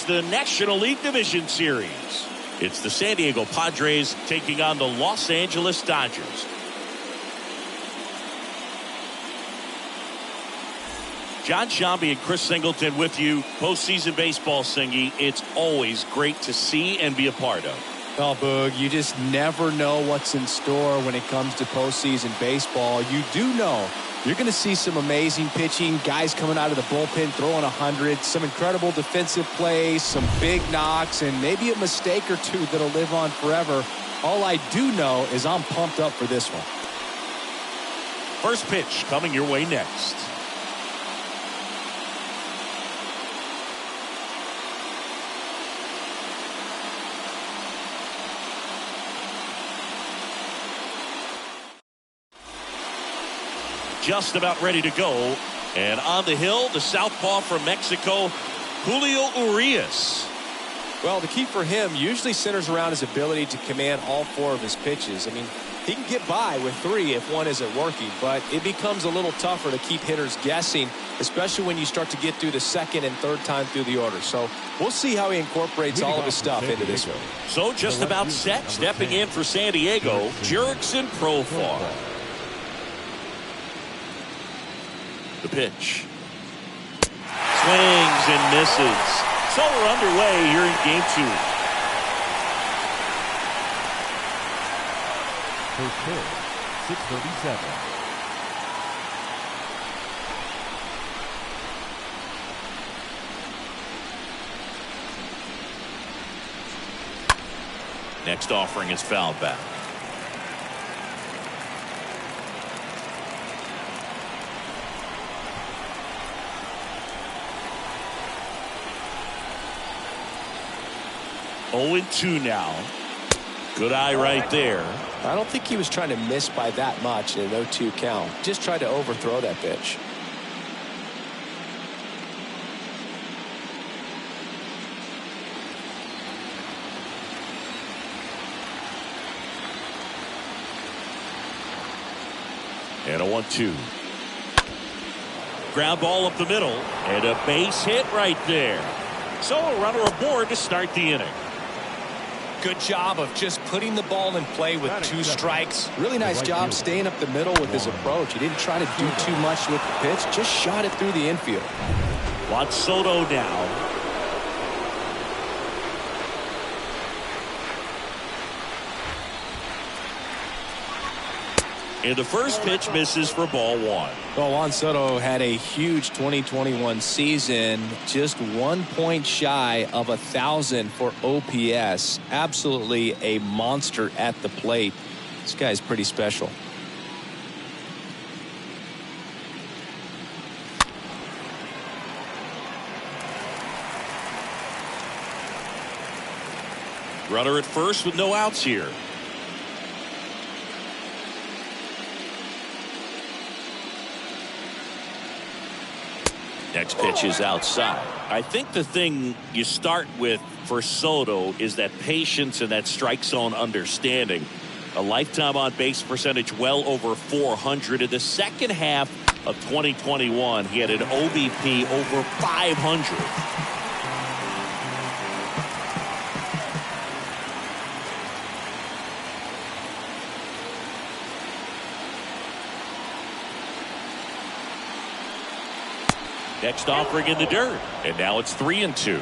It's the National League Division Series. It's the San Diego Padres taking on the Los Angeles Dodgers. John Shambi and Chris Singleton with you. Postseason baseball, Singy. It's always great to see and be a part of. Oh, Boog, you just never know what's in store when it comes to postseason baseball. You do know you're going to see some amazing pitching, guys coming out of the bullpen throwing 100, some incredible defensive plays, some big knocks, and maybe a mistake or two that'll live on forever. All I do know is I'm pumped up for this one. First pitch coming your way next. Just about ready to go. And on the hill, the southpaw from Mexico, Julio Urias. Well, the key for him usually centers around his ability to command all four of his pitches. I mean, he can get by with three if one isn't working, but it becomes a little tougher to keep hitters guessing, especially when you start to get through the second and third time through the order. So we'll see how he incorporates all of his stuff into this one. So just about set, stepping in for San Diego, Jurickson Profar. The pitch. Swings and misses. So we're underway here in game 2. First pitch, 6:37. Next offering is fouled back. Oh, 0-2 now. Good eye right there. I don't think he was trying to miss by that much in an 0-2 count. Just tried to overthrow that pitch. And a 1-2. Ground ball up the middle. And a base hit right there. So a runner aboard to start the inning. Good job of just putting the ball in play with 2 strikes. Really nice job staying up the middle with his approach. He didn't try to do too much with the pitch. Just shot it through the infield. Juan Soto now. And the first pitch misses for ball 1. Well, Juan Soto had a huge 2021 season, just 1 point shy of 1,000 for OPS. Absolutely a monster at the plate. This guy's pretty special. Runner at first with no outs here. Next pitch is outside. I think the thing you start with for Soto is that patience and that strike zone understanding. A lifetime on base percentage well over 400. In the second half of 2021, he had an OBP over 500. Next offering in the dirt. And now it's 3-2.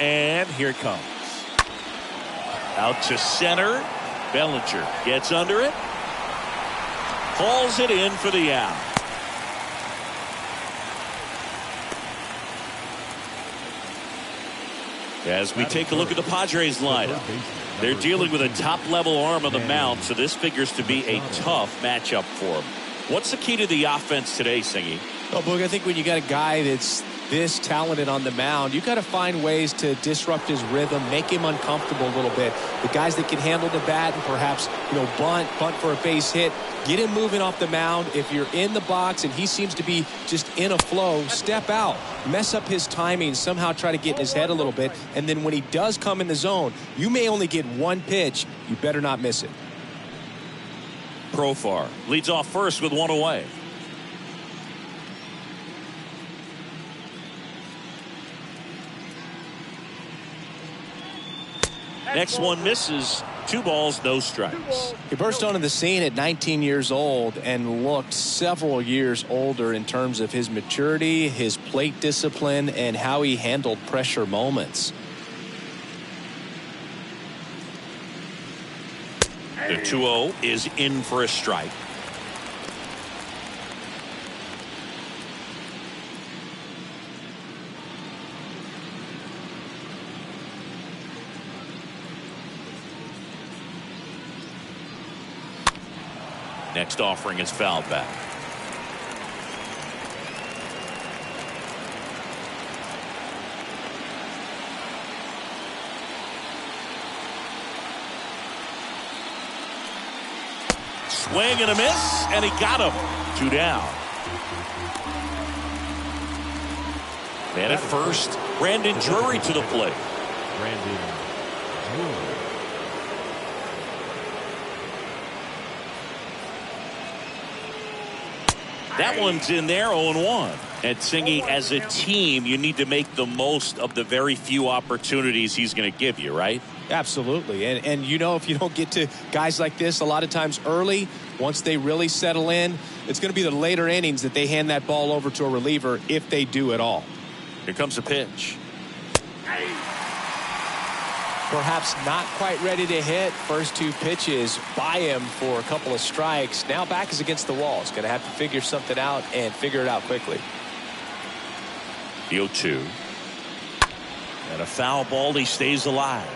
And here it comes. Out to center. Bellinger gets under it. Hauls it in for the out. As we take a look at the Padres lineup, they're dealing with a top-level arm on the mound, so this figures to be a tough matchup for them. What's the key to the offense today, Singy? Well, Boog, I think when you got a guy that's this talented on the mound, you got to find ways to disrupt his rhythm, make him uncomfortable a little bit. The guys that can handle the bat and perhaps, bunt for a base hit, get him moving off the mound. If you're in the box and he seems to be just in a flow, step out, mess up his timing, somehow try to get in his head a little bit. And then when he does come in the zone, you may only get one pitch. You better not miss it. Profar leads off first with one away. Next one misses. 2 balls, no strikes. He burst onto the scene at 19 years old and looked several years older in terms of his maturity, his plate discipline, and how he handled pressure moments. The 2-0 is in for a strike. Next offering is fouled back. Swing and a miss, and he got him. 2 down. Man at first, Brandon Drury to the plate. Brandon Drury. That one's in there, 0-1. And Singy, as a team, you need to make the most of the very few opportunities he's going to give you, right? Absolutely. And if you don't get to guys like this a lot of times early, once they really settle in, it's going to be the later innings that they hand that ball over to a reliever, if they do at all. Here comes a pitch. Perhaps not quite ready to hit. First 2 pitches by him for a couple of strikes. Now back is against the wall. He's going to have to figure something out and figure it out quickly. The 0-2. And a foul ball. He stays alive.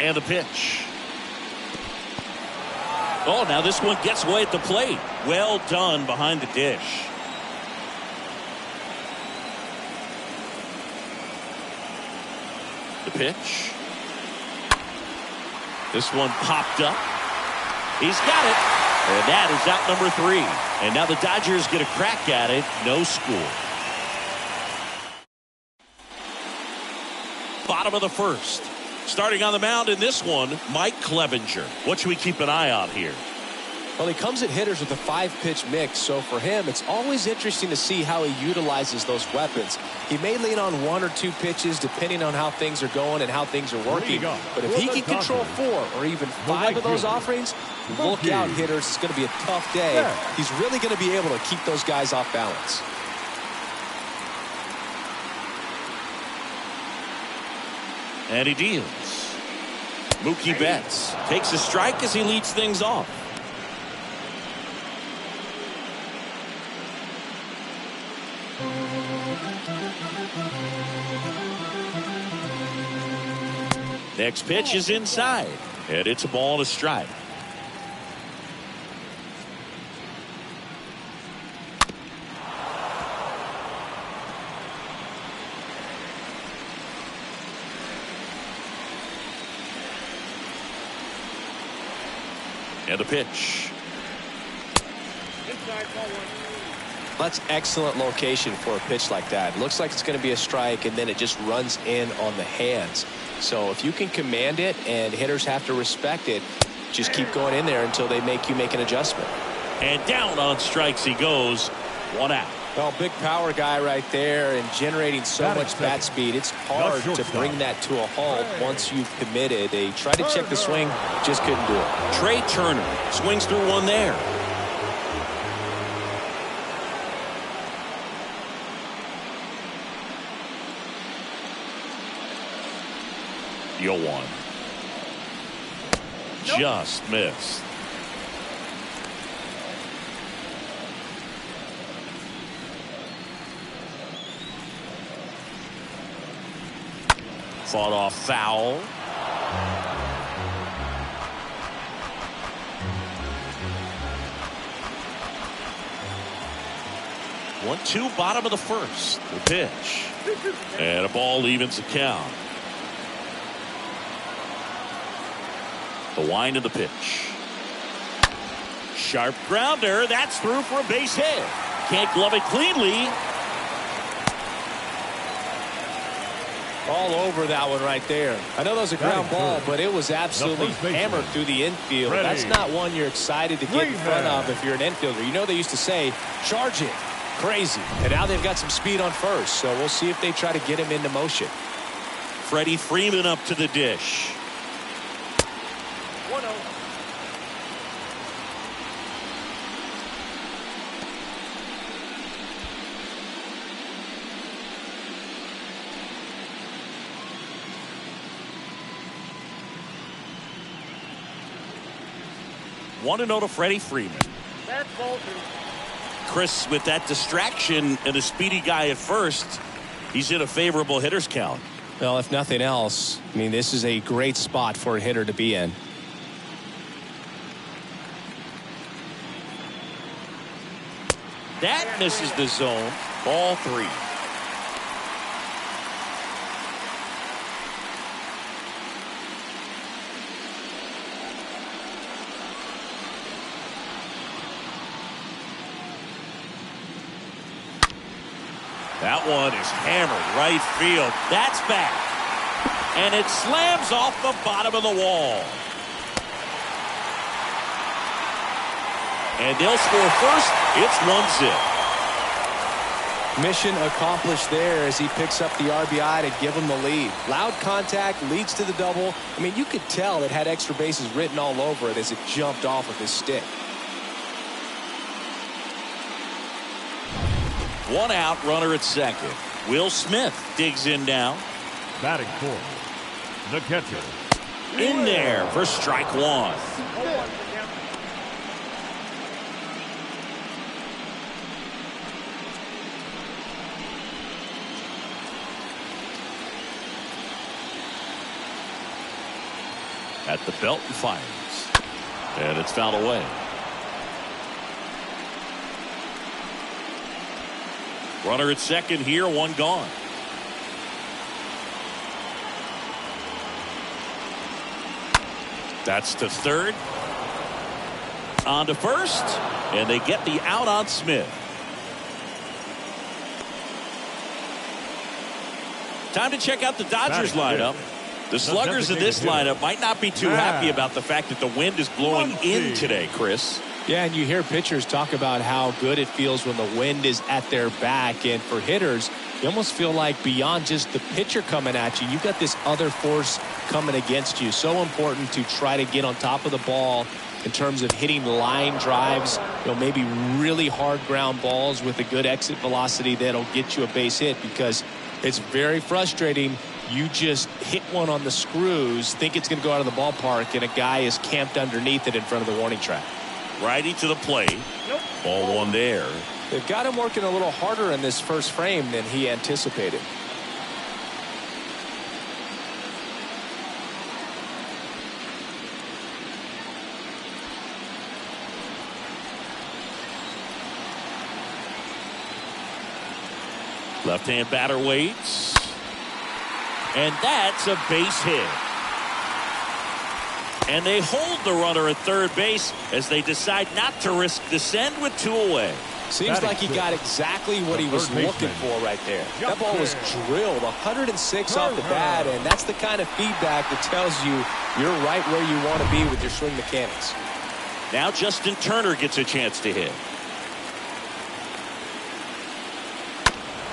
And the pitch. Oh, now this one gets away at the plate. Well done behind the dish. The pitch. This one popped up. He's got it. And that is out number 3. And now the Dodgers get a crack at it. No score. Bottom of the first. Starting on the mound in this one, Mike Clevenger. What should we keep an eye on here? Well, he comes at hitters with a 5-pitch mix, so for him, it's always interesting to see how he utilizes those weapons. He may lean on 1 or 2 pitches depending on how things are going and how things are working. But if he can control 4 or even 5 of those offerings, look out, hitters. It's going to be a tough day. He's really going to be able to keep those guys off balance. And he deals. Mookie Betts takes a strike as he leads things off. Next pitch is inside, and it's a ball and a strike. And a pitch. That's excellent location for a pitch like that. It looks like it's going to be a strike, and then it just runs in on the hands. So if you can command it and hitters have to respect it, just keep going in there until they make you make an adjustment. And down on strikes he goes. 1 out. Well, big power guy right there and generating so much bat speed. It's hard to bring that to a halt once you've committed. They tried to check the swing, just couldn't do it. Trey Turner swings through one there. The 0-1. Just missed. Fought off foul. One, two, bottom of the first. The pitch. And a ball evens the count. The wind of the pitch. Sharp grounder. That's through for a base hit. Can't glove it cleanly. All over that one right there. I know that was a ground ball, but it was absolutely hammered through the infield. That's not one you're excited to get in front of if you're an infielder. You know they used to say, charge it. Crazy. And now they've got some speed on first, so we'll see if they try to get him into motion. Freddie Freeman up to the dish. 1-0. Want to know to Freddie Freeman. That's ball two. Chris, with that distraction and a speedy guy at first, he's in a favorable hitter's count. Well, if nothing else, I mean, this is a great spot for a hitter to be in. That misses the zone. Ball three. That one is hammered right field. That's back. And it slams off the bottom of the wall. And they'll score first. It's 1-0. Mission accomplished there as he picks up the RBI to give him the lead. Loud contact leads to the double. I mean, you could tell it had extra bases written all over it as it jumped off of his stick. One out, runner at second. Will Smith digs in now. Batting fourth, the catcher. In there for strike one. At the belt and fires. And it's fouled away. Runner at second here, one gone. That's to third. On to first. And they get the out on Smith. Time to check out the Dodgers lineup. The sluggers in this lineup might not be too happy about the fact that the wind is blowing in today, Chris. Yeah, and you hear pitchers talk about how good it feels when the wind is at their back. And for hitters, you almost feel like beyond just the pitcher coming at you, you've got this other force coming against you. So important to try to get on top of the ball in terms of hitting line drives, maybe really hard ground balls with a good exit velocity that'll get you a base hit, because it's very frustrating. You just hit one on the screws, think it's going to go out of the ballpark, and a guy is camped underneath it in front of the warning track. Righty to the plate. Nope. Ball one there. They've got him working a little harder in this first frame than he anticipated. Left-hand batter waits. And that's a base hit. And they hold the runner at third base as they decide not to risk the send with two away. Seems like he got exactly what he was looking for right there. That ball was drilled 106 off the bat, and that's the kind of feedback that tells you you're right where you want to be with your swing mechanics. Now Justin Turner gets a chance to hit.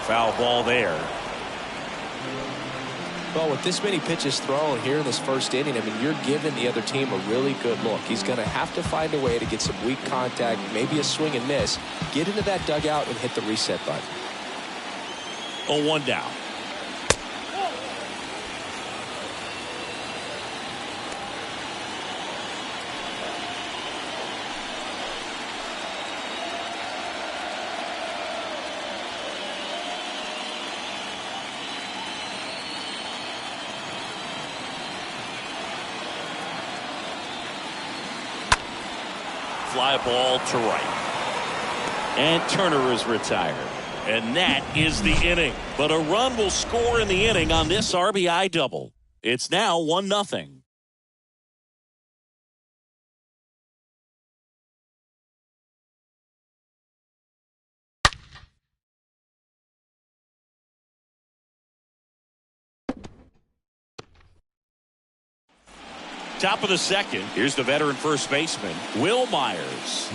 Foul ball there. Well, with this many pitches thrown here in this first inning, I mean, you're giving the other team a really good look. He's going to have to find a way to get some weak contact, maybe a swing and miss, get into that dugout and hit the reset button. 0-1 down. fly ball to right. And Turner is retired. And that is the inning. But a run will score in the inning on this RBI double. It's now 1-0. Top of the second. Here's the veteran first baseman, Will Myers.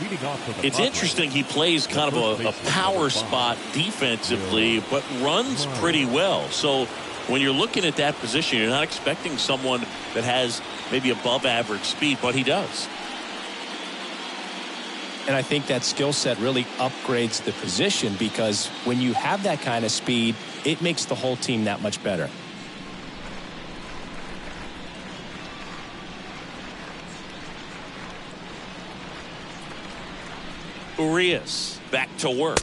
It's interesting he plays kind of a power spot defensively, but runs pretty well. So when you're looking at that position, you're not expecting someone that has maybe above average speed, but he does. And I think that skill set really upgrades the position, because when you have that kind of speed, it makes the whole team that much better. Urias back to work.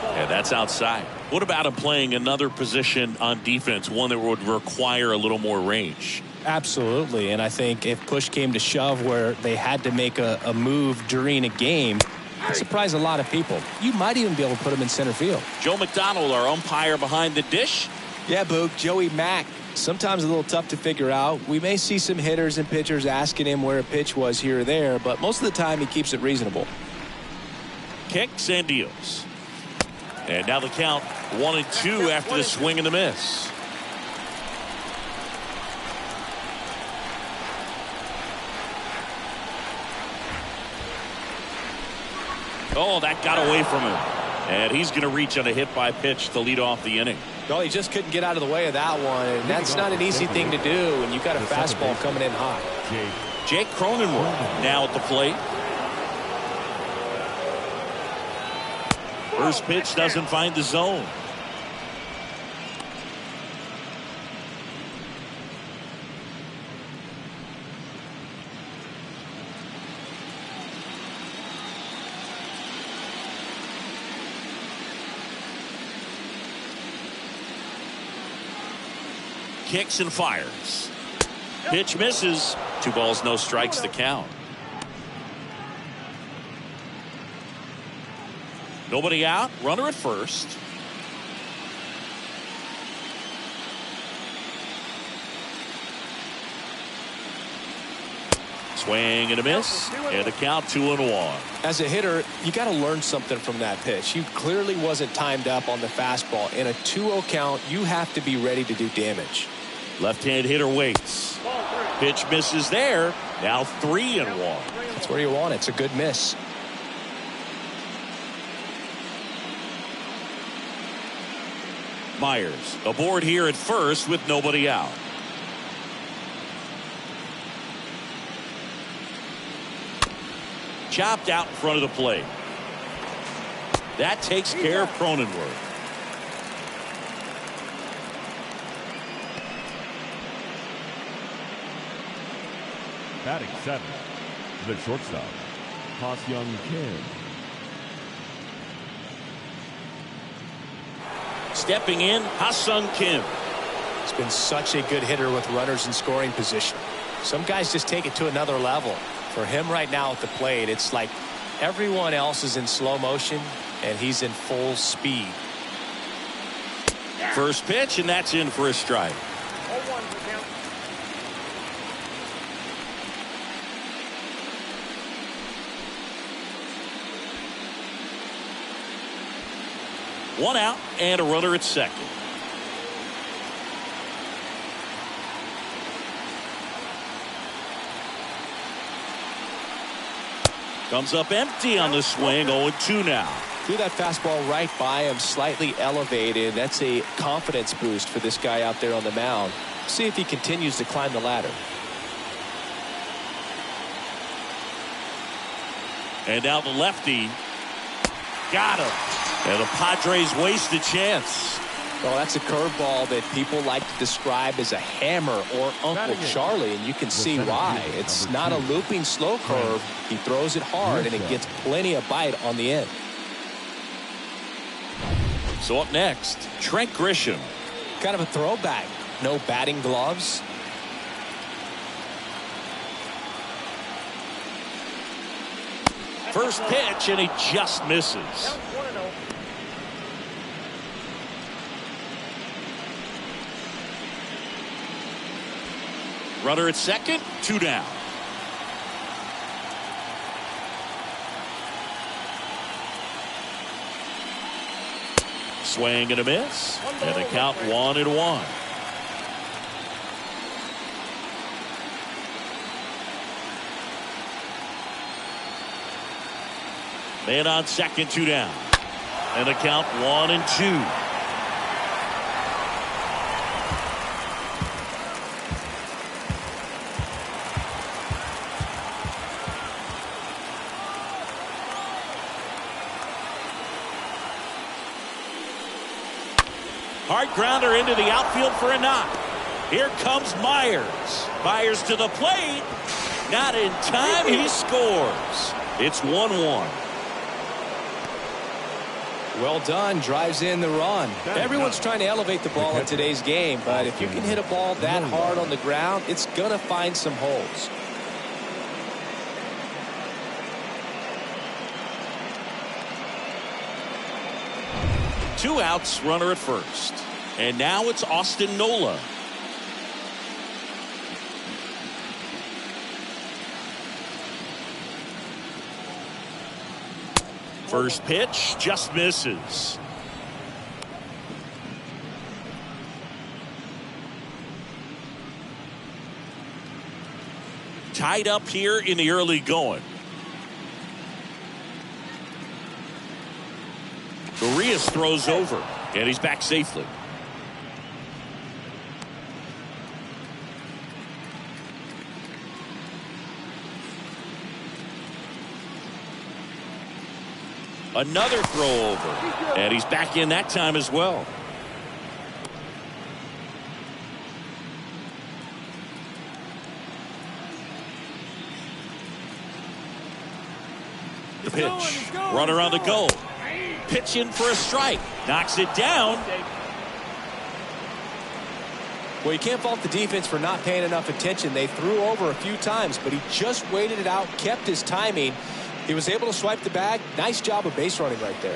And that's outside. What about him playing another position on defense, one that would require a little more range? Absolutely. And I think if push came to shove where they had to make a move during a game, it'd surprise a lot of people. You might even be able to put him in center field. Joe McDonald, our umpire behind the dish. Yeah, Boog, Joey Mack. Sometimes a little tough to figure out. We may see some hitters and pitchers asking him where a pitch was here or there, but most of the time he keeps it reasonable. Kicks and deals. And now the count 1-2 after the swing and the miss. Oh, that got away from him. And he's going to reach on a hit by pitch to lead off the inning. Well, he just couldn't get out of the way of that one. And that's not an easy thing to do when you've got a fastball coming in hot. Jake Cronenworth now at the plate. First pitch doesn't find the zone. Kicks and fires. Pitch misses. 2 balls, no strikes, the count. Nobody out. Runner at first. Swing and a miss. And the count 2-1. As a hitter, you got to learn something from that pitch. He clearly wasn't timed up on the fastball. In a 2-0 count, you have to be ready to do damage. Left-hand hitter waits. Pitch misses there. Now 3-1. That's where you want it. It's a good miss. Myers aboard here at first with nobody out. Chopped out in front of the plate. That takes care of Cronenworth. Batting 7, the shortstop, Ha-Seong Kim. Stepping in, Ha-Seong Kim. He's been such a good hitter with runners in scoring position. Some guys just take it to another level. For him right now at the plate, it's like everyone else is in slow motion and he's in full speed. First pitch, and that's in for a strike. 1 out and a runner at second. Comes up empty on the swing. 0-2 now. Threw that fastball right by him, slightly elevated. That's a confidence boost for this guy out there on the mound. See if he continues to climb the ladder. And now the lefty. Got him. And the Padres waste a chance. Well, that's a curveball that people like to describe as a hammer or Uncle Charlie, and you can see why. It's not a looping slow curve. He throws it hard, and it gets plenty of bite on the end. So up next, Trent Grisham. Kind of a throwback. No batting gloves. First pitch, and he just misses. Runner at second, 2 down. Swing and a miss, and the count 1-1. Man on second, 2 down, and the count 1-2. Hard grounder into the outfield for a knock. Here comes Myers. Myers to the plate. Not in time. He scores. It's 1-1. Well done. Drives in the run. Everyone's trying to elevate the ball in today's game, but if you can hit a ball that hard on the ground, it's going to find some holes. Two outs, runner at first. And now it's Austin Nola. First pitch just misses. Tied up here in the early going. Urias throws over, and he's back safely. Another throw over, and he's back in that time as well. The pitch, runner on the go. Pitch in for a strike. Knocks it down. Well, you can't fault the defense for not paying enough attention. They threw over a few times, but he just waited it out, kept his timing. He was able to swipe the bag. Nice job of base running right there.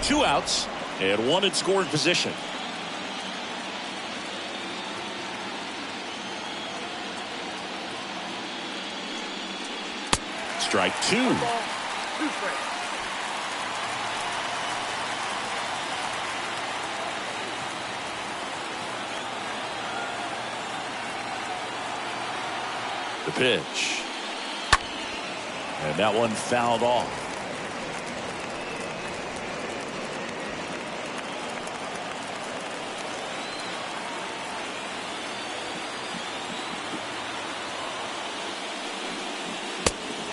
Two outs and one in scoring position. Strike two. The pitch. And that one fouled off.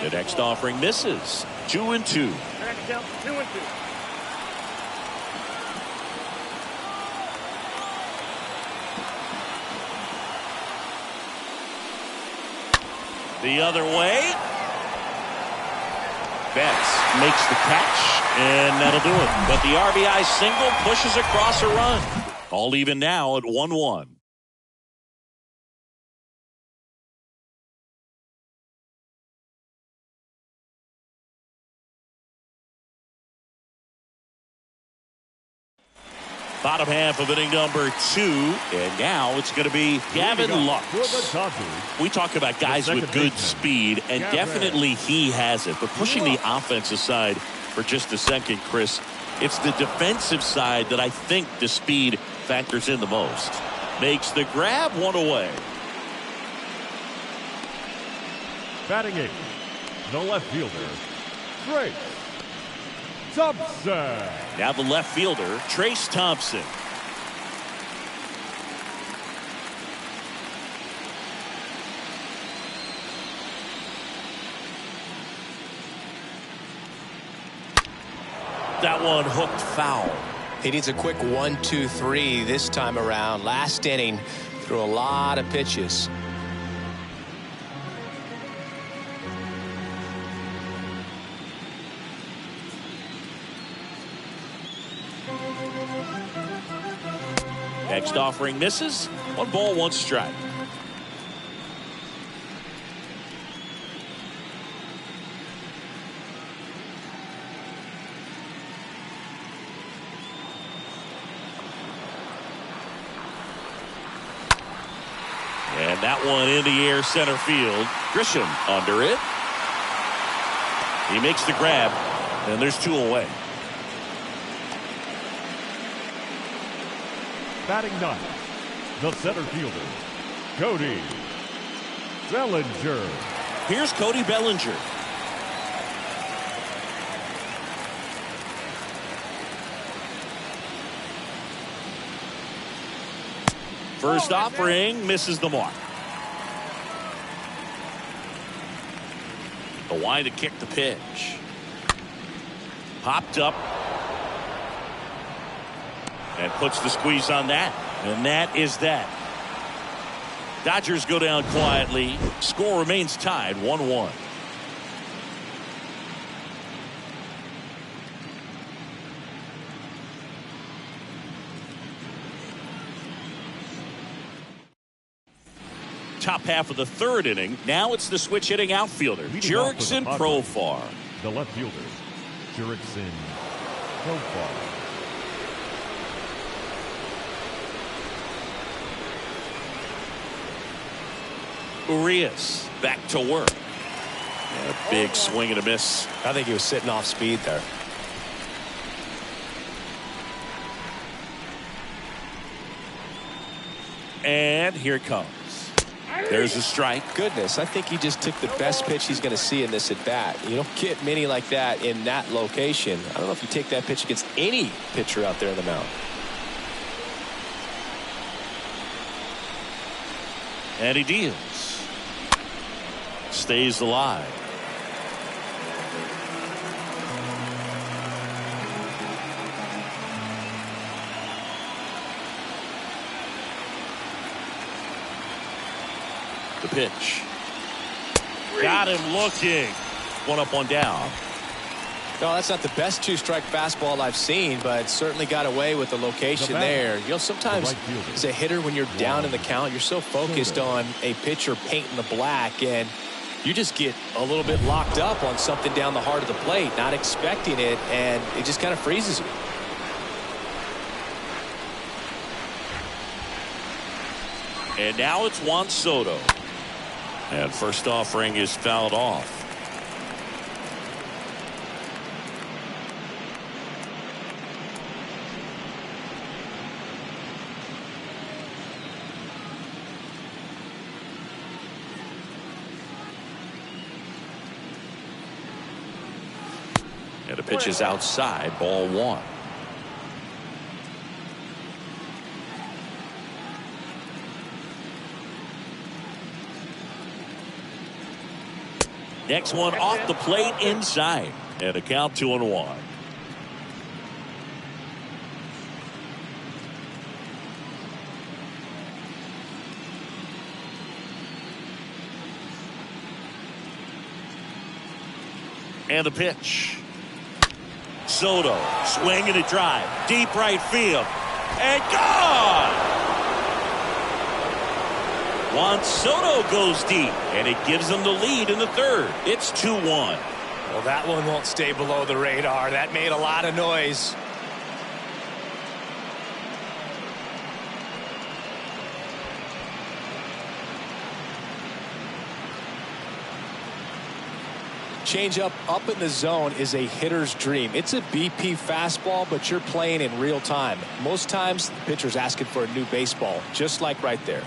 The next offering misses. 2-2. The other way. Betts makes the catch, and that'll do it. But the RBI single pushes across a run. All even now at 1-1. Bottom half of inning number 2, and now it's going to be Gavin Lux. We talk about guys with good speed, and definitely he has it. But pushing the offense aside for just a second, Chris, it's the defensive side that I think the speed factors in the most. Makes the grab, one away. Batting 8, the left fielder, Trace Thompson. Now the left fielder, Trace Thompson. That one hooked foul. He needs a quick 1-2-3 this time around. Last inning, threw a lot of pitches. Next offering misses. 1 ball, 1 strike. And that one in the air center field. Grisham under it. He makes the grab, and there's 2 away. Batting 9, the center fielder, Cody Bellinger. Here's Cody Bellinger. First offering misses the mark. The wind to kick the pitch. Popped up. And puts the squeeze on that. And that is that. Dodgers go down quietly. Score remains tied 1-1. Top half of the 3rd inning. Now it's the switch hitting outfielder, Jurickson Profar. The left fielder, Jurickson Profar. Urias back to work. And a big swing and a miss. I think he was sitting off speed there. And here it comes. There's a strike. Goodness, I think he just took the best pitch he's going to see in this at bat. You don't get many like that in that location. I don't know if you take that pitch against any pitcher out there in the mound. And he deals. Stays alive. The pitch. Got him looking. 1 up, 1 down. No, that's not the best 2-strike fastball I've seen, but certainly got away with the location there. You know, sometimes as a hitter, when you're down in the count, you're so focused on a pitcher painting the black, and you just get a little bit locked up on something down the heart of the plate, not expecting it, and it just kind of freezes you. And now it's Juan Soto. And first offering is fouled off. And the pitch is outside, ball 1. Next one off the plate inside. And a count 2-1. And the pitch. Soto swinging a drive. Deep right field. And gone! Juan Soto goes deep, and it gives them the lead in the 3rd. It's 2-1. Well, that one won't stay below the radar. That made a lot of noise. Changeup up in the zone is a hitter's dream. It's a BP fastball, but you're playing in real time. Most times, the pitcher's asking for a new baseball, just like right there.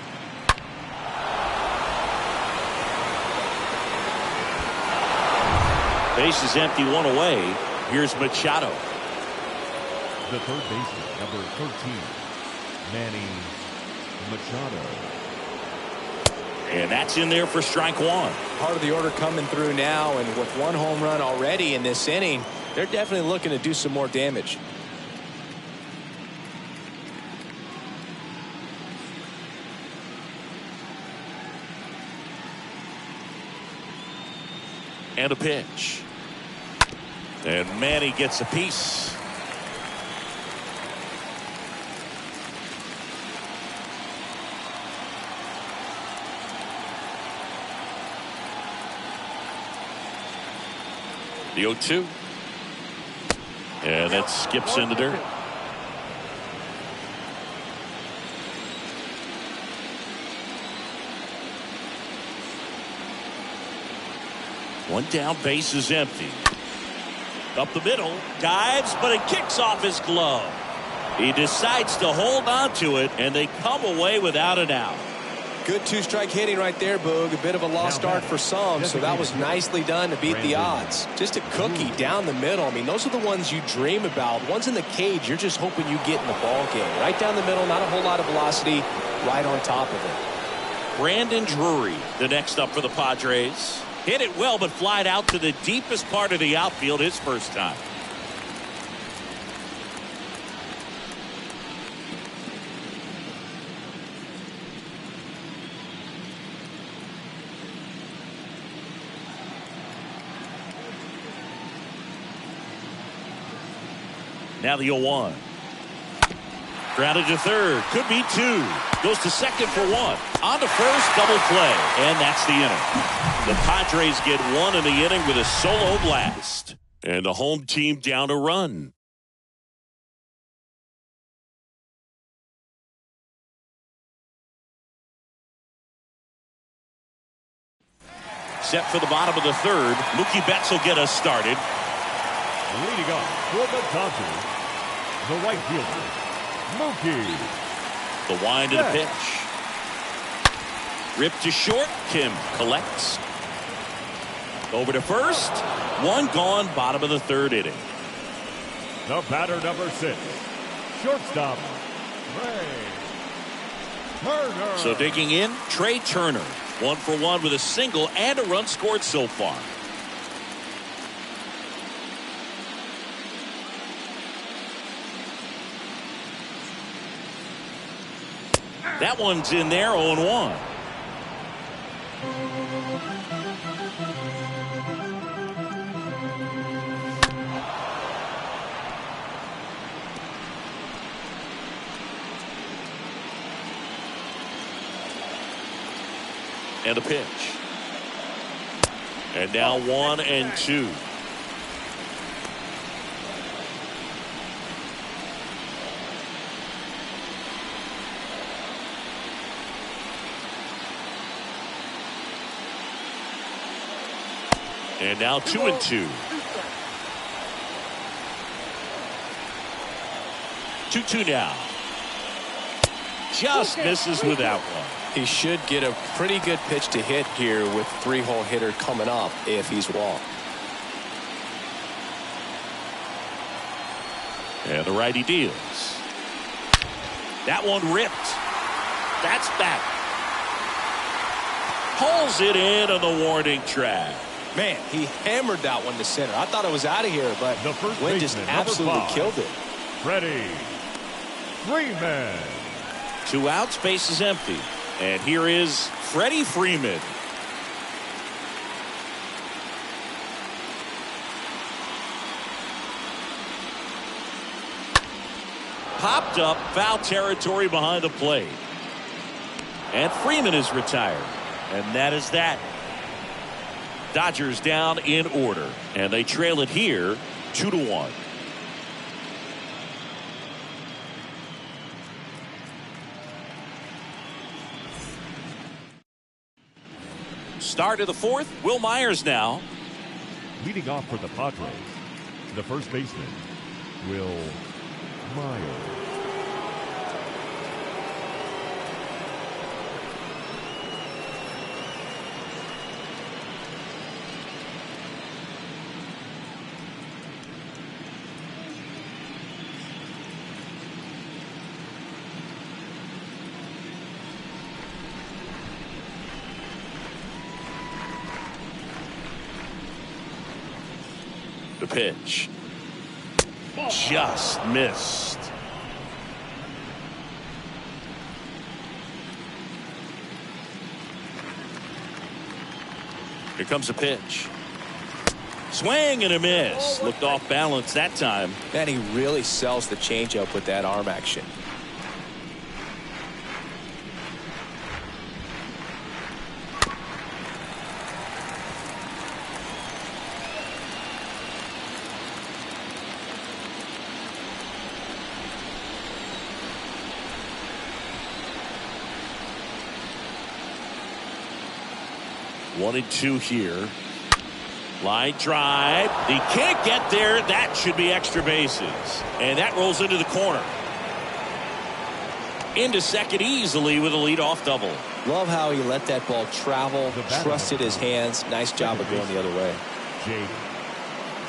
Base is empty, 1 away. Here's Machado. The third baseman, number 13, Manny Machado. And that's in there for strike 1. Part of the order coming through now, and with 1 home run already in this inning, they're definitely looking to do some more damage. And a pitch. And Manny gets a piece. The 0-2. And that skips in the dirt. One down, base is empty. Up the middle, dives, but it kicks off his glove. He decides to hold on to it, and they come away without an out. Good two-strike hitting right there, Boog. A bit of a lost start for some, so that was nicely done to beat the odds. Just a cookie down the middle. I mean, those are the ones you dream about. Ones in the cage, you're just hoping you get in the ball game. Right down the middle, not a whole lot of velocity, right on top of it. Brandon Drury, the next up for the Padres. Hit it well, but flied out to the deepest part of the outfield his first time. Now the 0-1. Grounded to third. Could be two. Goes to second for one. On to first. Double play. And that's the inning. The Padres get one in the inning with a solo blast. And the home team down a run. Set for the bottom of the third. Mookie Betts will get us started. Leading off for the Dodgers, the right fielder, Mookie. The wind of the pitch. Ripped to short. Kim collects. Over to first. One gone. Bottom of the third inning. The batter, number 6, shortstop, Trey Turner. So digging in, Trey Turner. 1 for 1 with a single and a run scored so far. That one's in there, 0-1. And a pitch. And now 1-2. And now 2-2. 2-2 now. Just misses with that one. He should get a pretty good pitch to hit here with 3-hole hitter coming up if he's walked. And the righty deals. That one ripped. That's back. Pulls it in on the warning track. Man, he hammered that one to center. I thought it was out of here, but The first Wynn just baseman, absolutely number 5, killed it. Freddie Freeman. 2 outs, base is empty. And here is Freddie Freeman. Popped up, foul territory behind the plate. And Freeman is retired. And that is that. Dodgers down in order. And they trail it here 2-1. Start of the fourth. Will Myers now. Leading off for the Padres, the first baseman, Will Myers. The pitch. Just missed. Here comes a pitch. Swing and a miss. Looked off balance that time. Man, he really sells the changeup with that arm action. 1-2 here. Line drive. He can't get there. That should be extra bases. And that rolls into the corner. Into second easily with a leadoff double. Love how he let that ball travel, trusted his hands. Nice job of going the other way. Jake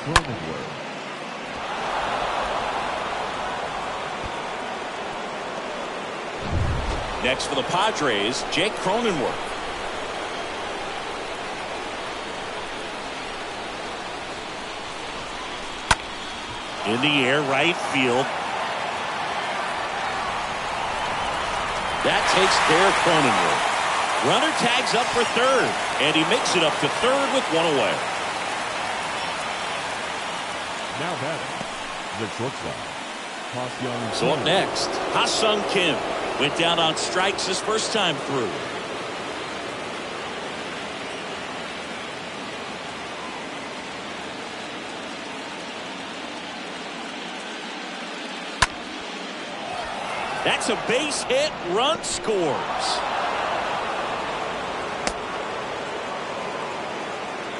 Cronenworth. Next for the Padres, Jake Cronenworth. In the air, right field. That takes care of Cronenworth. Runner tags up for third, and he makes it up to third with one away. Now batting, the shortstop, Ha-Seong So up Kim. next, Ha-Seong Kim went down on strikes his first time through. That's a base hit. Run scores.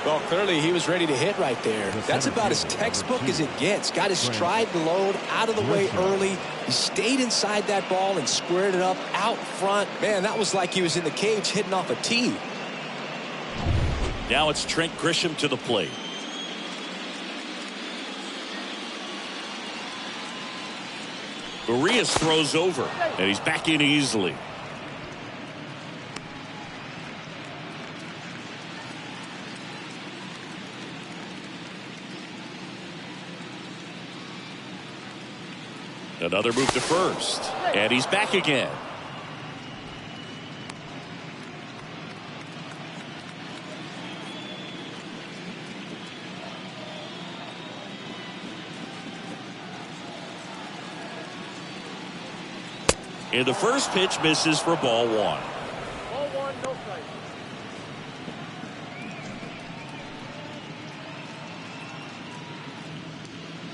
Well, clearly he was ready to hit right there. That's about as textbook as it gets. Got his stride and load out of the way early. He stayed inside that ball and squared it up out front. Man, that was like he was in the cage hitting off a tee. Now it's Trent Grisham to the plate. Urias throws over, and he's back in easily. Another move to first, and he's back again. And the first pitch misses for ball one. Ball one, no strike.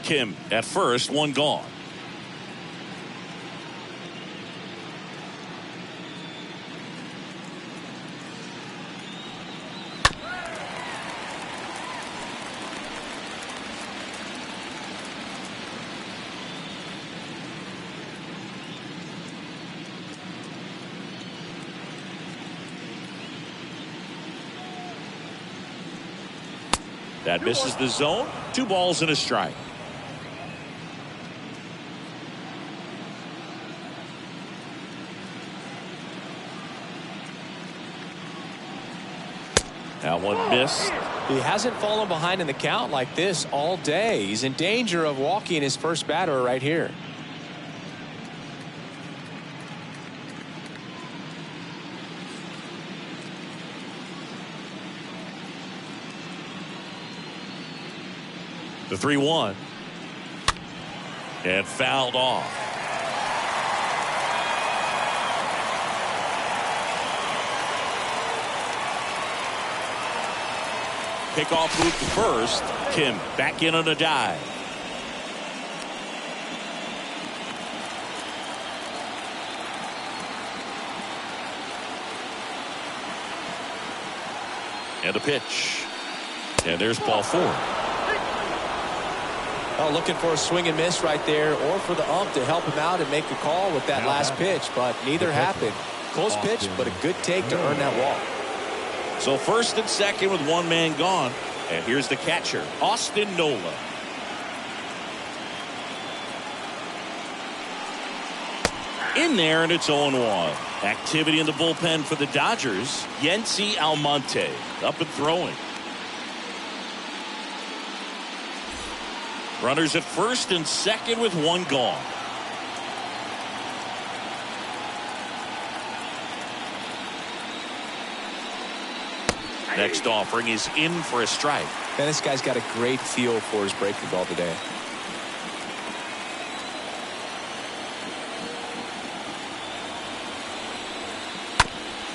Kim at first, one gone. That misses the zone. 2 balls and a strike. That one missed. He hasn't fallen behind in the count like this all day. He's in danger of walking his first batter right here. The 3-1. And fouled off. Pickoff move to first. Kim back in on a dive. And a pitch. And there's ball 4. Oh, looking for a swing and miss right there, or for the ump to help him out and make a call with that last pitch, but neither happened. Close pitch, but a good take to earn that walk. So first and second with one man gone. And here's the catcher, Austin Nola. In there, and it's 0-1. Activity in the bullpen for the Dodgers. Yency Almonte up and throwing. Runners at first and second with one gone. Next offering is in for a strike. Man, this guy's got a great feel for his breaking ball today.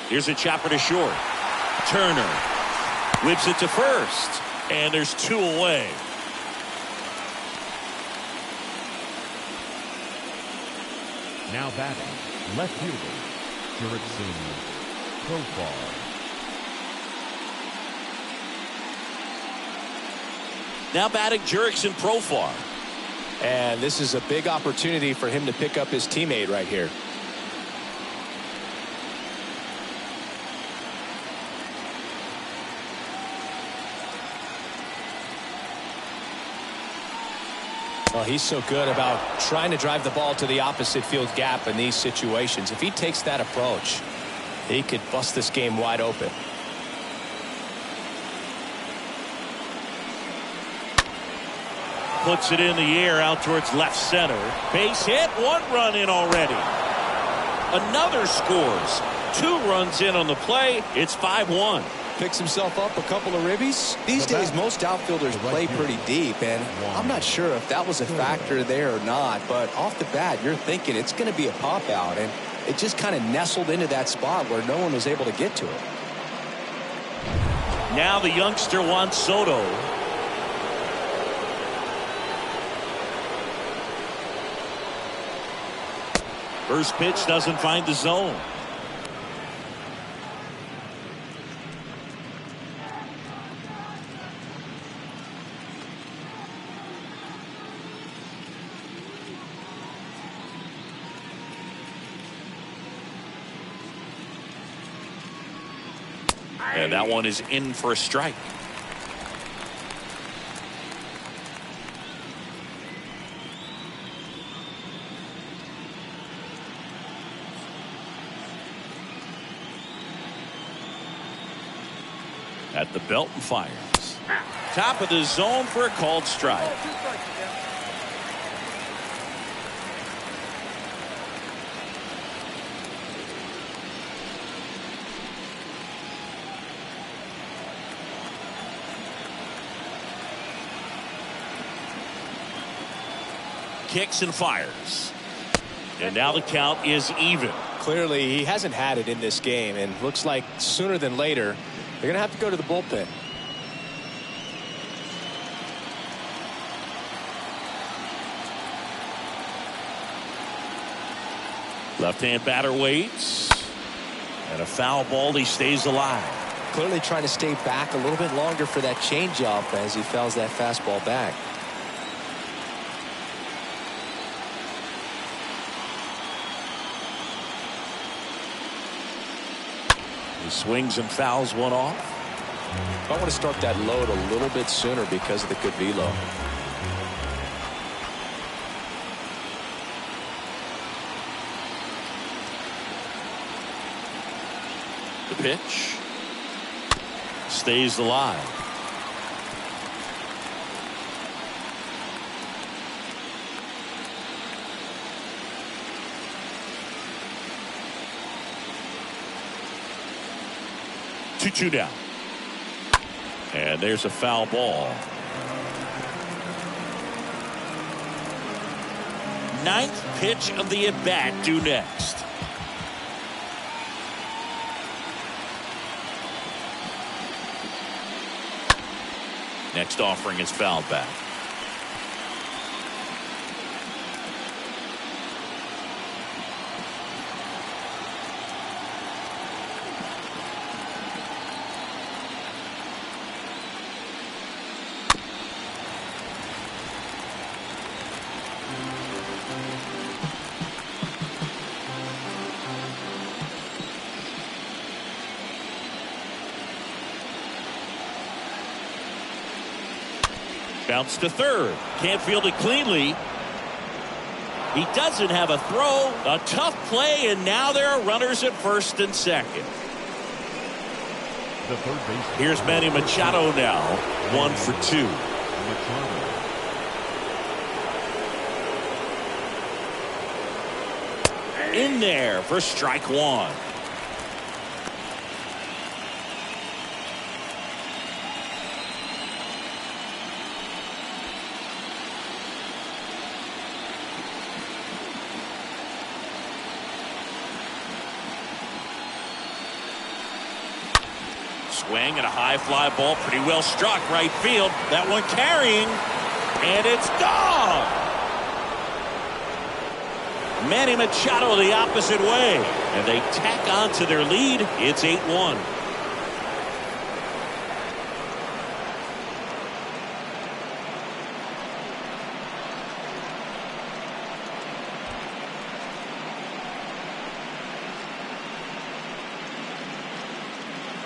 Here's a chopper to short. Turner whips it to first, and there's 2 away. Now batting, left fielder, Jurickson Profar. Now batting Jurickson Profar. And this is a big opportunity for him to pick up his teammate right here. Well, he's so good about trying to drive the ball to the opposite field gap in these situations. If he takes that approach, he could bust this game wide open. Puts it in the air out towards left center. Base hit, 1 run in already. Another scores. 2 runs in on the play. It's 5-1. Picks himself up a couple of ribbies. These days, most outfielders play pretty deep, and I'm not sure if that was a factor there or not, but off the bat, you're thinking it's going to be a pop-out, and it just kind of nestled into that spot where no one was able to get to it. Now the youngster Juan Soto. First pitch doesn't find the zone. And that one is in for a strike. At the belt and fires. Top of the zone for a called strike. Kicks and fires. And now the count is even. Clearly, he hasn't had it in this game, and looks like sooner than later, they're going to have to go to the bullpen. Left-hand batter waits. And a foul ball. He stays alive. Clearly trying to stay back a little bit longer for that changeup as he fouls that fastball back. He swings and fouls one off. I want to start that load a little bit sooner because of the good velo. The pitch stays alive. Two down. And there's a foul ball. 9th pitch of the at-bat due next. Next offering is fouled back. Bounce to third. Can't field it cleanly. He doesn't have a throw. A tough play, and now there are runners at first and second. The third baseman. Here's Manny Machado now. 1 for 2. In there for strike 1. Swing and a high fly ball, pretty well struck right field. That one carrying, and it's gone. Manny Machado the opposite way, and they tack on to their lead. It's 8-1.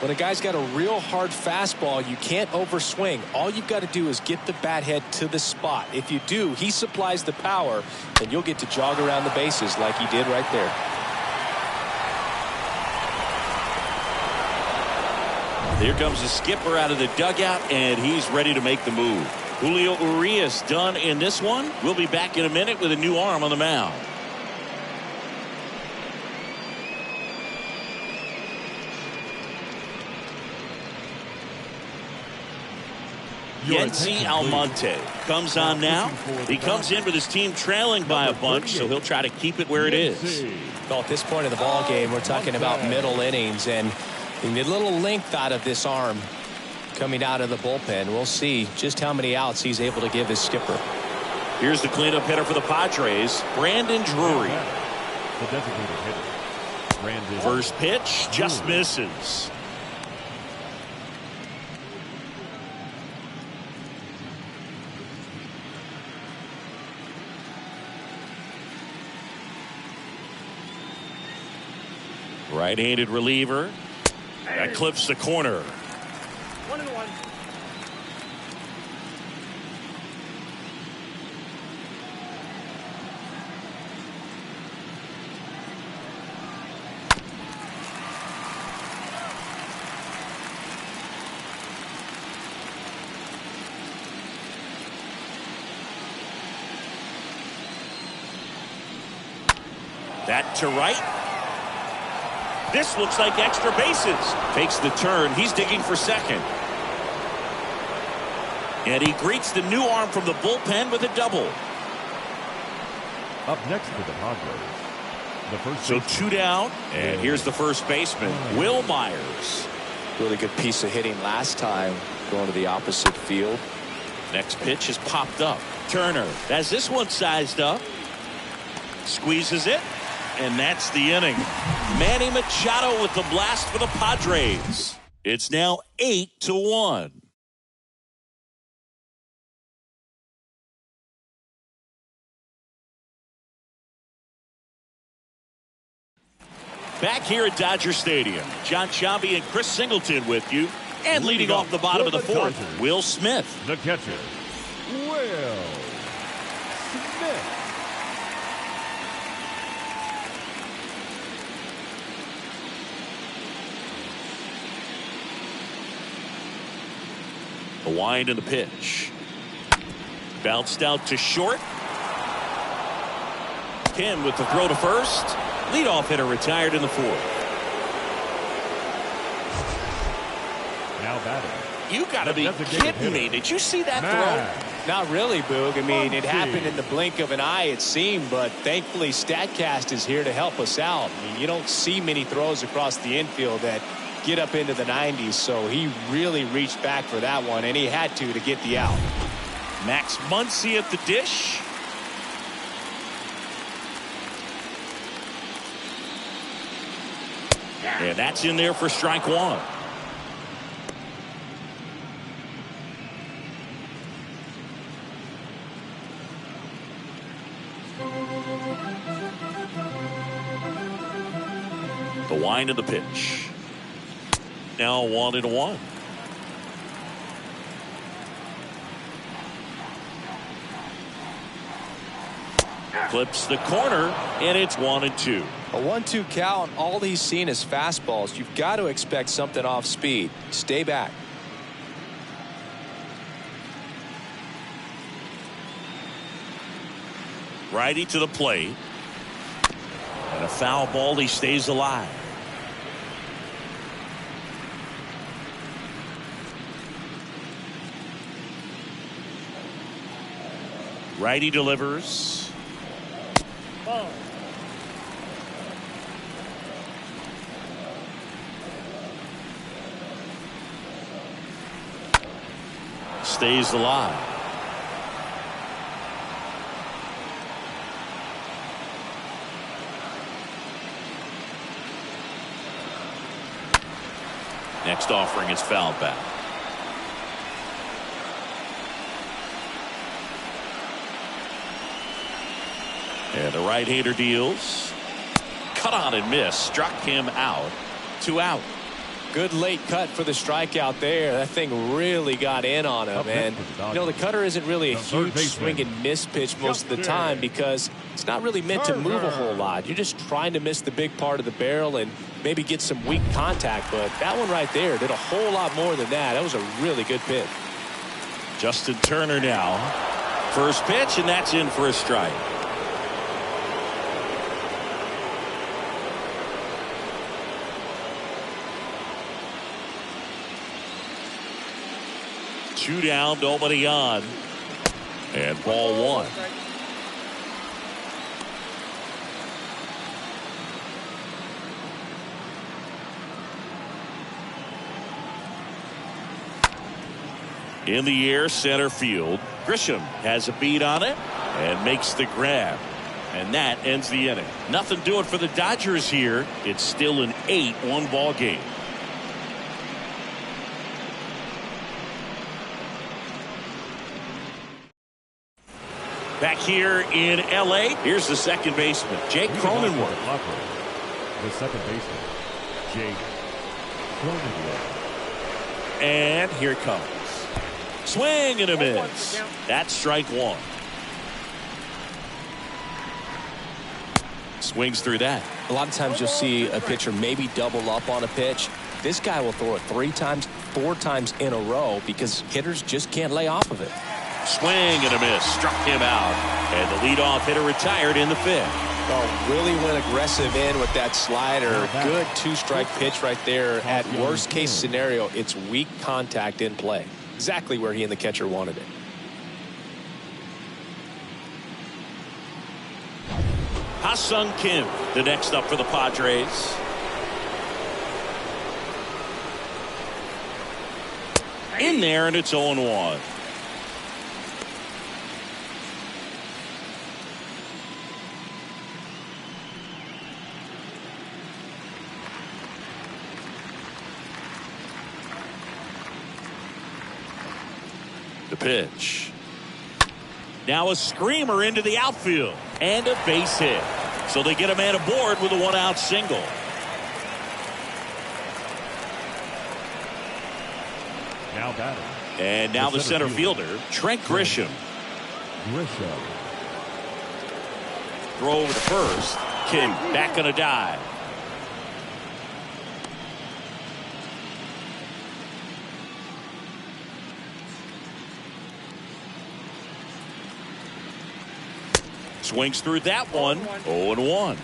When a guy's got a real hard fastball, you can't overswing. All you've got to do is get the bat head to the spot. If you do, he supplies the power, and you'll get to jog around the bases like he did right there. Here comes the skipper out of the dugout, and he's ready to make the move. Julio Urias done in this one. We'll be back in a minute with a new arm on the mound. Yency Almonte comes on now. He comes in with his team trailing by a bunch, so he'll try to keep it where it is. Well, at this point of the ball game, we're talking about middle innings, and a little length out of this arm coming out of the bullpen. We'll see just how many outs he's able to give his skipper. Here's the cleanup hitter for the Padres, Brandon Drury. The designated hitter, Brandon. First pitch just misses. Right-handed reliever. That clips the corner. 1-1. That to right. This looks like extra bases. Takes the turn. He's digging for second. And he greets the new arm from the bullpen with a double. Up next for the Padres, the first. So two down. And here's the first baseman, Will Myers. Really good piece of hitting last time, going to the opposite field. Next pitch is popped up. Turner has this one sized up. Squeezes it. And that's the inning. Manny Machado with the blast for the Padres. It's now 8-1. Back here at Dodger Stadium, John Sciambi and Chris Singleton with you. And leading off the bottom of the fourth, Will Smith. The catcher, Will Smith. The wind and the pitch. Bounced out to short. Kim with the throw to first. Leadoff hitter retired in the fourth. Now batting. You got to be kidding me. Did you see that throw? Not really, Boog. I mean, it happened in the blink of an eye, it seemed, but thankfully StatCast is here to help us out. I mean, you don't see many throws across the infield that get up into the 90s, so he really reached back for that one, and he had to get the out. Max Muncy at the dish. And that's in there for strike one. The wind of the pitch. Now 1-1. Clips the corner, and it's 1-2. A 1-2 count. All he's seen is fastballs. You've got to expect something off speed. Stay back. Righty to the plate. And a foul ball. He stays alive. Righty delivers. Ball. Stays alive. Next offering is fouled back. And the right-hander deals. Cut on and miss. Struck him out. 2 out. good late cut for the strikeout there. That thing really got in on him. And, the cutter isn't really a huge swing and miss pitch most of the time because it's not really meant to move a whole lot. You're just trying to miss the big part of the barrel and maybe get some weak contact. But that one right there did a whole lot more than that. That was a really good pitch. Justin Turner now. First pitch, and that's in for a strike. Two down, nobody on. And ball one. In the air, center field. Grisham has a beat on it and makes the grab. And that ends the inning. Nothing doing for the Dodgers here. It's still an 8-1 ball game. Back here in L.A., here's the second baseman, Jake Cronenworth. The second baseman, Jake Cronenworth. And here it comes. Swing and a miss. That's strike one. Swings through that. A lot of times you'll see a pitcher maybe double up on a pitch. This guy will throw it 3 times, 4 times in a row because hitters just can't lay off of it. Swing and a miss. Struck him out. And the leadoff hitter retired in the 5th. Oh, really went aggressive in with that slider. Good 2-strike pitch right there. At worst case scenario, it's weak contact in play. Exactly where he and the catcher wanted it. Ha-Sung Kim, the next up for the Padres. In there, and it's 0-1. The pitch. Now a screamer into the outfield and a base hit. So they get a man aboard with a 1-out single. Now batting. And now the center fielder, Trent Grisham. Throw over to first. Kim back on a dive. Swings through that one. 0-1.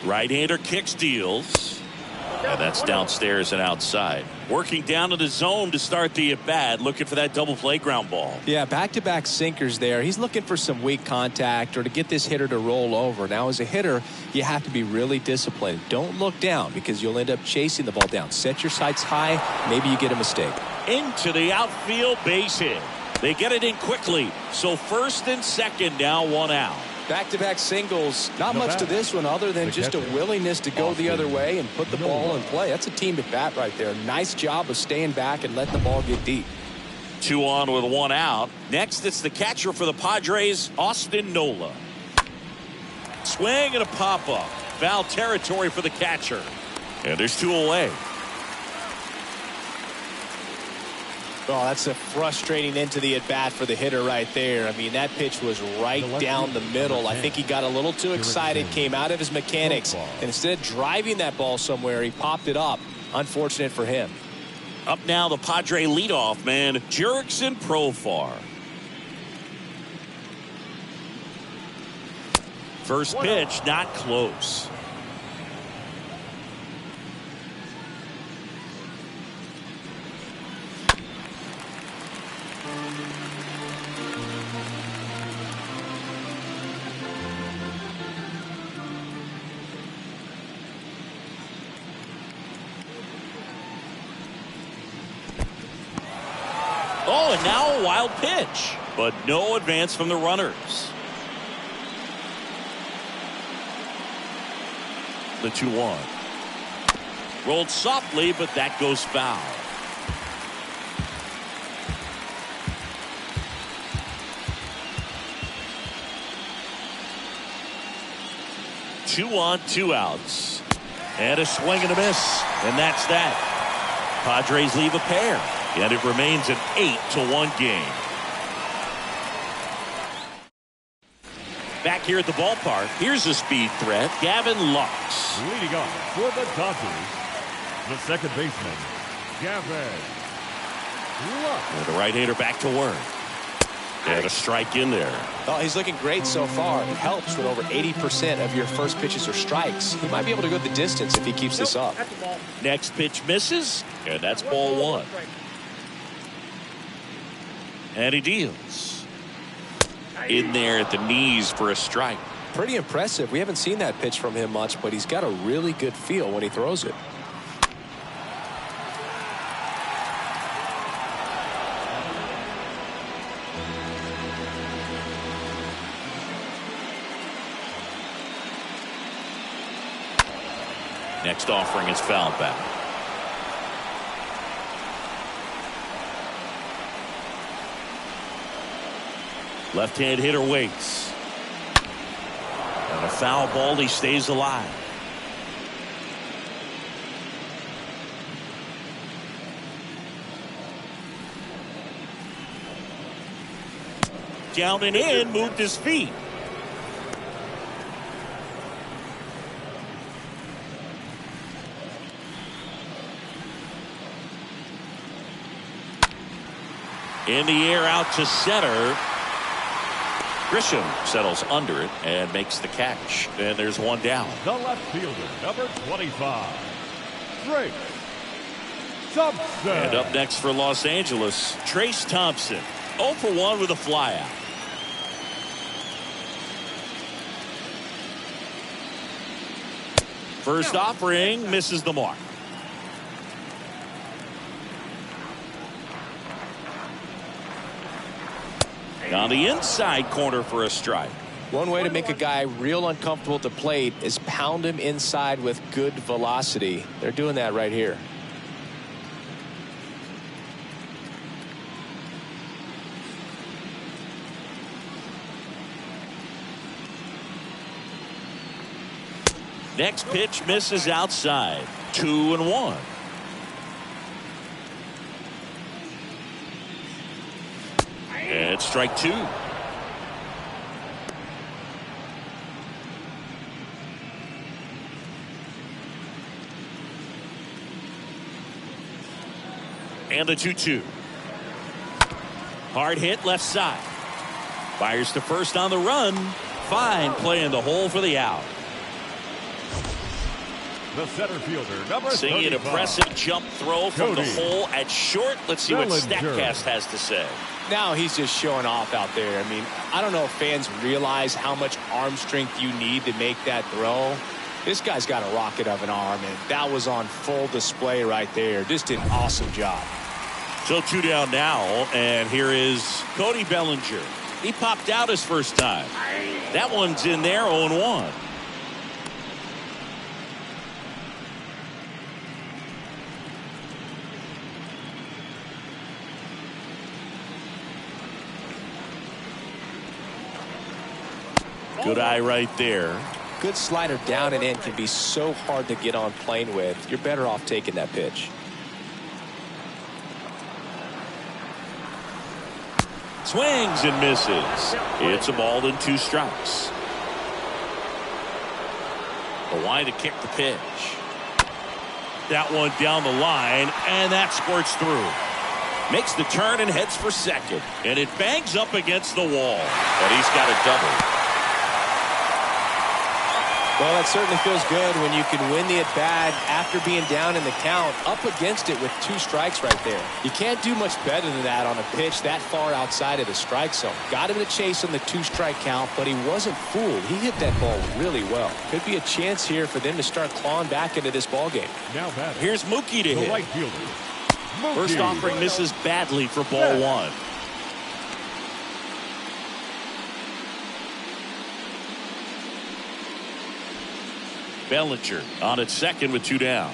Right-hander kicks, deals. And that's downstairs and outside. Working down to the zone to start the at-bat, looking for that double play ground ball. Yeah, back-to-back sinkers there. He's looking for some weak contact or to get this hitter to roll over. Now, as a hitter, you have to be really disciplined. Don't look down because you'll end up chasing the ball down. Set your sights high. Maybe you get a mistake. Into the outfield, base hit. They get it in quickly. So first and second, now 1 out. Back-to-back singles. Not much to this one other than just a willingness to go the other way and put the ball in play. That's a team at bat right there. Nice job of staying back and letting the ball get deep. 2 on with 1 out. Next, it's the catcher for the Padres, Austin Nola. Swing and a pop-up. Foul territory for the catcher. And there's 2 away. Oh, that's a frustrating end to the at-bat for the hitter right there. I mean, that pitch was right down the middle. I think he got a little too excited, came out of his mechanics, and instead of driving that ball somewhere, he popped it up. Unfortunate for him. Up now, the Padre leadoff man, Jurickson Profar. First pitch, not close. Oh, and now a wild pitch, but no advance from the runners. The 2-1. Rolled softly, but that goes foul. 2 on, 2 outs. And a swing and a miss. And that's that. Padres leave a pair. And it remains an 8-1 game. Back here at the ballpark, here's a speed threat, Gavin Lux. Leading off for the Dodgers, the second baseman, Gavin Lux. And the right-hander back to work. And a strike in there. Oh, he's looking great so far. It helps when over 80% of your first pitches are strikes. He might be able to go the distance if he keeps this up. That's the ball. Next pitch misses, and that's ball 1. And he deals. In there at the knees for a strike. Pretty impressive. We haven't seen that pitch from him much, but he's got a really good feel when he throws it. Next offering is fouled back. Left-hand hitter waits. And a foul ball, he stays alive. Down and in, moved his feet. In the air out to center. Grisham settles under it and makes the catch. And there's one down. The left fielder, number 25, Trace Thompson. And up next for Los Angeles, Trace Thompson. 0 for 1 with a flyout. First offering misses the mark. On the inside corner for a strike. One way to make a guy real uncomfortable at the plate is pound him inside with good velocity. They're doing that right here. Next pitch misses outside. 2-1. And strike 2. And the 2-2. Hard hit left side. Fires to first on the run. Fine play in the hole for the out. The center fielder, number Seeing an 35, impressive jump throw from the hole at short. Let's see what Bellinger. StatCast has to say. Now he's just showing off out there. I mean, I don't know if fans realize how much arm strength you need to make that throw. This guy's got a rocket of an arm, and that was on full display right there. Just did an awesome job. So 2 down now, and here is Cody Bellinger. He popped out his first time. That one's in there, 0-1. Good eye right there. Good slider down and in can be so hard to get on plane with. You're better off taking that pitch. Swings and misses. It's a ball and 2 strikes. The line to kick the pitch. That one down the line, and that squirts through. Makes the turn and heads for second. And it bangs up against the wall. And he's got a double. Well, that certainly feels good when you can win the at-bat after being down in the count, up against it with 2 strikes right there. You can't do much better than that on a pitch that far outside of the strike zone. Got him to chase on the 2-strike count, but he wasn't fooled. He hit that ball really well. Could be a chance here for them to start clawing back into this ball game. Now batting, Here's Mookie to the hit. right fielder, Mookie. First offering misses badly for ball 1. Bellinger on at second with 2 down.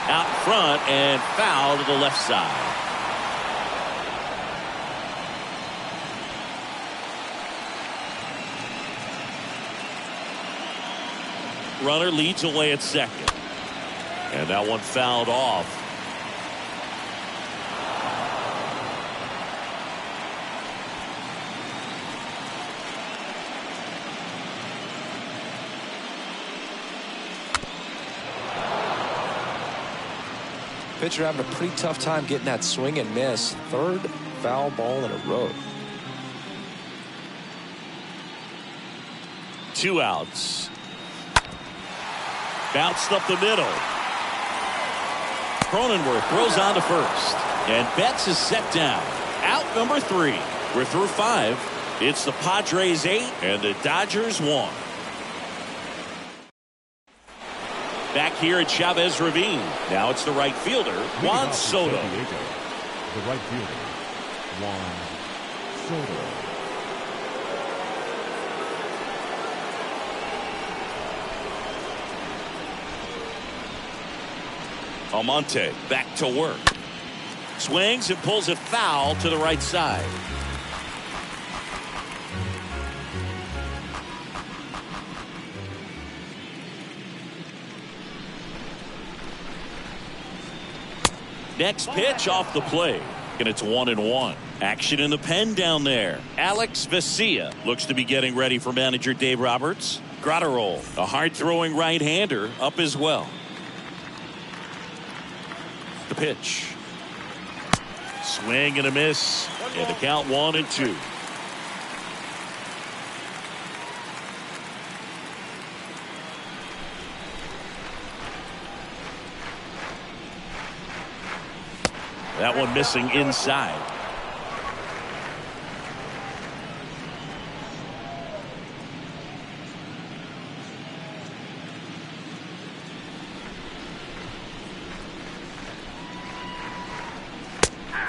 Out front and foul to the left side. runner leads away at second. And that one fouled off. Pitcher having a pretty tough time getting that swing and miss. Third foul ball in a row. 2 outs. Bounced up the middle. Cronenworth throws on to first. And Betts is set down. Out number 3. We're through 5. It's the Padres 8 and the Dodgers 1. Back here at Chavez Ravine. Now it's the right fielder, Juan Soto. The right fielder, Juan Soto. Almonte back to work. Swings and pulls it foul to the right side. Next pitch off the plate. And it's 1-1. Action in the pen down there. Alex Vesia looks to be getting ready for manager Dave Roberts. Gratterol, a hard-throwing right-hander, up as well. The pitch. Swing and a miss. And the count 1-2. That one missing inside.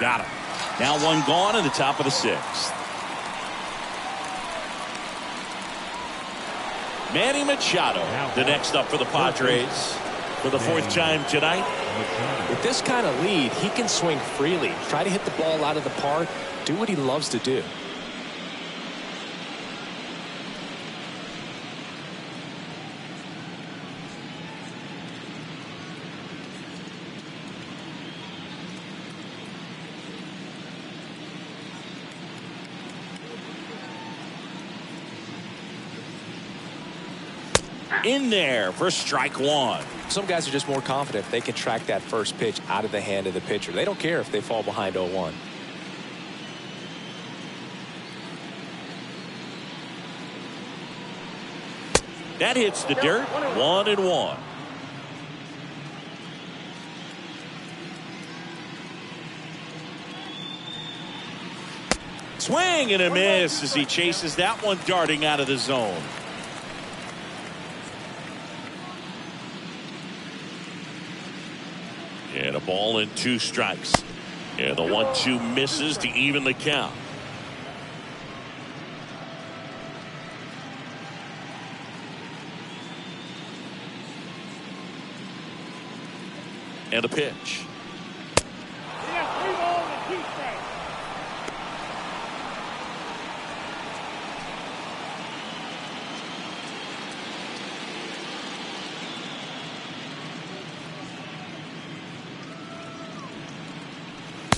Got him. Now one gone in the top of the 6th. Manny Machado, the next up for the Padres. For the 4th time tonight. With this kind of lead, he can swing freely. Try to hit the ball out of the park. Do what he loves to do. In there for strike 1. Some guys are just more confident if they can track that first pitch out of the hand of the pitcher. They don't care if they fall behind 0-1. That hits the dirt. 1-1. Swing and a miss as he chases that one darting out of the zone. And a ball and 2 strikes. And the 1-2 misses to even the count. And a pitch.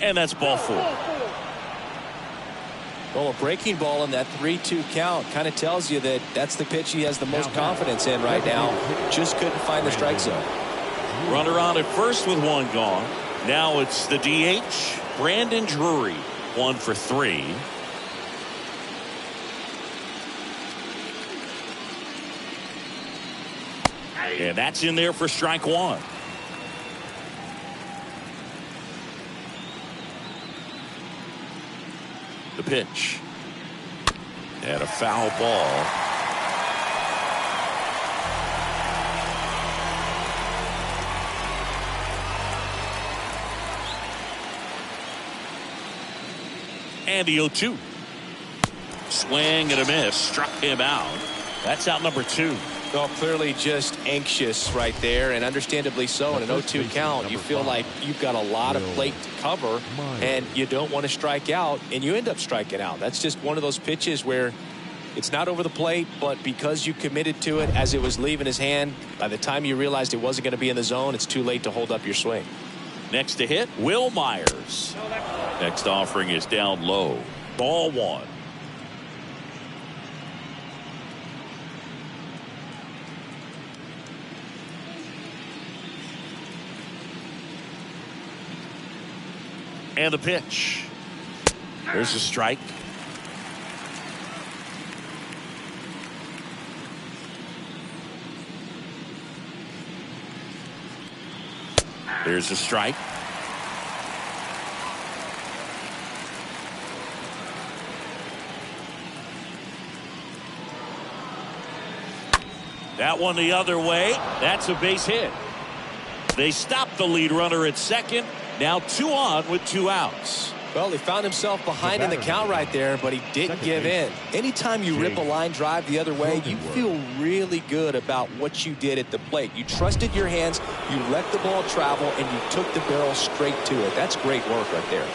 And that's ball 4. Well, a breaking ball in that 3-2 count kind of tells you that that's the pitch he has the most confidence in right now. Just couldn't find the strike zone. Runner on at first with 1 gone. Now it's the DH, Brandon Drury, 1 for 3. And that's in there for strike 1. The pitch. And a foul ball. And the 0-2. Swing and a miss. Struck him out. That's out number 2. Well, clearly just anxious right there, and understandably so. In an 0-2 count, you feel like you've got a lot of plate to cover, and you don't want to strike out, and you end up striking out. That's just one of those pitches where It's not over the plate, but because you committed to it as it was leaving his hand, by the time you realized it wasn't going to be in the zone, it's too late to hold up your swing. Next to hit, Will Myers. Next offering is down low. Ball one. And the pitch. There's a strike. There's a strike. That one the other way. That's a base hit. They stopped the lead runner at second. Now 2 on with 2 outs. Well, he found himself behind in the count right there, but he didn't give in. Anytime you rip a line drive the other way, you feel really good about what you did at the plate. You trusted your hands, you let the ball travel, and you took the barrel straight to it. That's great work right there.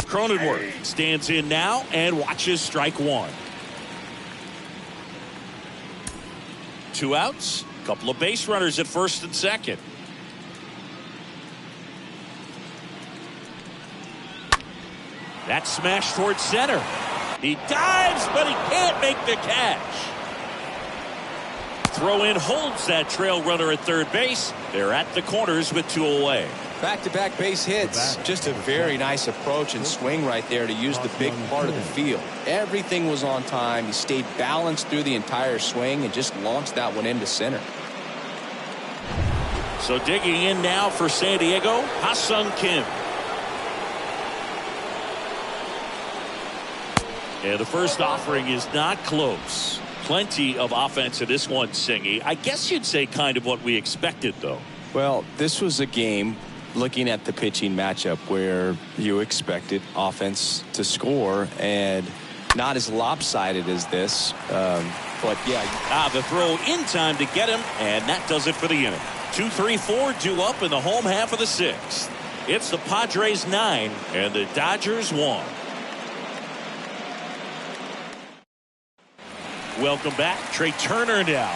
Cronenworth stands in now and watches strike one. 2 outs. Couple of base runners at first and second. That smash towards center. He dives, but he can't make the catch. Throw in holds that trail runner at third base. They're at the corners with 2 away. Back-to-back base hits. Just a very nice approach and swing right there to use the big part of the field. Everything was on time. He stayed balanced through the entire swing and just launched that one into center. So digging in now for San Diego, Ha-Sung Kim. And the first offering is not close. Plenty of offense in this one, Singy. I guess you'd say kind of what we expected, though. Well, this was a game, looking at the pitching matchup, where you expected offense to score, and not as lopsided as this. But yeah. The throw in time to get him, and that does it for the inning. 2, 3, 4 due up in the home half of the 6th. It's the Padres 9 and the Dodgers 1. Welcome back. Trey Turner now.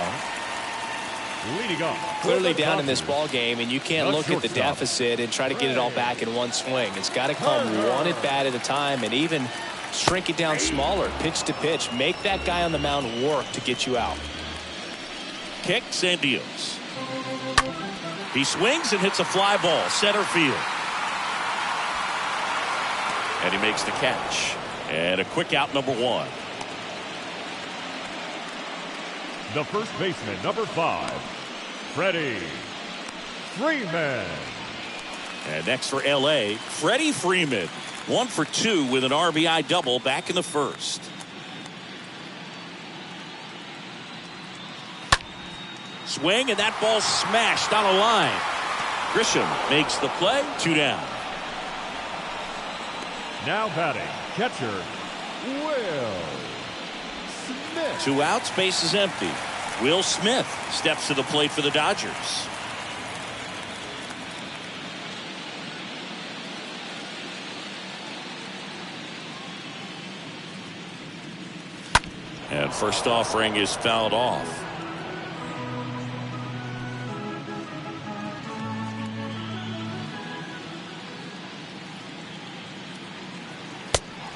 Leading off. Clearly down in this ball game, and you can't look at the deficit and try to get it all back in one swing. It's got to come one at bat at a time, and even shrink it down smaller, pitch to pitch. Make that guy on the mound work to get you out. Kicks and deals. He swings and hits a fly ball center field. And he makes the catch. And a quick out, number 1. The first baseman, number 5, Freddie Freeman. And next for L.A., Freddie Freeman. 1 for 2 with an RBI double back in the first. Swing, and that ball smashed on a line. Grisham makes the play. 2 down. Now batting, catcher Will Smith. 2 outs, base is empty. Will Smith steps to the plate for the Dodgers. And first offering is fouled off.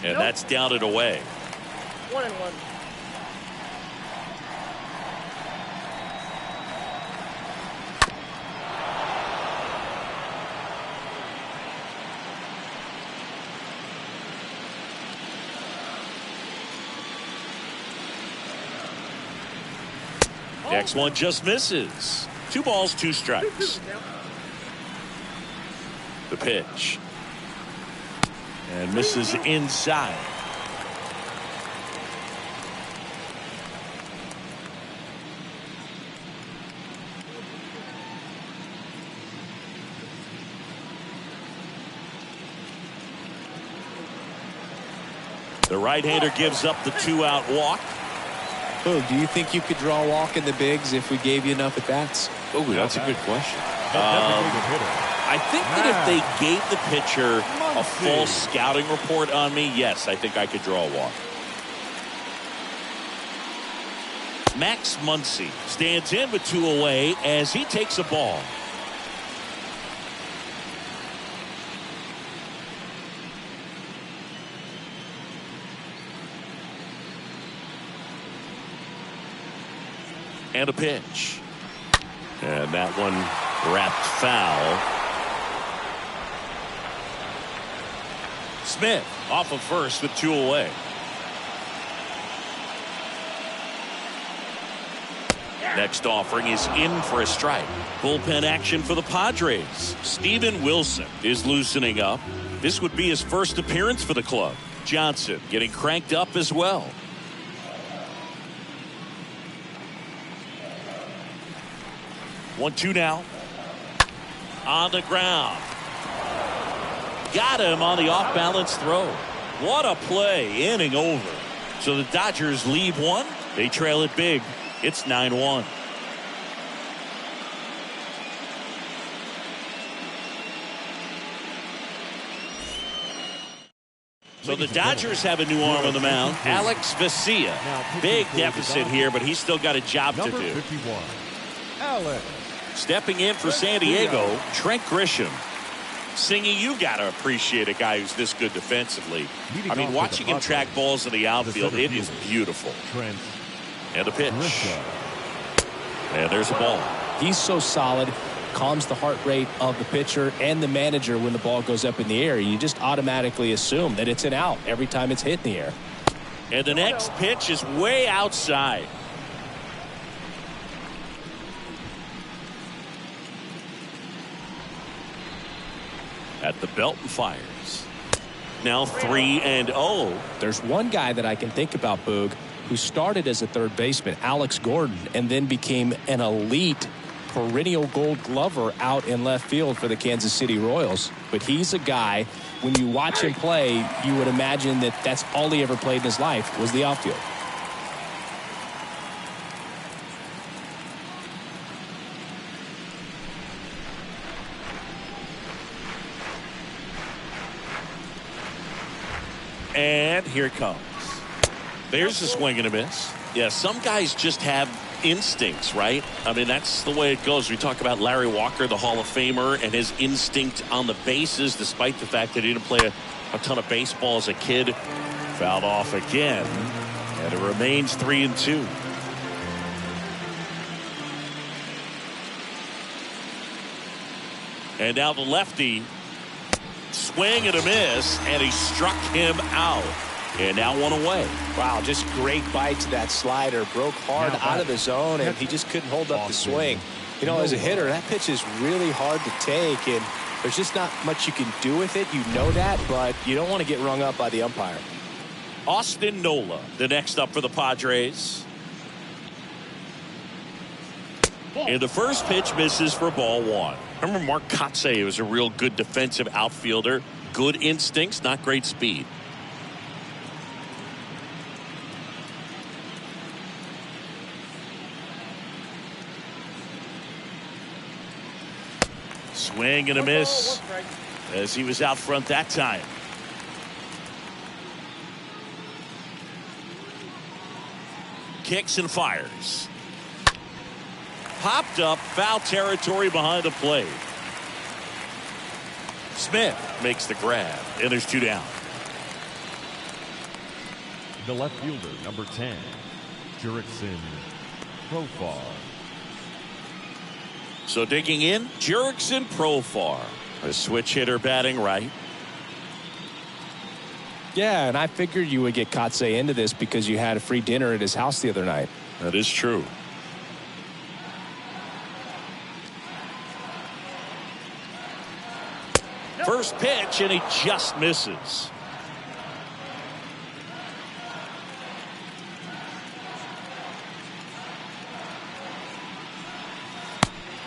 And that's down and away. 1-1. Next one just misses. 2 balls, 2 strikes. The pitch. And misses inside. The right-hander gives up the 2-out walk. Boog, do you think you could draw a walk in the bigs if we gave you enough at bats? Oh, that's a good question. Designated hitter. I think that if they gave the pitcher a full scouting report on me, yes, I think I could draw a walk. Max Muncy stands in with 2 away as he takes a ball. And a pitch. And that one wrapped foul. Smith off of first with 2 away. Next offering is in for a strike. Bullpen action for the Padres. Steven Wilson is loosening up. This would be his first appearance for the club. Johnson getting cranked up as well. 1-2 now. On the ground. Got him on the off-balance throw. What a play. Inning over. So the Dodgers lead 1. They trail it big. It's 9-1. So the Dodgers have a new arm on the mound. Alex Vesia. Big deficit here, but he's still got a job to do. 51. Alex. Stepping in for San Diego, Trent Grisham. Singy, you got to appreciate a guy who's this good defensively. I mean, watching him track balls in the outfield, it is beautiful. Trent. And a pitch. And there's a ball. He's so solid, calms the heart rate of the pitcher and the manager when the ball goes up in the air. You just automatically assume that it's an out every time it's hit in the air. And the next pitch is way outside. At the belt and fires. Now 3-0. There's one guy that I can think about, Boog, who started as a third baseman, Alex Gordon, and then became an elite perennial gold glover out in left field for the Kansas City Royals. But he's a guy, when you watch him play, you would imagine that that's all he ever played in his life was the outfield. And here it comes. There's a swing and a miss. Yeah, some guys just have instincts, right? I mean, that's the way it goes. We talk about Larry Walker, the Hall of Famer, and his instinct on the bases, despite the fact that he didn't play a ton of baseball as a kid. Fouled off again, and it remains 3-2. And now the lefty. Swing and a miss, and he struck him out. And now 1 away. Wow, just great bite to that slider. Broke hard out of the zone, and he just couldn't hold up the swing. You know, as a hitter, that pitch is really hard to take, and there's just not much you can do with it. You know that, but you don't want to get rung up by the umpire. Austin Nola, the next up for the Padres. And the first pitch misses for ball 1. Remember Mark Kotsay was a real good defensive outfielder. Good instincts, not great speed. Swing and a miss as he was out front that time. Kicks and fires. Popped up, foul territory behind the plate. Smith makes the grab, and there's 2 down. The left fielder, number 10, Jurickson Profar. So digging in, Jurickson Profar, a switch hitter batting right. Yeah, and I figured you would get Kotsay into this because you had a free dinner at his house the other night. That is true. First pitch, and he just misses.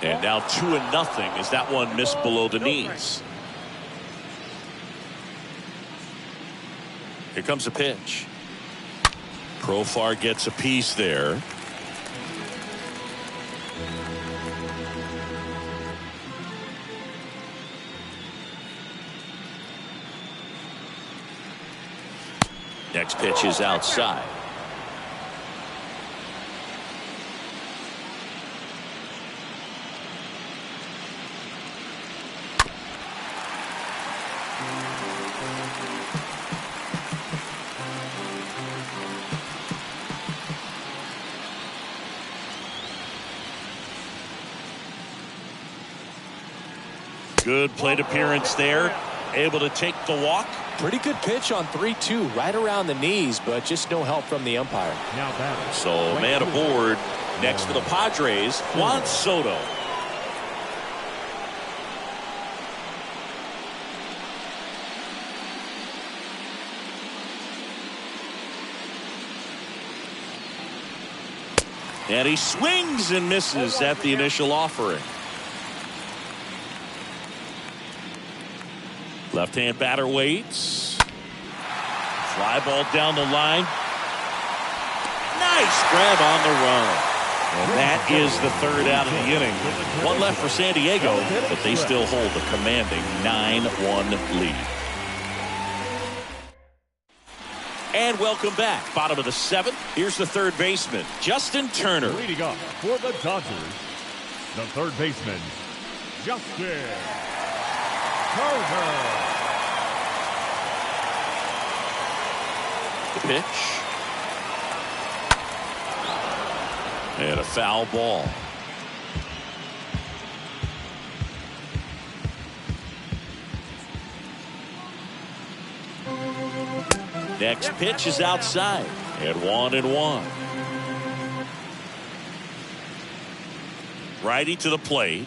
And now 2-0 as that one missed below the knees. Here comes a pitch. Profar gets a piece there. Next pitch is outside. Good plate appearance there. Able to take the walk. Pretty good pitch on 3-2, right around the knees, but just no help from the umpire. Now batting. So man aboard next for the Padres, Juan Soto. And he swings and misses at the initial offering. Left-hand batter waits. Fly ball down the line. Nice grab on the run. And that is the third out of the inning. One left for San Diego, but they still hold a commanding 9-1 lead. And welcome back. Bottom of the seventh. Here's the third baseman, Justin Turner. Leading up for the Dodgers, the third baseman, Justin Turner. The pitch. And a foul ball. Next pitch is outside at 1-1. Righty to the plate.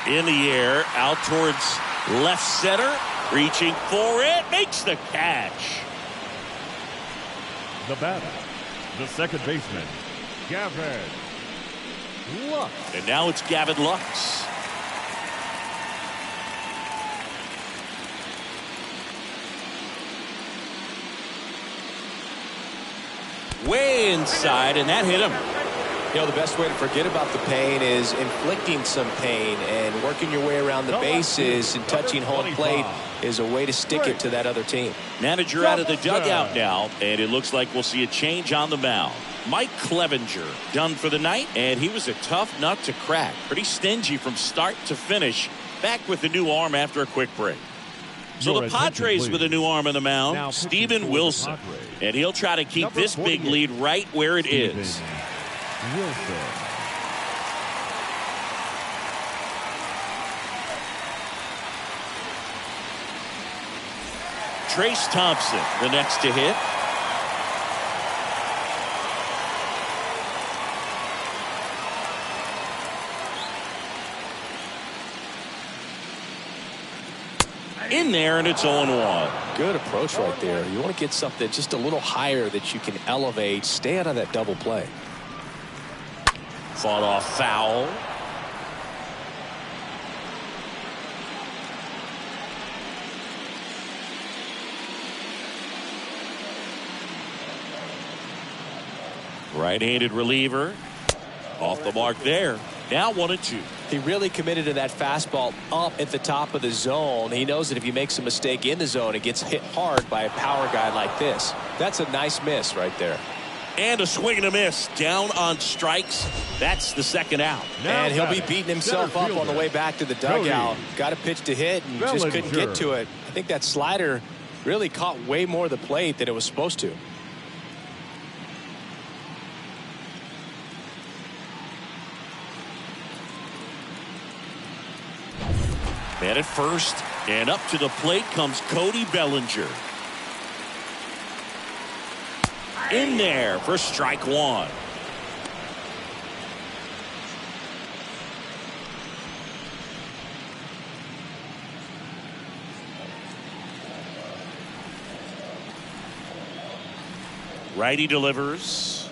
In the air, out towards left center. Reaching for it, makes the catch. The batter, the second baseman, Gavin Lux. And now it's Gavin Lux. Way inside, and that hit him. You know, the best way to forget about the pain is inflicting some pain, and working your way around the bases and touching home plate is a way to stick it to that other team. Manager out of the dugout now, and it looks like we'll see a change on the mound. Mike Clevenger done for the night, and he was a tough nut to crack. Pretty stingy from start to finish. Back with the new arm after a quick break. So the Padres with a new arm on the mound, Steven Wilson. And he'll try to keep this big lead right where it is. Wilson. Trace Thompson, the next to hit. In there, and it's 0-1. Good approach right there. You want to get something just a little higher that you can elevate. Stay out of that double play. Fought off foul. Right-handed reliever. Off the mark there. Now 1-2. He really committed to that fastball up at the top of the zone. He knows that if he makes a mistake in the zone, it gets hit hard by a power guy like this. That's a nice miss right there. And a swing and a miss. Down on strikes. That's the second out. And he'll be beating himself up on the way back to the dugout. Got a pitch to hit and just couldn't get to it. I think that slider really caught way more of the plate than it was supposed to. Man at first, and up to the plate comes Cody Bellinger. In there for strike one. Righty delivers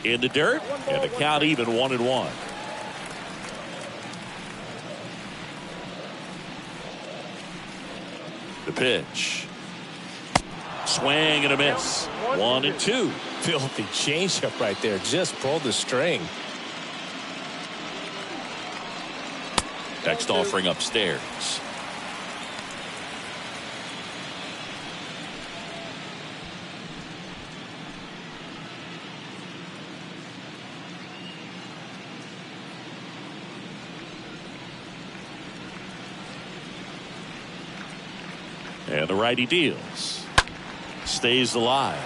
in the dirt, and the count even 1-1. The pitch. Swing and a miss. 1-2. Filthy changeup right there. Just pulled the string. Next offering upstairs. And the righty deals. Stays alive.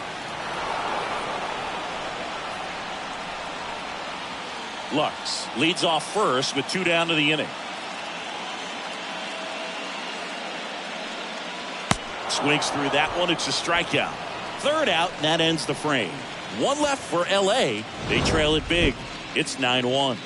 Lux leads off first with 2 down to the inning. Swings through that one. It's a strikeout. 3rd out, and that ends the frame. 1 left for LA. They trail it big. It's 9-1.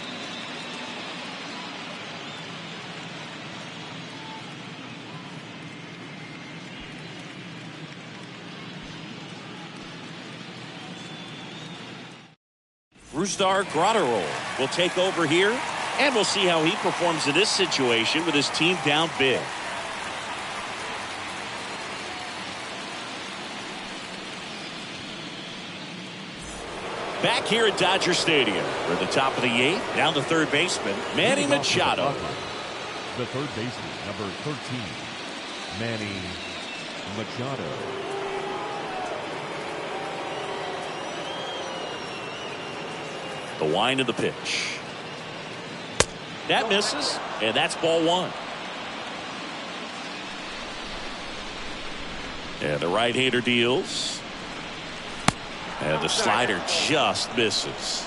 Brusdar Graterol will take over here, and we'll see how he performs in this situation with his team down big. Back here at Dodger Stadium, we're at the top of the 8th, down to third baseman, Manny Machado. The third baseman, number 13, Manny Machado. The wind of the pitch. That misses, and that's ball 1. And the right-hander deals. And the slider just misses.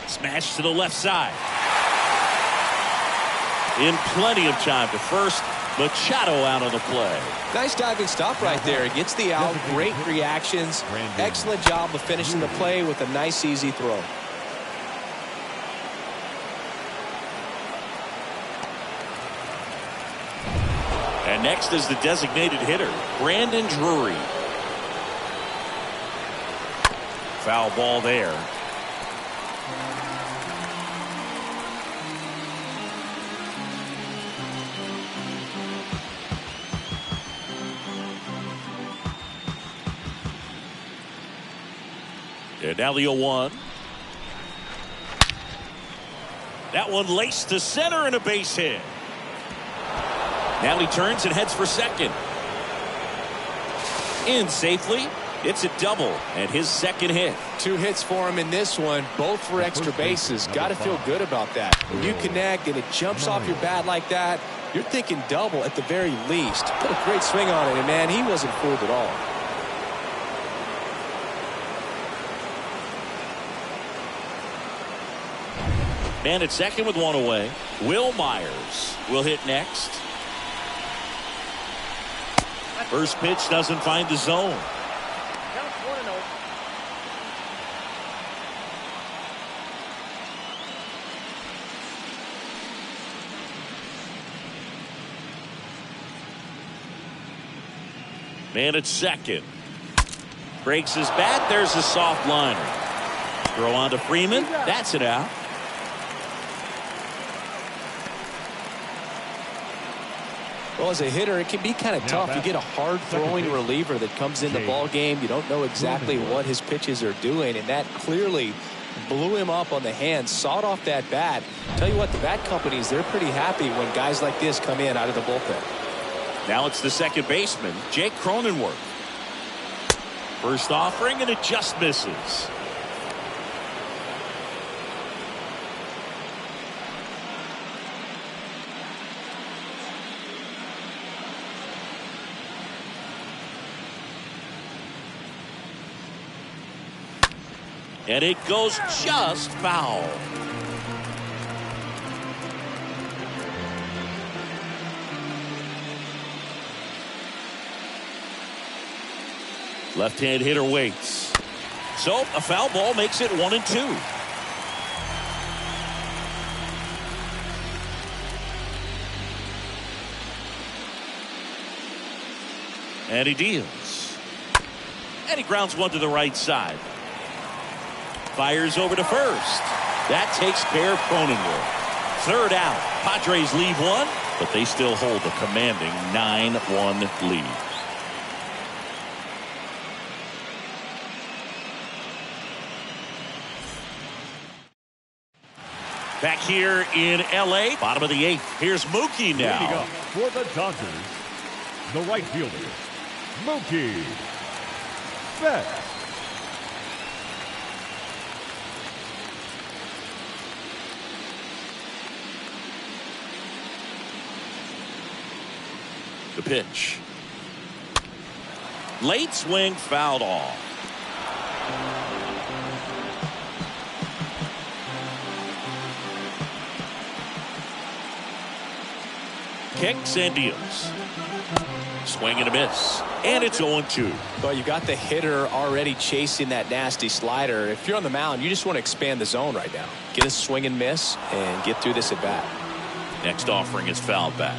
Smash to the left side. In plenty of time to first. Machado out on the play. Nice diving stop right there. It gets the out. Great reactions. Excellent job of finishing the play with a nice, easy throw. And next is the designated hitter, Brandon Drury. Foul ball there. And now the 0-1. That one laced to center and a base hit. Now he turns and heads for second. In safely. It's a double and his second hit. 2 hits for him in this one, both for extra bases. Got to feel good about that. When you connect and it jumps off your bat like that, you're thinking double at the very least. Put a great swing on it, and man, he wasn't fooled at all. Man at second with 1 away. Will Myers will hit next. First pitch doesn't find the zone. Count 1-0. Man at second. Breaks his bat. There's a soft liner. Throw on to Freeman. That's it out. Well, as a hitter, it can be kind of tough. You get a hard-throwing reliever that comes in the ball game. You don't know exactly what his pitches are doing, and that clearly blew him up on the hand, sawed off that bat. Tell you what, the bat companies, they're pretty happy when guys like this come in out of the bullpen. Now it's the second baseman, Jake Cronenworth. First offering, and it just misses. And it goes just foul. Left-hand hitter waits. So a foul ball makes it 1-2. And he deals. And he grounds one to the right side. Fires over to first. That takes care of Cronenworth. Third out. Padres leave one, but they still hold a commanding 9-1 lead. Back here in L.A., bottom of the 8th. Here's Mookie now. Leading up for the Dodgers, the right fielder, Mookie Betts. The pitch. Late swing, fouled off. Kicks and deals. Swing and a miss. And it's 0-2. Well, you got the hitter already chasing that nasty slider. If you're on the mound, you just want to expand the zone right now. Get a swing and miss and get through this at bat. Next offering is fouled back.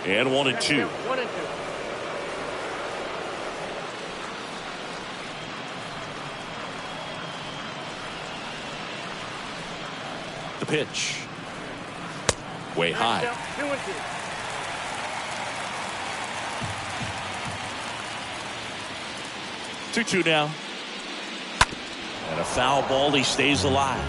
And 1-2. 1-2. The pitch. Way high. 2-2 now. And a foul ball. He stays alive.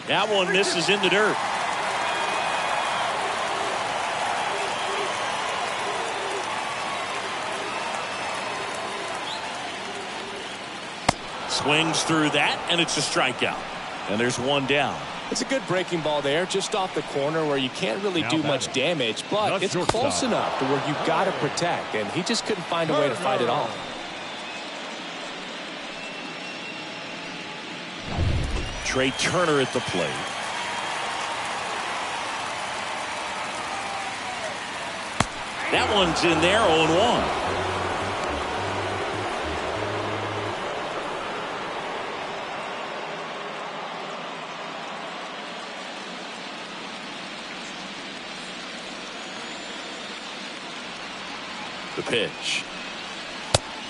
That one misses in the dirt. Swings through that, and it's a strikeout. And there's one down. It's a good breaking ball there, just off the corner where you can't really do much damage, but it's close enough to where you've got to protect, and he just couldn't find a way to fight it off. Trey Turner at the plate. That one's in there, 0-1. The pitch.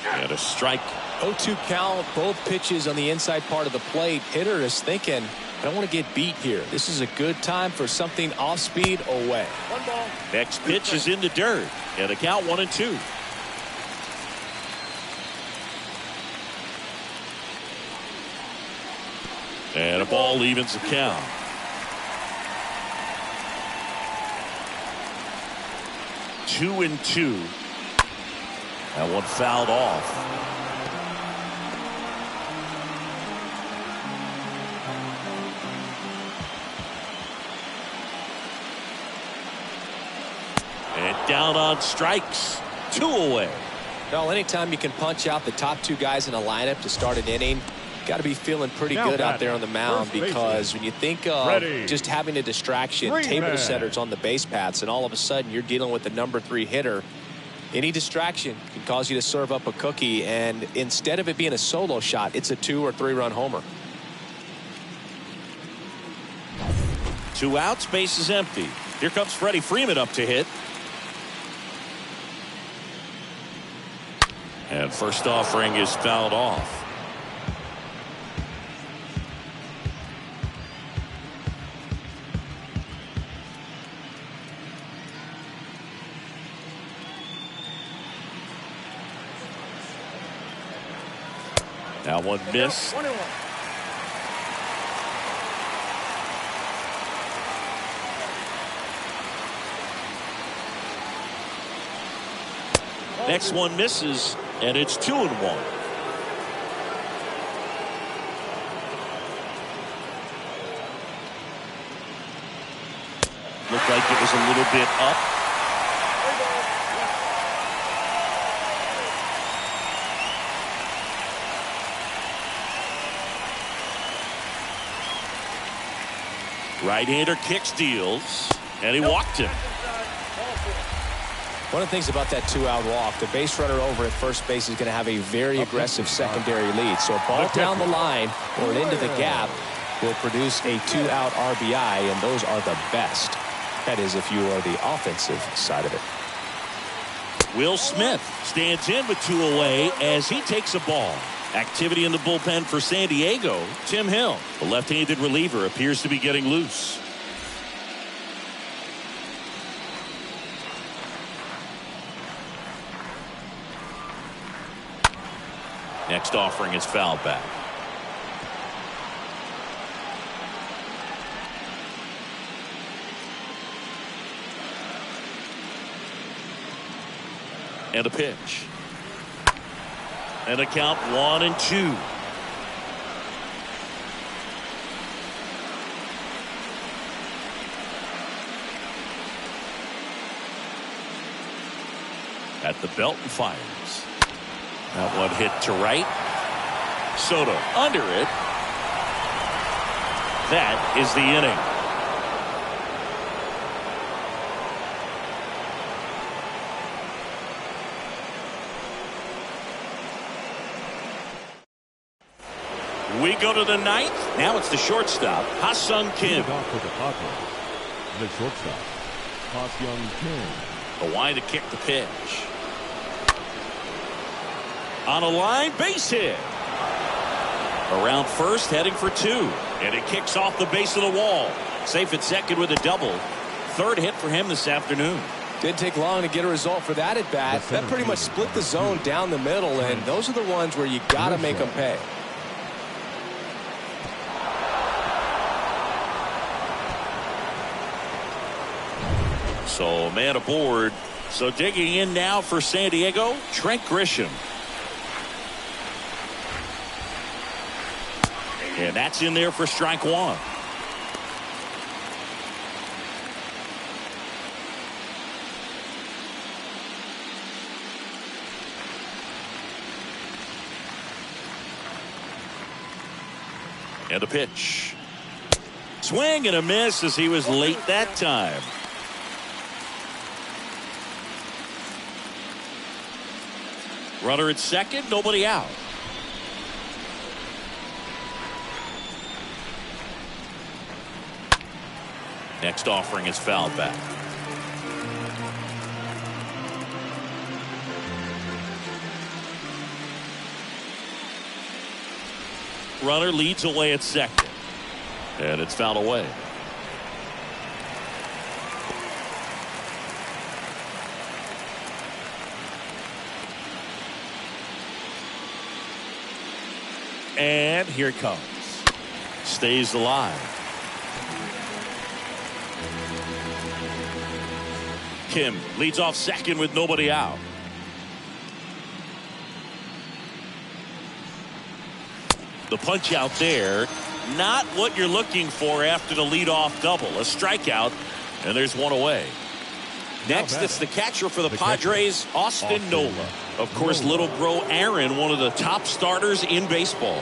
And a strike. 0-2 count, both pitches on the inside part of the plate. Hitter is thinking, I don't want to get beat here. This is a good time for something off speed away. One ball. Next pitch is in the dirt. And a count 1-2. And a ball evens the count. Two and two. That one fouled off. And down on strikes. 2 away. Well, anytime you can punch out the top two guys in a lineup to start an inning, got to be feeling pretty Now good out there on the mound, first because when you think of just having a distraction, table setters on the base paths, and all of a sudden you're dealing with the number 3 hitter, any distraction can cause you to serve up a cookie, and instead of it being a solo shot, it's a 2 or 3 run homer. 2 outs, base is empty. Here comes Freddie Freeman up to hit. And first offering is fouled off. That one missed. 1-1. Next one misses, and it's 2-1. Looked like it was a little bit up. Right-hander kicks, deals, and he walked him. One of the things about that two-out walk, the base runner over at first base is going to have a very aggressive secondary lead. So a ball down the line or into the gap will produce a two-out RBI, and those are the best. That is if you are the offensive side of it. Will Smith stands in with 2 away as he takes a ball. Activity in the bullpen for San Diego. Tim Hill, the left-handed reliever, appears to be getting loose. Next offering is fouled back. And a pitch. And a count 1-2. At the belt and fires. That one hit to right. Soto under it. That is the inning. We go to the ninth. Now it's the shortstop, Ha-Sung Kim. Off for the Padres, the shortstop, Ha-Sung Kim. A line to kick the pitch. On a line, base hit. Around first, heading for 2. And it kicks off the base of the wall. Safe at second with a double. Third hit for him this afternoon. Didn't take long to get a result for that at bat. That pretty much split the zone down the middle, and those are the ones where you got to make them pay. So man aboard. So digging in now for San Diego, Trent Grisham. And that's in there for strike 1. And a pitch. Swing and a miss as he was late that time. Runner at second, nobody out. Next offering is fouled back. Runner leads away at second. And it's fouled away. And here it comes. Stays alive. Kim leads off second with nobody out. The punch out there, not what you're looking for after the leadoff double. A strikeout, and there's one away. Next, it's the catcher for the Padres, Austin Nola. Of course, little bro Aaron, one of the top starters in baseball.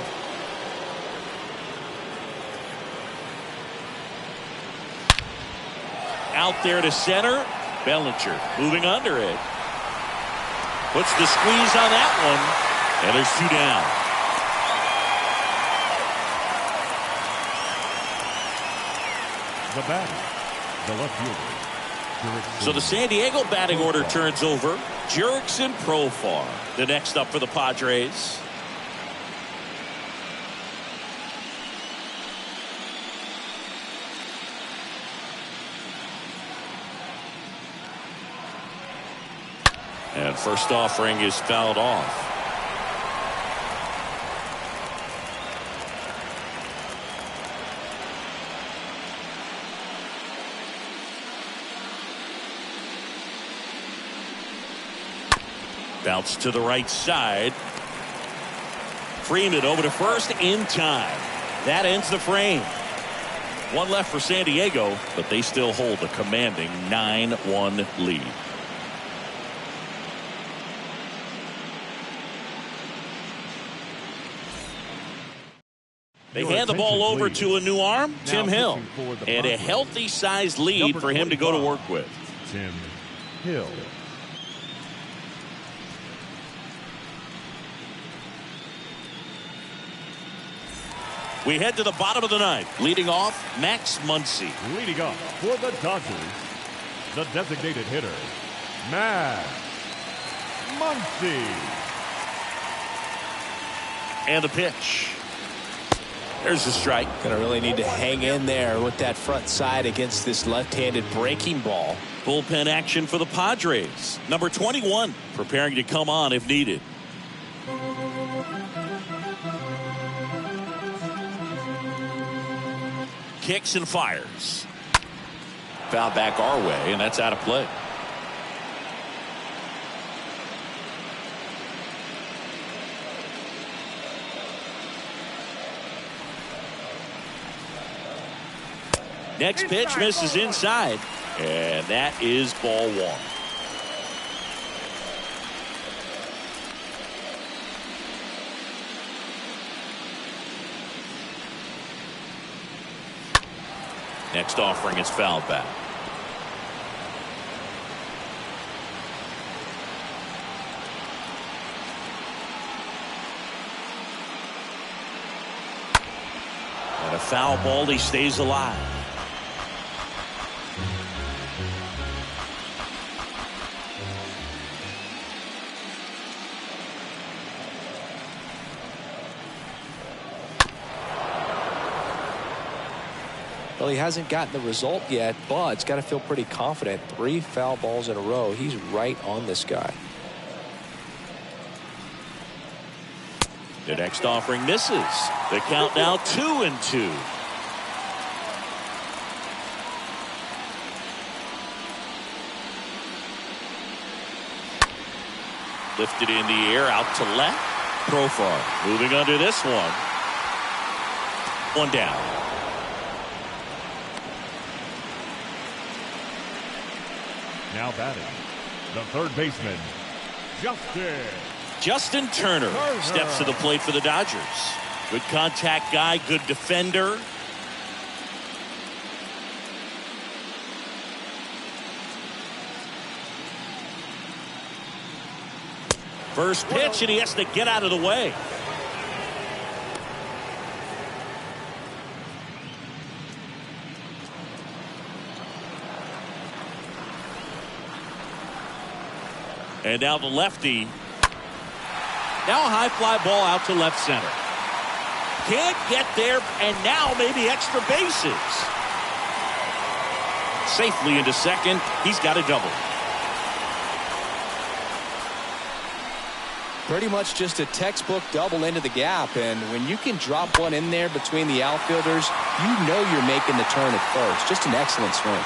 Out there to center. Bellinger moving under it. Puts the squeeze on that one. And there's 2 down. The batter, the left fielder. So the San Diego batting order turns over. Jurickson Profar, the next up for the Padres. And first offering is fouled off. Bounce to the right side. Freeman over to first in time. That ends the frame. One left for San Diego, but they still hold a commanding 9-1 lead. They hand the ball over to a new arm, Tim Hill, and a healthy sized lead for him to go to work with. Tim Hill. We head to the bottom of the ninth. Leading off, Max Muncy. Leading off for the Dodgers, the designated hitter, Max Muncy. And the pitch. There's the strike. Gonna really need to hang in there with that front side against this left-handed breaking ball. Bullpen action for the Padres. Number 21 preparing to come on if needed. Kicks and fires. Foul back our way, and that's out of play. Next pitch misses inside, and that is ball one. Next offering is fouled back. And a foul ball, he stays alive. Well, he hasn't gotten the result yet, but he's got to feel pretty confident. 3 foul balls in a row. He's right on this guy. The next offering misses. The count now 2-2. Lifted in the air, out to left. Profar moving under this one. One down. Now batting, the third baseman, Justin Turner steps to the plate for the Dodgers. Good contact guy, good defender. First pitch, and he has to get out of the way. And now the lefty. Now a high fly ball out to left center. Can't get there, and now maybe extra bases. Safely into second. He's got a double. Pretty much just a textbook double into the gap, and when you can drop one in there between the outfielders, you know you're making the turn at first. Just an excellent swing.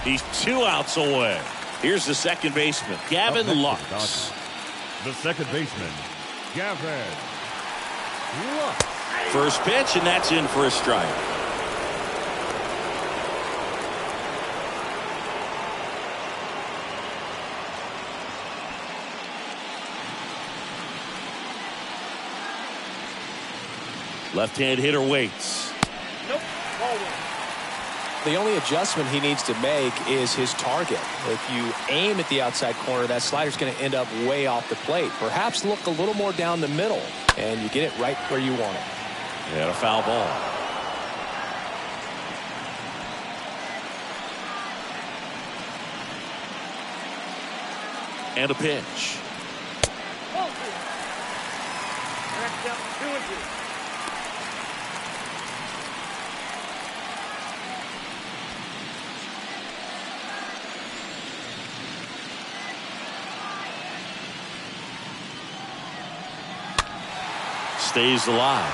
He's 2 outs away. Here's the second baseman, Gavin Lux. The second baseman, Gavin Lux. First pitch, and that's in for a strike. Left-hand hitter waits. Nope. Ball one. The only adjustment he needs to make is his target. If you aim at the outside corner, that slider's going to end up way off the plate. Perhaps look a little more down the middle, and you get it right where you want it. And a foul ball. And a pitch. Ball two. Next up, 2-2. Stays alive.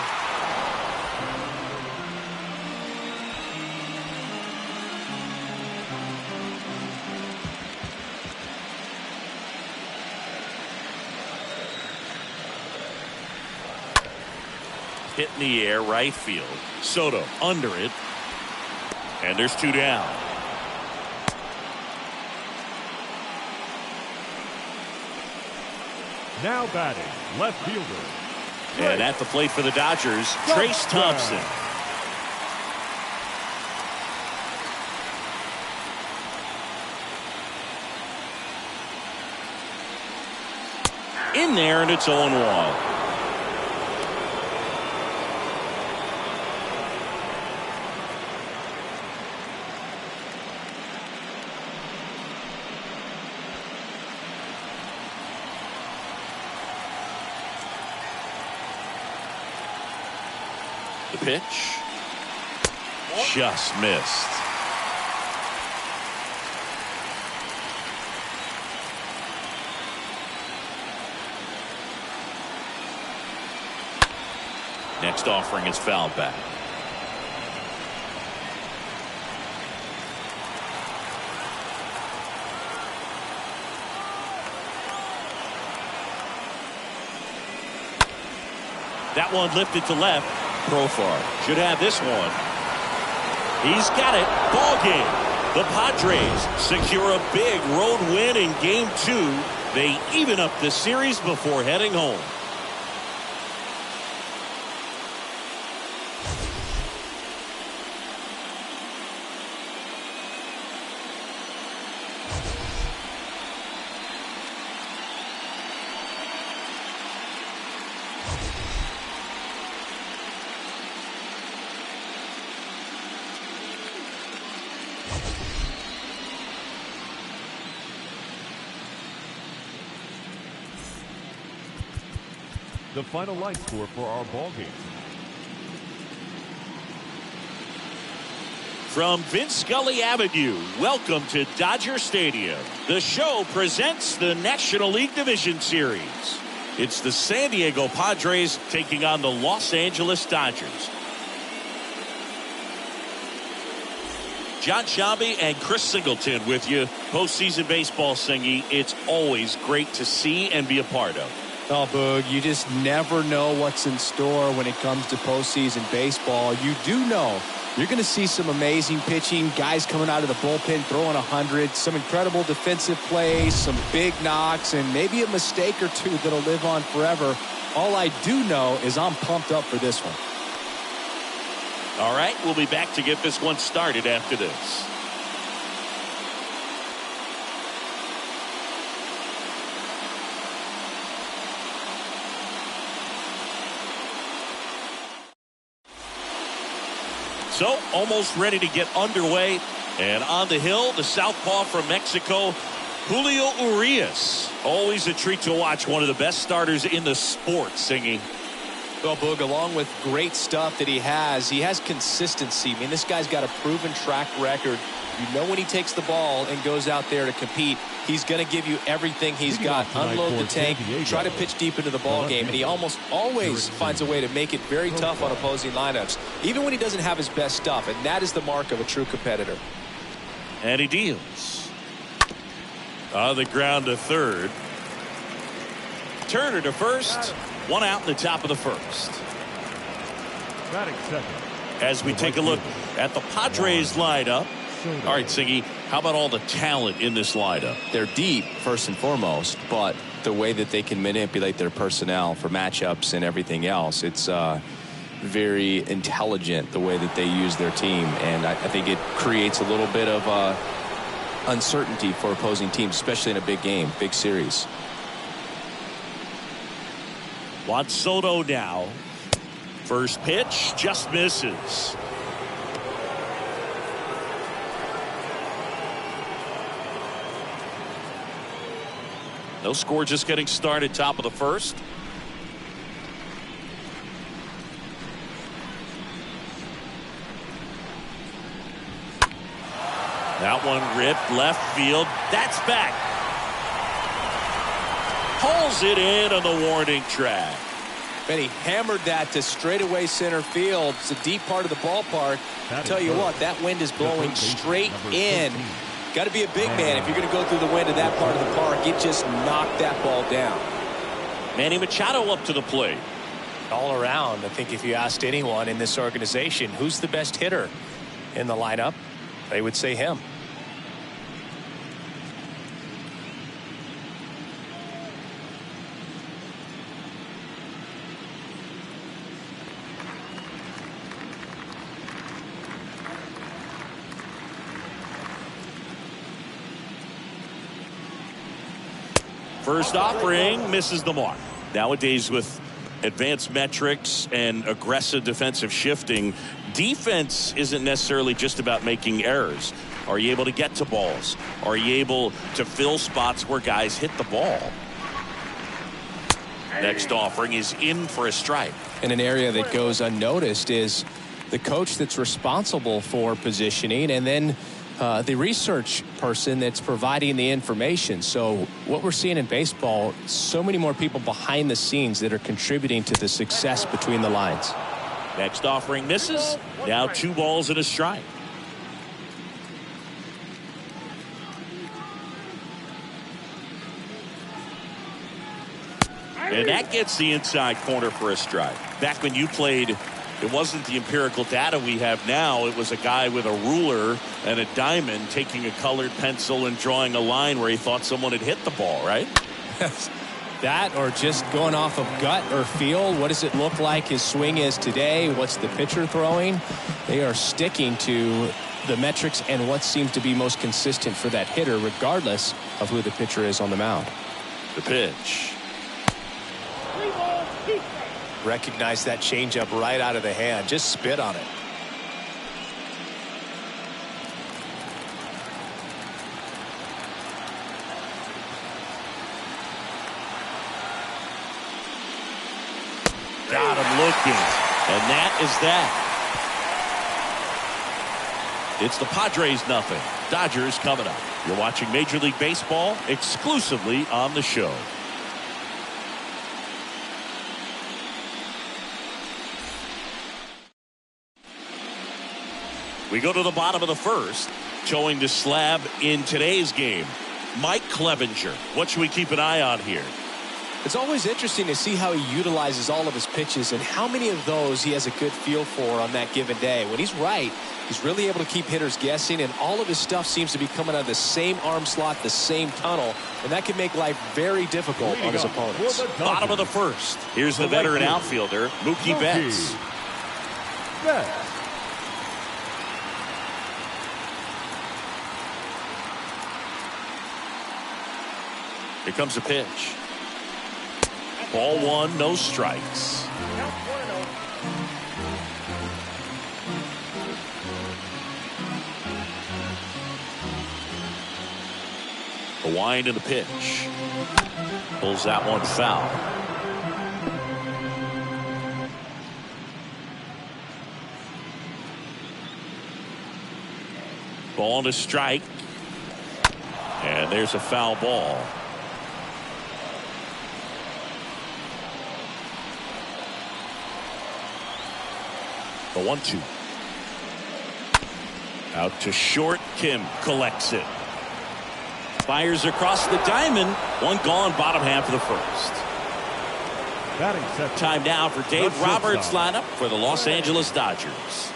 Hit in the air, right field. Soto under it. And there's 2 down. Now batting, left fielder. And at the plate for the Dodgers, Trace Thompson. In there, and it's 0-1. The pitch. Just missed. Next offering is fouled back. That one lifted to left. Profar should have this one. He's got it. Ball game. The Padres secure a big road win in Game 2. They even up the series before heading home. The final line score for our ball game. From Vince Scully Avenue, welcome to Dodger Stadium. The show presents the National League Division Series. It's the San Diego Padres taking on the Los Angeles Dodgers. John Shambi and Chris Singleton with you. Postseason baseball, Singy. It's always great to see and be a part of. Oh, Boog, you just never know what's in store when it comes to postseason baseball. You do know you're going to see some amazing pitching, guys coming out of the bullpen throwing 100, some incredible defensive plays, some big knocks, and maybe a mistake or two that'll live on forever. All I do know is I'm pumped up for this one. All right, we'll be back to get this one started after this. So, almost ready to get underway. And on the hill, the southpaw from Mexico, Julio Urias. Always a treat to watch. One of the best starters in the sport, Singy. Well, Boog, along with great stuff that he has consistency. I mean, this guy's got a proven track record. You know when he takes the ball and goes out there to compete, he's going to give you everything he's got. Unload the tank, try to pitch deep into the ball game, and he almost always finds a way to make it very tough on opposing lineups, even when he doesn't have his best stuff, and that is the mark of a true competitor. And he deals. On the ground to third. Turner to first. One out in the top of the first. Batting second. As we take a look at the Padres lineup. All right, Siggy, how about all the talent in this lineup? They're deep, first and foremost, but the way that they can manipulate their personnel for matchups and everything else, it's very intelligent the way that they use their team, and I think it creates a little bit of uncertainty for opposing teams, especially in a big game, big series. Juan Soto now. First pitch just misses. No score, just getting started, top of the first. That one ripped left field. That's back. Pulls it in on the warning track. And he hammered that to straightaway center field. It's a deep part of the ballpark. I'll tell you what, that wind is blowing straight in. Got to be a big man if you're going to go through the wind of that part of the park. It just knocked that ball down. Manny Machado up to the plate. All around, I think if you asked anyone in this organization who's the best hitter in the lineup, they would say him. First offering misses the mark. Nowadays, with advanced metrics and aggressive defensive shifting, defense isn't necessarily just about making errors. Are you able to get to balls? Are you able to fill spots where guys hit the ball? Next offering is in for a strike. And an area that goes unnoticed is the coach that's responsible for positioning, and then the research person that's providing the information. So what we're seeing in baseball, so many more people behind the scenes that are contributing to the success between the lines. Next offering misses. Now 2 balls and a strike. And that gets the inside corner for a strike. Back when you played, it wasn't the empirical data we have now. It was a guy with a ruler and a diamond taking a colored pencil and drawing a line where he thought someone had hit the ball, right? That, or just going off of gut or feel. What does it look like his swing is today? What's the pitcher throwing? They are sticking to the metrics and what seems to be most consistent for that hitter, regardless of who the pitcher is on the mound. The pitch. Recognize that changeup right out of the hand. Just spit on it. Got him looking. And that is that. It's the Padres nothing. Dodgers coming up. You're watching Major League Baseball exclusively on the show. We go to the bottom of the first. Showing the slab in today's game, Mike Clevenger. What should we keep an eye on here? It's always interesting to see how he utilizes all of his pitches and how many of those he has a good feel for on that given day. When he's right, he's really able to keep hitters guessing, and all of his stuff seems to be coming out of the same arm slot, the same tunnel, and that can make life very difficult on his opponents. Bottom of the first. Here's the veteran outfielder, Mookie Betts. Here comes a pitch. Ball 1, no strikes. The wind and the pitch. Pulls that one foul. Ball and a strike. And there's a foul ball. The 1-2. Out to short. Kim collects it. Fires across the diamond. One gone, bottom half of the first. Time now for Dave Roberts' lineup for the Los Angeles Dodgers.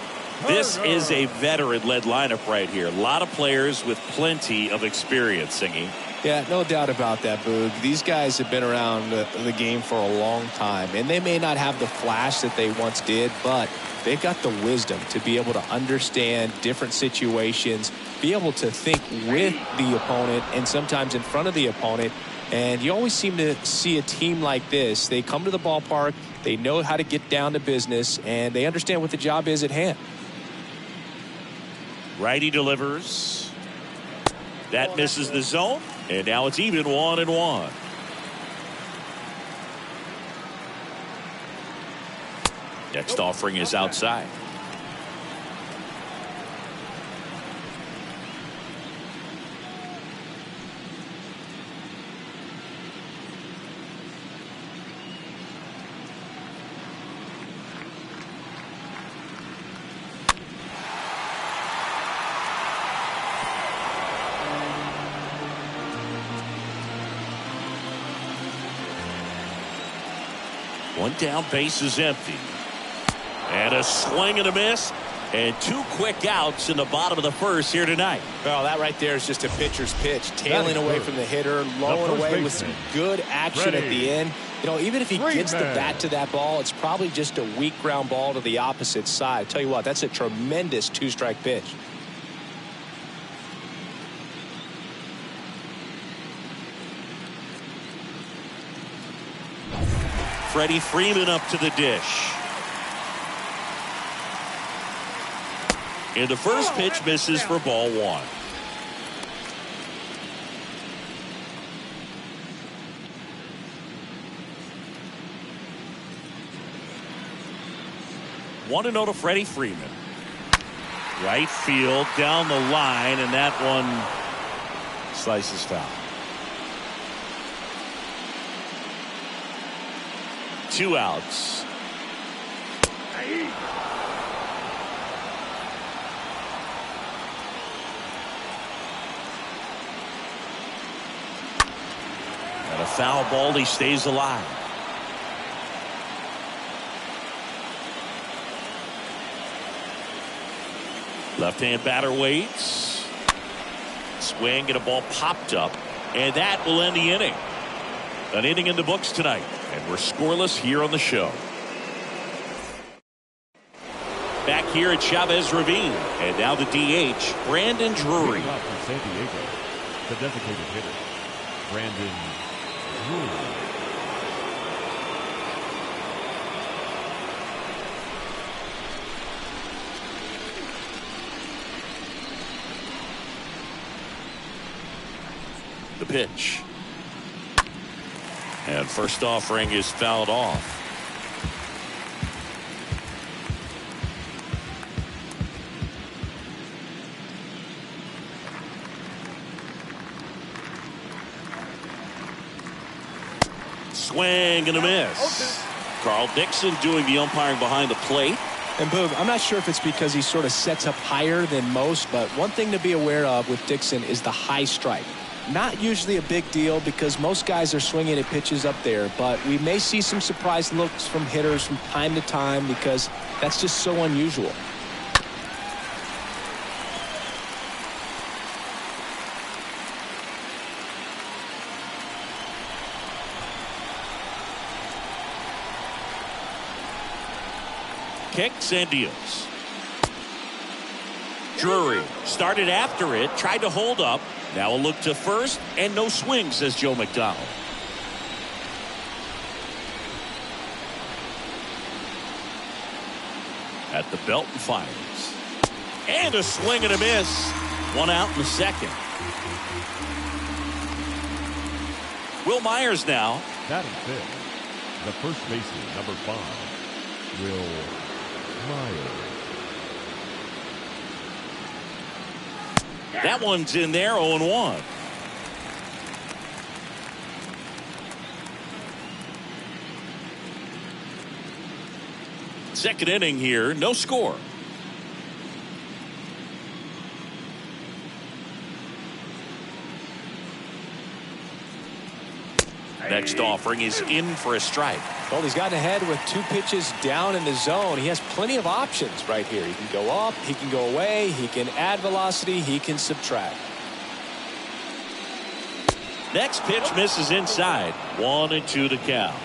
This is a veteran-led lineup right here. A lot of players with plenty of experience, Singy. Yeah, no doubt about that, Boog. These guys have been around the game for a long time, and they may not have the flash that they once did, but they've got the wisdom to be able to understand different situations, be able to think with the opponent and sometimes in front of the opponent. And you always seem to see a team like this. They come to the ballpark, they know how to get down to business, and they understand what the job is at hand. Righty delivers. That misses the zone, and now it's even 1-1. Next offering is outside. One down, base is empty. And a swing and a miss. And 2 quick outs in the bottom of the first here tonight. Well, that right there is just a pitcher's pitch. Tailing away from the hitter, lowing away with some good action at the end. You know, even if he gets the bat to that ball, it's probably just a weak ground ball to the opposite side. Tell you what, that's a tremendous 2-strike pitch. Freddie Freeman up to the dish. And the first pitch misses for ball 1. 1-0 to Freddie Freeman. Right field down the line, and that one slices foul. 2 outs. And a foul ball, he stays alive. Left-hand batter waits. Swing and a ball popped up, and that will end the inning. An inning in the books tonight, and we're scoreless here on the show. Back here at Chavez Ravine, and now the DH, Brandon Drury. Leading off for San Diego, the designated hitter, Brandon Drury. The pitch. And first offering is fouled off. Swing and a miss. Carl Dixon doing the umpiring behind the plate. And Boog, I'm not sure if it's because he sort of sets up higher than most, but one thing to be aware of with Dixon is the high strike. Not usually a big deal because most guys are swinging at pitches up there, but we may see some surprise looks from hitters from time to time because that's just so unusual. Kicks and deals. Drury started after it, tried to hold up. Now a look to first, and no swing, says Joe McDonald. At the belt and fires. And a swing and a miss. 1 out in the second. Will Myers now. Batting fifth, the first baseman, number 5, Will Myers. That one's in there, 0-1. Second inning here, no score. Next offering is in for a strike. Well, he's gotten ahead with 2 pitches down in the zone. He has plenty of options right here. He can go up, he can go away, he can add velocity, he can subtract. Next pitch misses inside. 1-2 to count.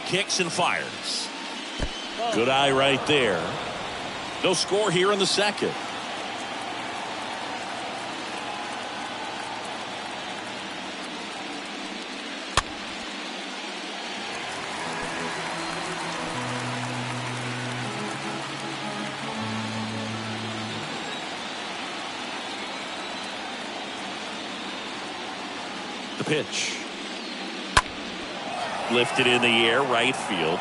Kicks and fires. Good eye right there. No score here in the second. The pitch. Lifted in the air, right field.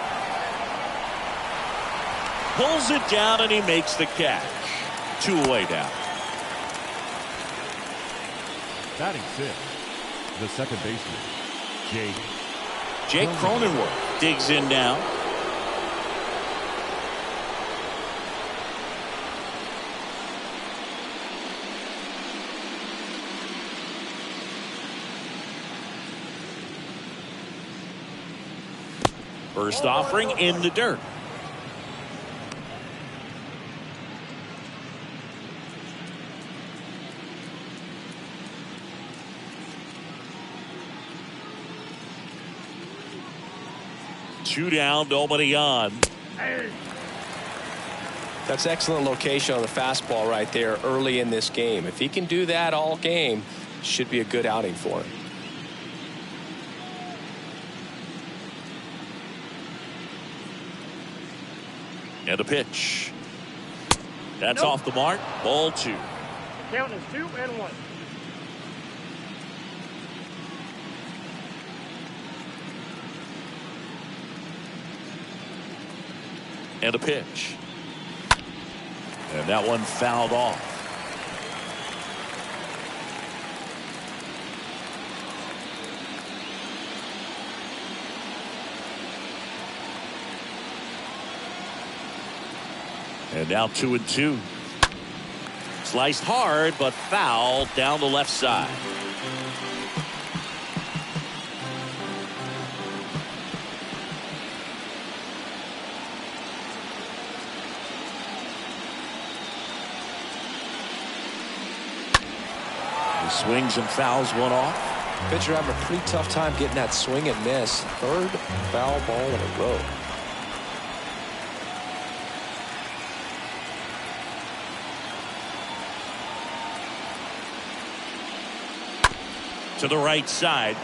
Pulls it down and he makes the catch. 2 away now. Batting fifth, the second baseman, Jake Cronenworth digs in now. First offering in the dirt. Two down, nobody on. That's excellent location on the fastball right there early in this game. If he can do that all game, should be a good outing for him. And a pitch. That's off the mark. Ball 2. The count is 2-1. And a pitch. And that one fouled off. And now 2-2. Sliced hard, but foul down the left side. He swings and fouls one off. Pitcher having a pretty tough time getting that swing and miss. Third foul ball in a row. To the right side.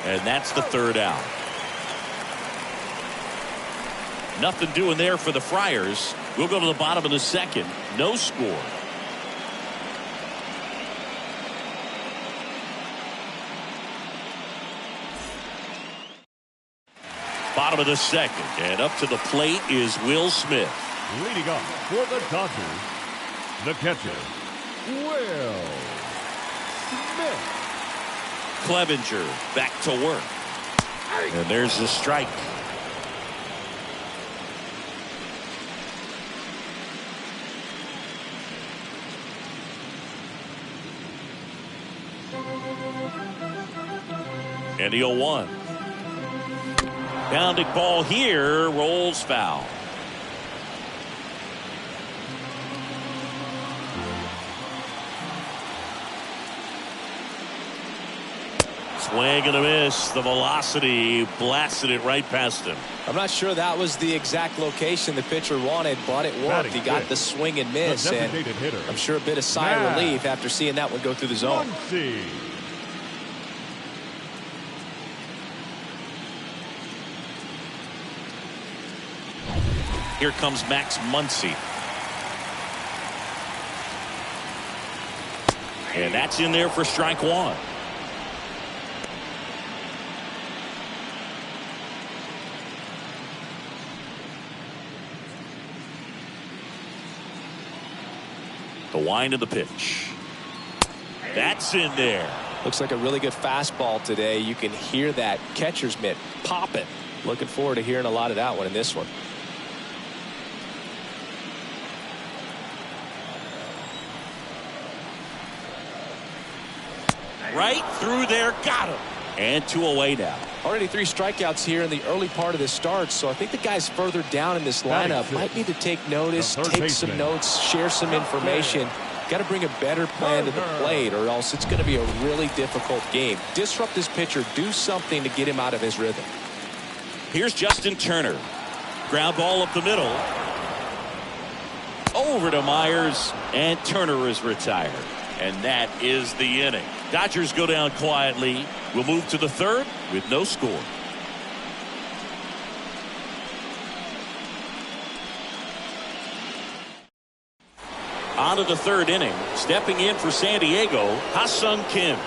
And that's the third out. Nothing doing there for the Friars. We'll go to the bottom of the second. No score. Bottom of the second. And up to the plate is Will Smith. Leading off for the Dodgers, the catcher, Will Smith. Clevenger back to work. And there's the strike. And the 0-1. Pounding ball here, rolls foul. Swing and a miss. The velocity blasted it right past him. I'm not sure that was the exact location the pitcher wanted, but it worked. He got the swing and miss, and I'm sure a bit of sigh of relief after seeing that one go through the zone. Here comes Max Muncy. And that's in there for strike one. The wind of the pitch. That's in there. Looks like a really good fastball today. You can hear that catcher's mitt popping. Looking forward to hearing a lot of that one in this one. Right through there, got him. And 2 away now. Already 3 strikeouts here in the early part of the start, so I think the guys further down in this lineup might need to take notice, take some notes, share some information. Got to bring a better plan to the plate, or else it's going to be a really difficult game. Disrupt this pitcher, do something to get him out of his rhythm. Here's Justin Turner. Ground ball up the middle. Over to Myers, and Turner is retired. And that is the inning. Dodgers go down quietly. We'll move to the third with no score. On to the third inning. Stepping in for San Diego, Ha-Sung Kim.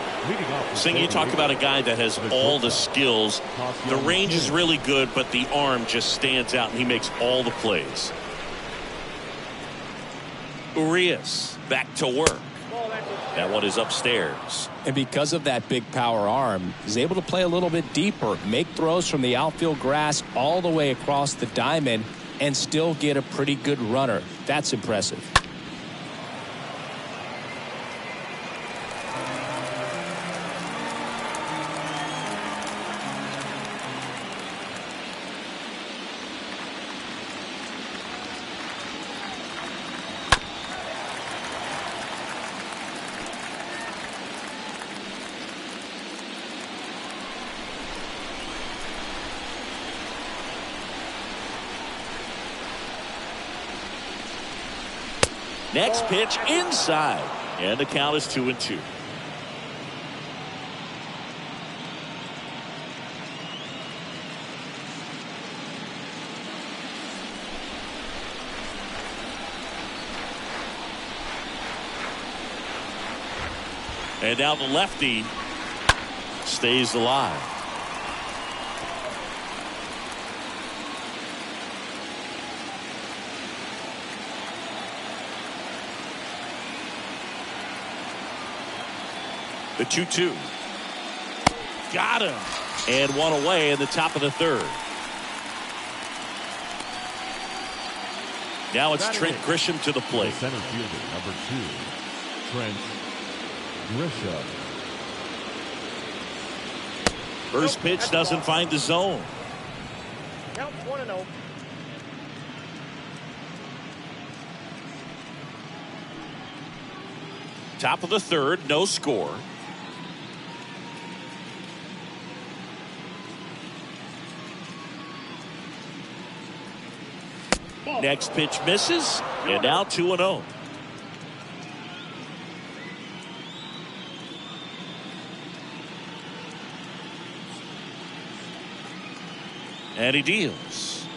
Sing, you talk about a guy that has all the skills. The range is really good, but the arm just stands out, and he makes all the plays. Urias back to work. That one is upstairs. And because of that big power arm, he's able to play a little bit deeper, make throws from the outfield grass all the way across the diamond, and still get a pretty good runner. That's impressive. Next pitch inside, and the count is 2-2. And now the lefty stays alive. The 2-2. Got him. And one away in the top of the third. Now it's Trent Grisham to the plate. The center fielder, number 2, Trent Grisham. First pitch doesn't find the zone. Count 1-0. Top of the third, no score. Next pitch misses, and now 2-0. And he deals.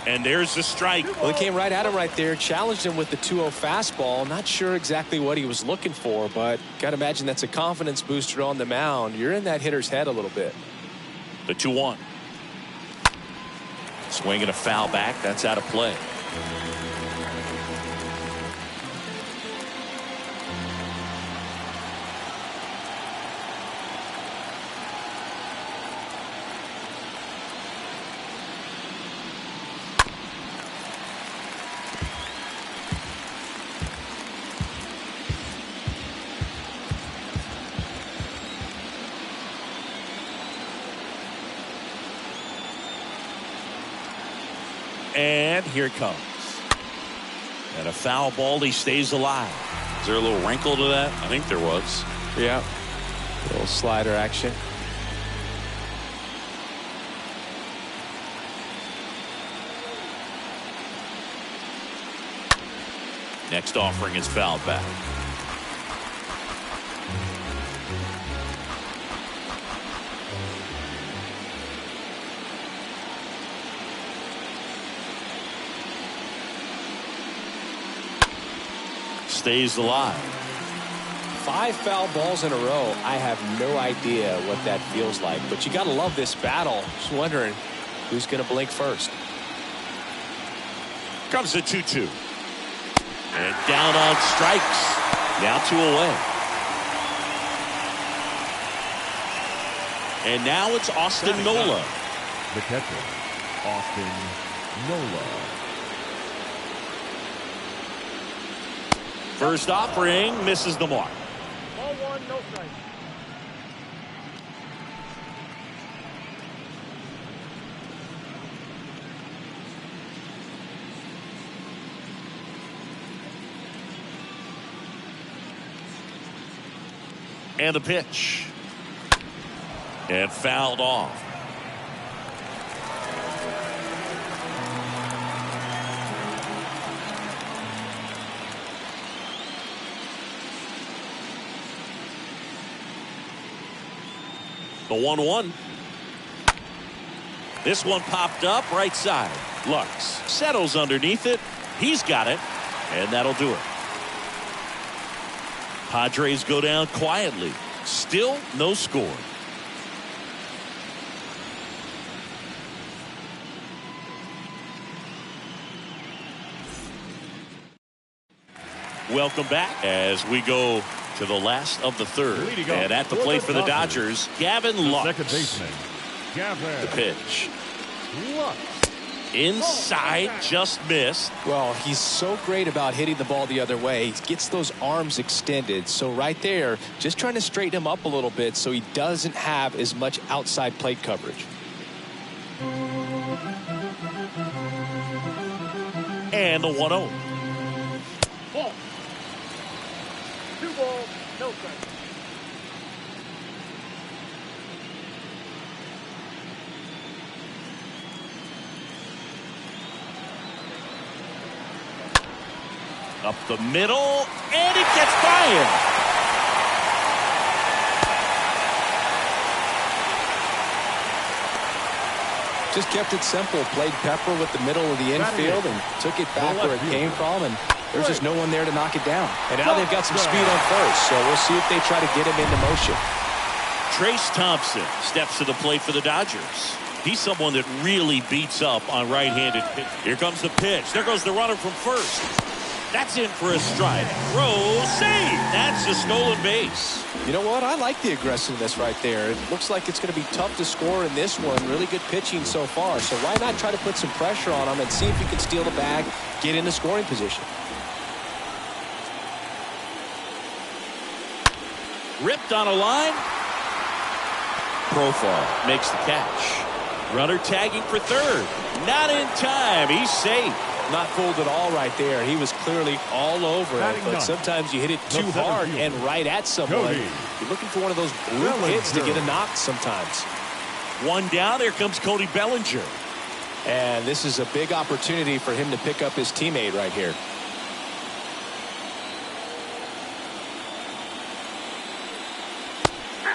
And there's the strike. Well, he came right at him right there, challenged him with the 2-0 fastball. Not sure exactly what he was looking for, but got to imagine that's a confidence booster on the mound. You're in that hitter's head a little bit. The 2-1. Swinging a foul back. That's out of play. And here it comes. And a foul ball. He stays alive. Is there a little wrinkle to that? I think there was. Yeah. A little slider action. Next offering is fouled back. Stays alive. 5 foul balls in a row. I have no idea what that feels like, but you got to love this battle. Just wondering who's going to blink first. Comes the 2-2. And down on strikes. Now 2 away. And now it's Austin Nola. The catcher, Austin Nola. First offering misses the mark. Ball 1, no strike. And the pitch. And fouled off. The 1-1. This one popped up right side. Lux settles underneath it. He's got it. And that'll do it. Padres go down quietly. Still no score. Welcome back as we go to the last of the third. And at the plate for the Dodgers, Gavin Lux. Second baseman, Gavin The pitch. Lux. Inside, just missed. Well, he's so great about hitting the ball the other way. He gets those arms extended. So right there, just trying to straighten him up a little bit so he doesn't have as much outside plate coverage. And the 1-0. Ball. 2 balls, no strike. Up the middle, and it gets by him. Just kept it simple. Played pepper with the middle of the infield and took it back where it came from and There's just no one there to knock it down. And now they've got some speed on first, so we'll see if they try to get him into motion. Trace Thompson steps to the plate for the Dodgers. He's someone that really beats up on right-handed pitch. Here comes the pitch. There goes the runner from first. That's in for a strike. Throw, save. That's a stolen base. You know what? I like the aggressiveness right there. It looks like it's going to be tough to score in this one. Really good pitching so far. So why not try to put some pressure on him and see if he can steal the bag, get into scoring position. Ripped on a line. Profile makes the catch. Runner tagging for third. Not in time. He's safe. Not fooled at all right there. He was clearly all over it, but sometimes you hit it too hard and right at someone. You're looking for one of those blue hits to get a knock sometimes. One down. There comes Cody Bellinger. And this is a big opportunity for him to pick up his teammate right here.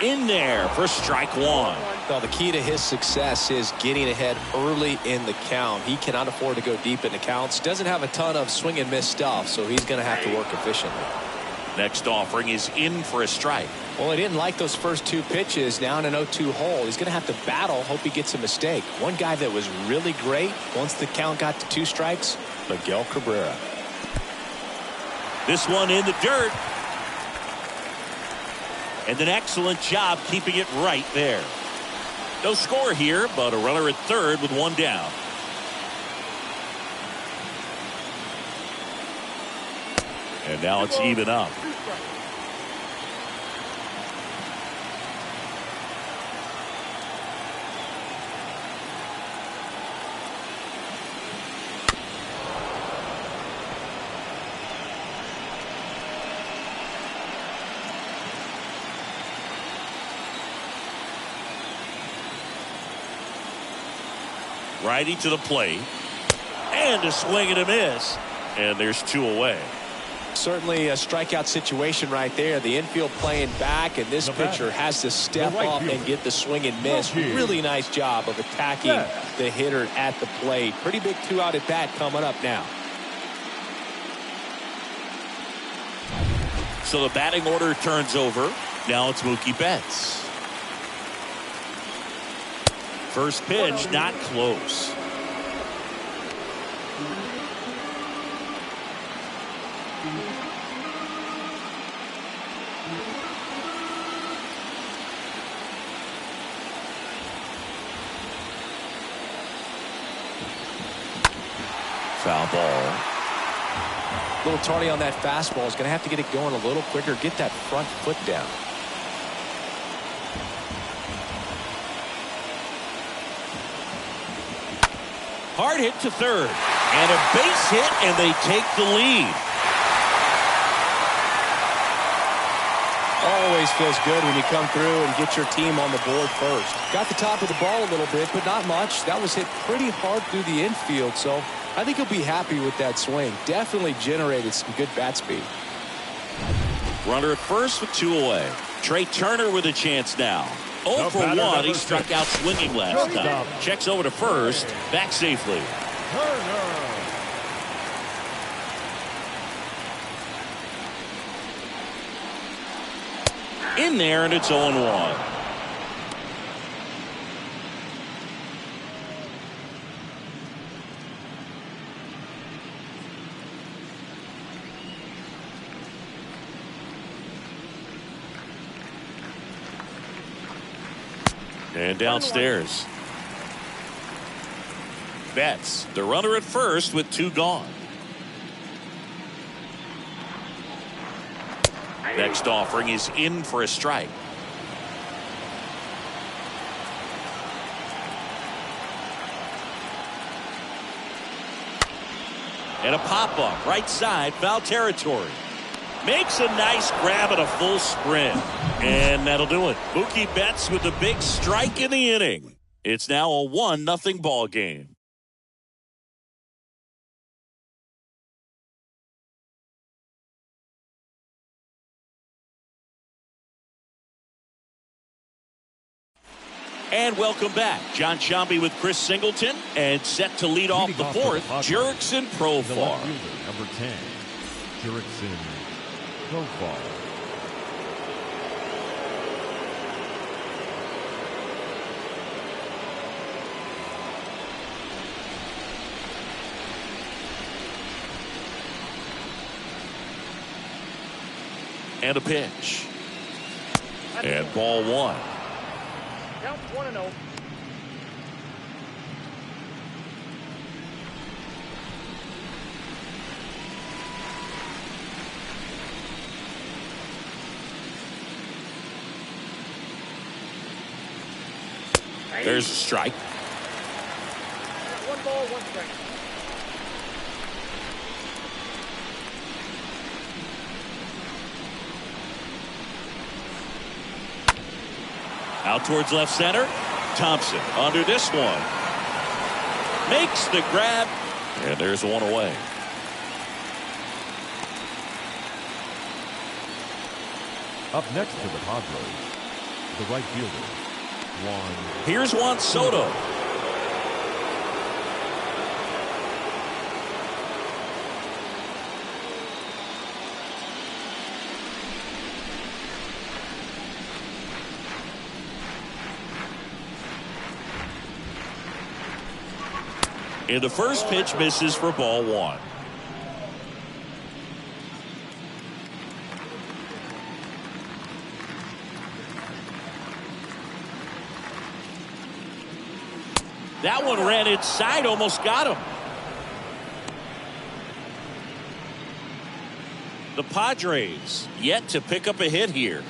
In there for strike one. Well, the key to his success is getting ahead early in the count. He cannot afford to go deep in the counts. Doesn't have a ton of swing and miss stuff, so he's going to have to work efficiently. Next offering is in for a strike. Well, he didn't like those first two pitches down an 0-2 hole. He's going to have to battle, hope he gets a mistake. One guy that was really great once the count got to 2 strikes, Miguel Cabrera. This one in the dirt. And an excellent job keeping it right there. No score here, but a runner at third with one down. And now it's even up. Righty to the plate. And a swing and a miss. And there's 2 away. Certainly a strikeout situation right there. The infield playing back, and this pitcher has to step up and get the swing and miss. Really nice job of attacking the hitter at the plate. Pretty big 2-out at bat coming up now. So the batting order turns over. Now it's Mookie Betts. First pitch, not close. Foul ball. A little tardy on that fastball. Is going to have to get it going a little quicker. Get that front foot down. Hard hit to third. And a base hit, and they take the lead. Always feels good when you come through and get your team on the board first. Got the top of the ball a little bit, but not much. That was hit pretty hard through the infield, so I think he'll be happy with that swing. Definitely generated some good bat speed. Runner at first with 2 away. Trey Turner with a chance now. 0 for 1. He struck out swinging last time. Checks over to first. Back safely. In there, and it's 0-1. And downstairs. Betts, the runner at first with 2 gone. Next offering is in for a strike. And a pop-up right side, foul territory. Makes a nice grab and a full sprint. And that'll do it. Mookie Betts with the big strike in the inning. It's now a 1-0 ball game. And welcome back. John Sciambi with Chris Singleton. And set to lead off the 4th, Jurickson Profar. Number 10. Erickson Profile. And a pitch. And ball one. Count 1-0. There's a strike. 1 ball, 1 strike. Out towards left center. Thompson under this one. Makes the grab. And there's one away. Up next to the Padres, the right fielder, Juan. Here's Juan Soto. And the first pitch misses for ball one. That one ran inside, almost got him. The Padres yet to pick up a hit here.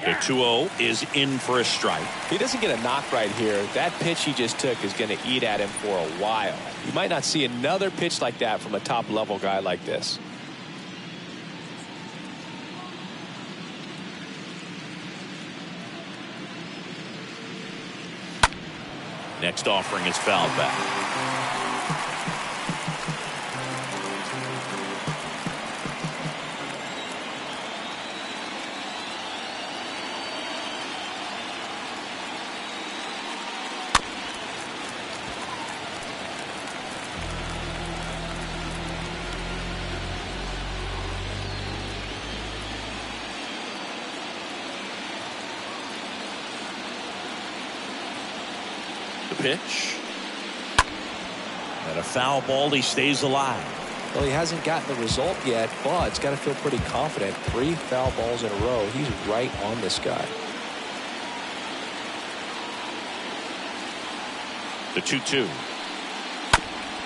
The 2-0 is in for a strike. He doesn't get a knock right here. That pitch he just took is going to eat at him for a while. You might not see another pitch like that from a top level guy like this. Next offering is fouled back. Pitch. And a foul ball. He stays alive. Well, he hasn't gotten the result yet, but he's got to feel pretty confident. 3 foul balls in a row. He's right on this guy. The 2-2.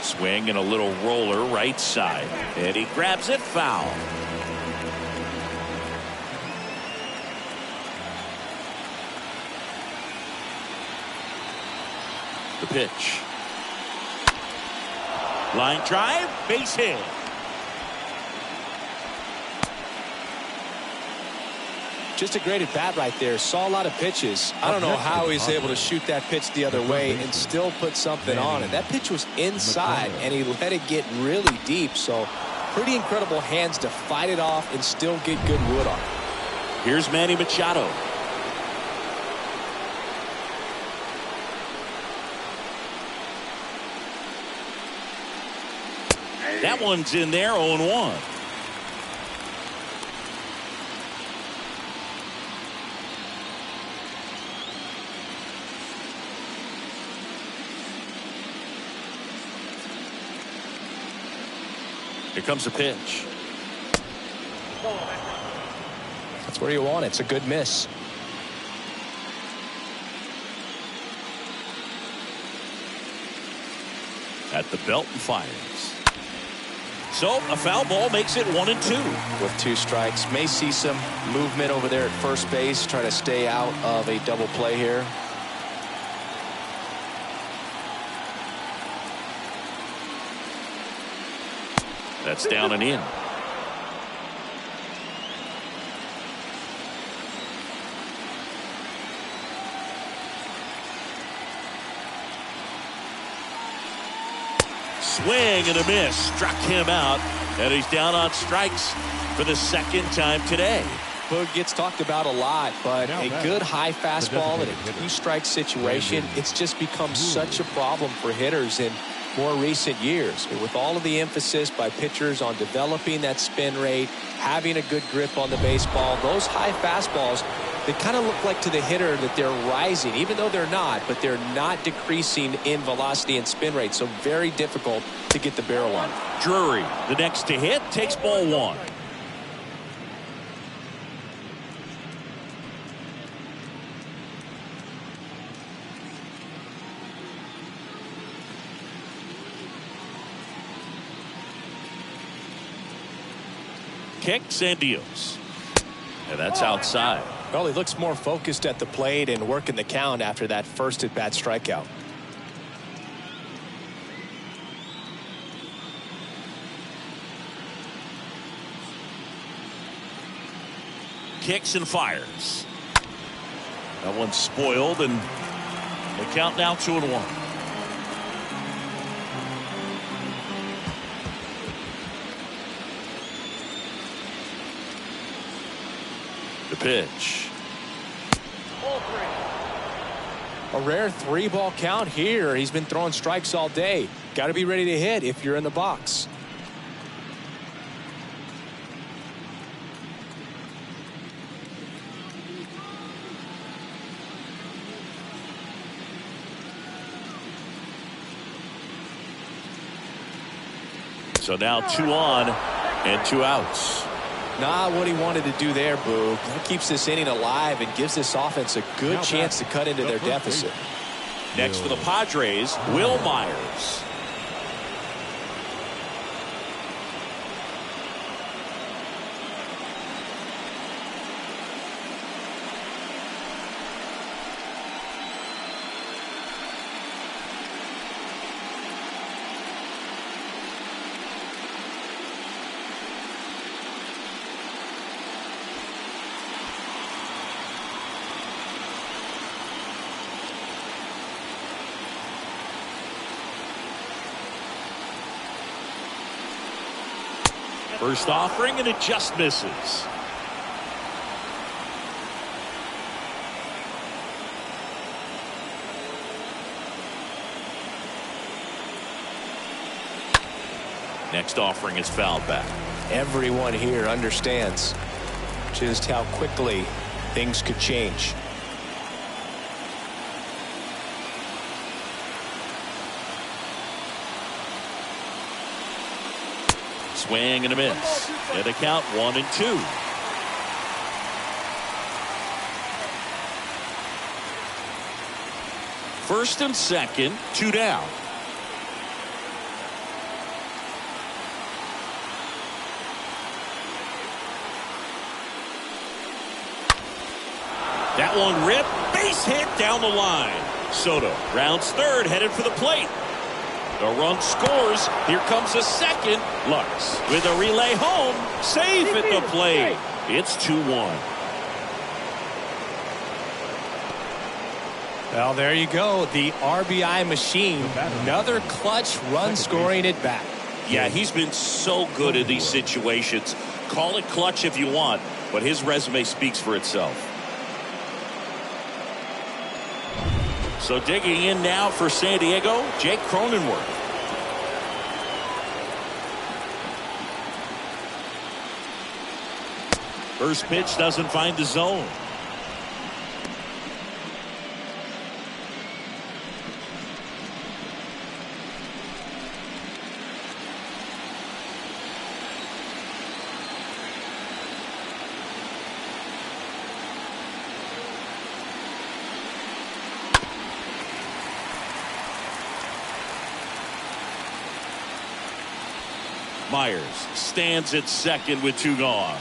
Swing and a little roller right side. And he grabs it foul. The pitch. Line drive, base hit. Just a great at bat right there. Saw a lot of pitches. I don't know how he's able to shoot that pitch the other way and still put something on it. That pitch was inside and he let it get really deep. So pretty incredible hands to fight it off and still get good wood on it. Here's Manny Machado. That one's in there, 0-1. Here comes a pitch. That's where you want it. It's a good miss. At the belt and fires. So a foul ball makes it 1-2. With 2 strikes, may see some movement over there at first base, trying to stay out of a double play here. That's down and in. Swing and a miss. Struck him out. And he's down on strikes for the 2nd time today. Boog, gets talked about a lot, but Now a back, good high the fastball in designated a hitter, two-strike situation, it's just become such a problem for hitters in more recent years. With all of the emphasis by pitchers on developing that spin rate, having a good grip on the baseball, those high fastballs, they kind of look like to the hitter that they're rising, even though they're not, but they're not decreasing in velocity and spin rate, so very difficult to get the barrel on. Drury, the next to hit, takes ball one. Kicks and deals. And that's outside. Well, he looks more focused at the plate and working the count after that first at-bat strikeout. Kicks and fires. That one's spoiled, and the count now 2-1. The pitch. A rare 3-ball count here. He's been throwing strikes all day. Got to be ready to hit if you're in the box. So now 2 on and 2 outs. Not what he wanted to do there, Boog. That keeps this inning alive and gives this offense a good chance to cut into their deficit. Next for the Padres, Will Myers. First offering, and it just misses. Next offering is fouled back. Everyone here understands just how quickly things could change. Swing and a miss. And a count 1-2. First and second, 2 down. That one ripped, base hit down the line. Soto rounds third, headed for the plate. The run scores. Here comes a second. Lux with a relay home. Safe at the plate. It's 2-1. Well, there you go. The RBI machine. Another clutch run scoring at bat. Yeah, he's been so good in these situations. Call it clutch if you want, but his resume speaks for itself. So digging in now for San Diego, Jake Cronenworth. First pitch doesn't find the zone. Myers stands at second with 2 gone.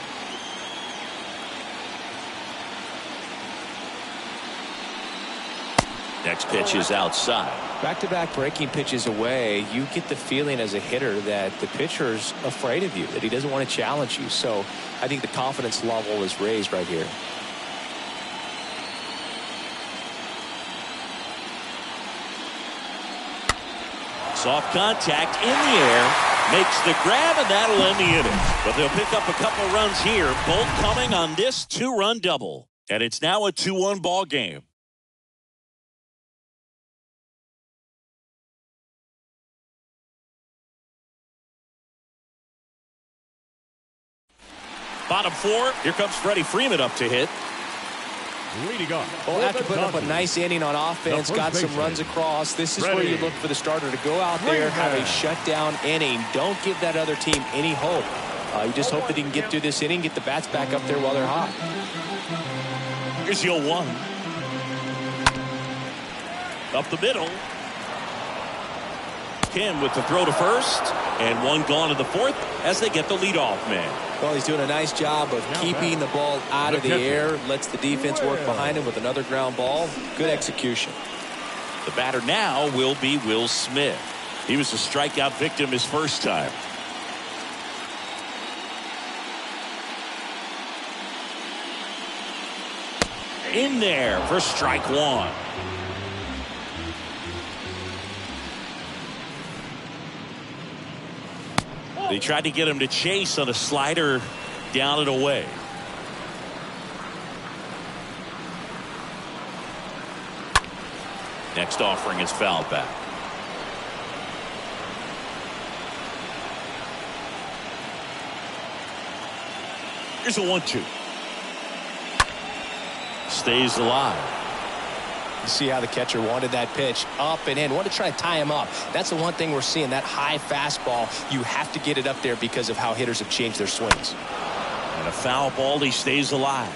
Next pitch is outside. Back-to-back breaking pitches away, you get the feeling as a hitter that the pitcher's afraid of you, that he doesn't want to challenge you. So I think the confidence level is raised right here. Soft contact in the air. Makes the grab, and that'll end the inning. But they'll pick up a couple runs here, both coming on this 2-run double. And it's now a 2-1 ball game. Bottom 4, here comes Freddie Freeman up to hit. Leading off. Well, after putting up a nice inning on offense, got some runs across, this is where you look for the starter to go out there, have a shutdown inning. Don't give that other team any hope. You just hope that he can get through this inning, get the bats back up there while they're hot. Here's the 0-1. Up the middle. Kim with the throw to first, and one gone in the fourth as they get the leadoff man. Well, he's doing a nice job of keeping the ball out of the air, lets the defense work behind him with another ground ball. Good execution. The batter now will be Will Smith. He was a strikeout victim his first time. In there for strike one. They tried to get him to chase on a slider down and away. Next offering is fouled back. Here's a 1-2. Stays alive. You see how the catcher wanted that pitch up and in. Wanted to try to tie him up. That's the one thing we're seeing, that high fastball. You have to get it up there because of how hitters have changed their swings. And a foul ball, he stays alive.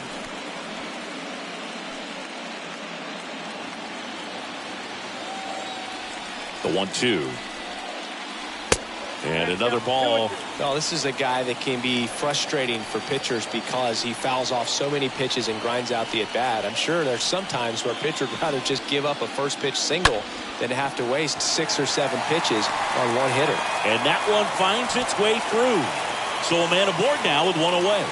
The 1-2. And another ball. Well, this is a guy that can be frustrating for pitchers because he fouls off so many pitches and grinds out the at-bat. I'm sure there's some times where a pitcher would rather just give up a first pitch single than have to waste 6 or 7 pitches on one hitter. And that one finds its way through. So a man aboard now with one away.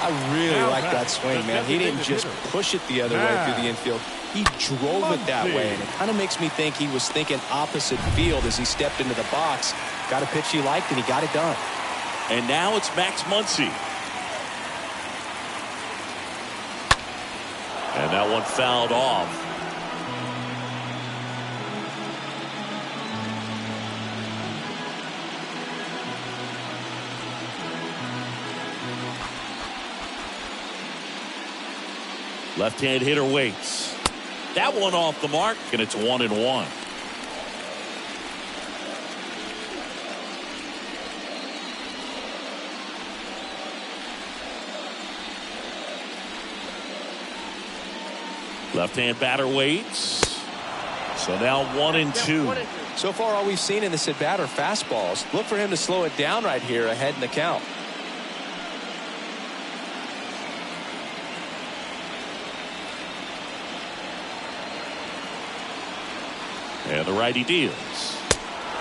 I really like that swing, man. He didn't just push it the other way through the infield. He drove it that way, and it kind of makes me think he was thinking opposite field as he stepped into the box. Got a pitch he liked, and he got it done. And now it's Max Muncy. And that one fouled off. Left-hand hitter waits. That one off the mark, and it's 1-1. Left-hand batter waits. So now 1-2. So far, all we've seen in this at-bat are fastballs. Look for him to slow it down right here ahead in the count. And the righty deals.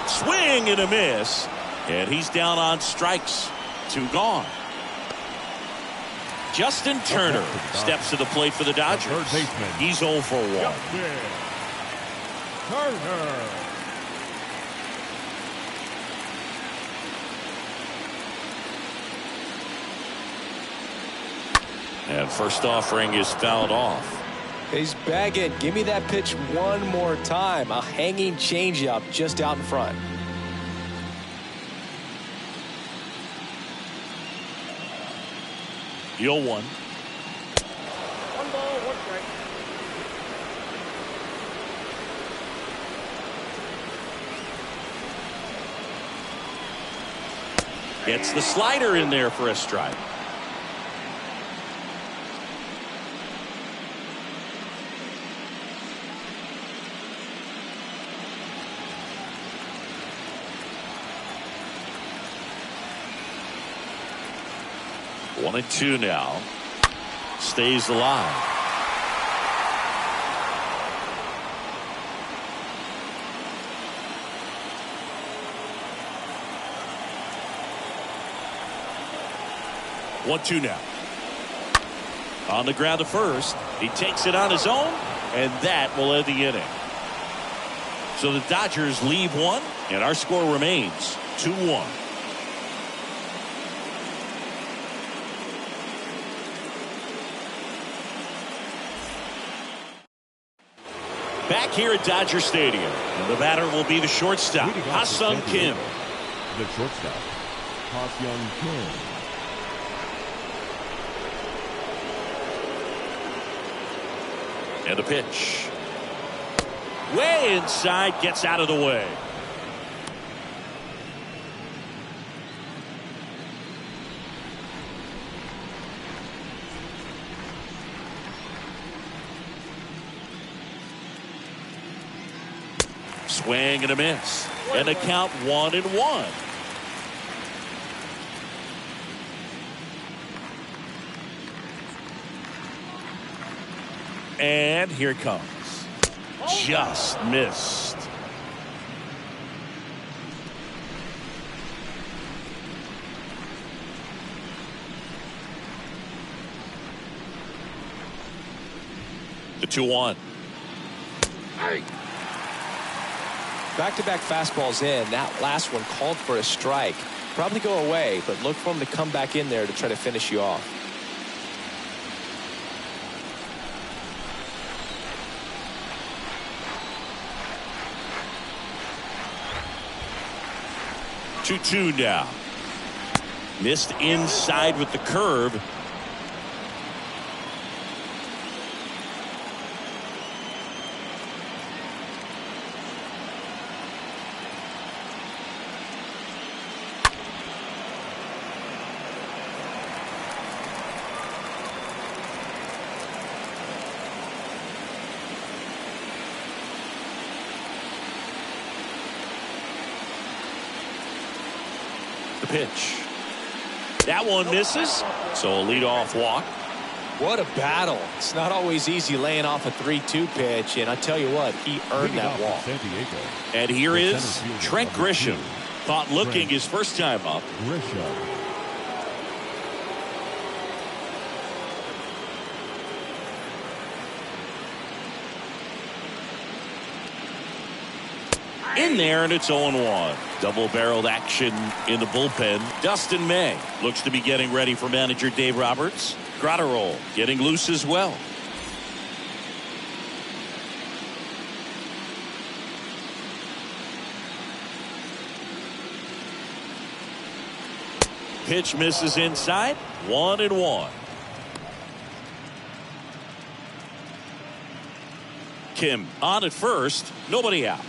Swing and a miss. And he's down on strikes. 2 gone. Justin Turner steps to the plate for the Dodgers. He's 0 for 1. Turner. And first offering is fouled off. He's bagging. Give me that pitch one more time. A hanging changeup just out in front. The 0-1. 1 ball, 1 strike. Gets the slider in there for a strike. One and 2 now. Stays alive. One, 2 now. On the ground to first. He takes it on his own, and that will end the inning. So the Dodgers leave one, and our score remains 2-1. Back here at Dodger Stadium, and the batter will be the shortstop, Ha-Seong Kim. The shortstop, Ha-Seong Kim. And the pitch. Way inside, gets out of the way. Swing and a miss. And a count 1-1. And here it comes. Just missed. The 2-1. Back-to-back fastballs in. That last one called for a strike. Probably go away, but look for him to come back in there to try to finish you off. Two now. Missed inside with the curve. The pitch. That one misses. So a leadoff walk. What a battle. It's not always easy laying off a 3-2 pitch, and I tell you what, he earned that walk. And here is Trent Grisham. Caught looking his first time up. In there, and it's 0-1. Double-barreled action in the bullpen. Dustin May looks to be getting ready for manager Dave Roberts. Gratterall getting loose as well. Pitch misses inside. 1-1. Kim on at first. Nobody out.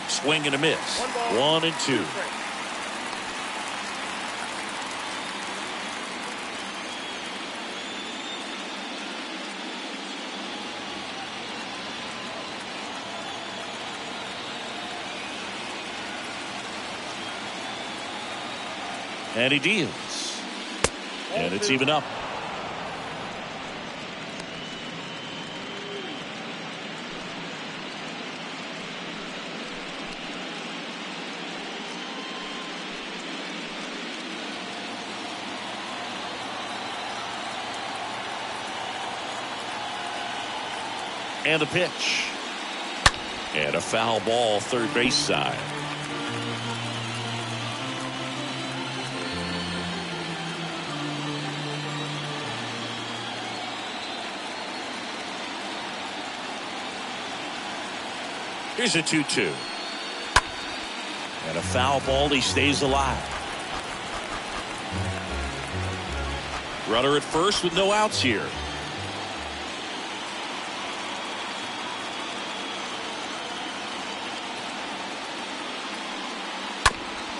Swing and a miss. 1-2. And he deals. And it's even up. And a pitch. And a foul ball third base side. Here's a 2-2. And a foul ball. He stays alive. Runner at first with no outs here.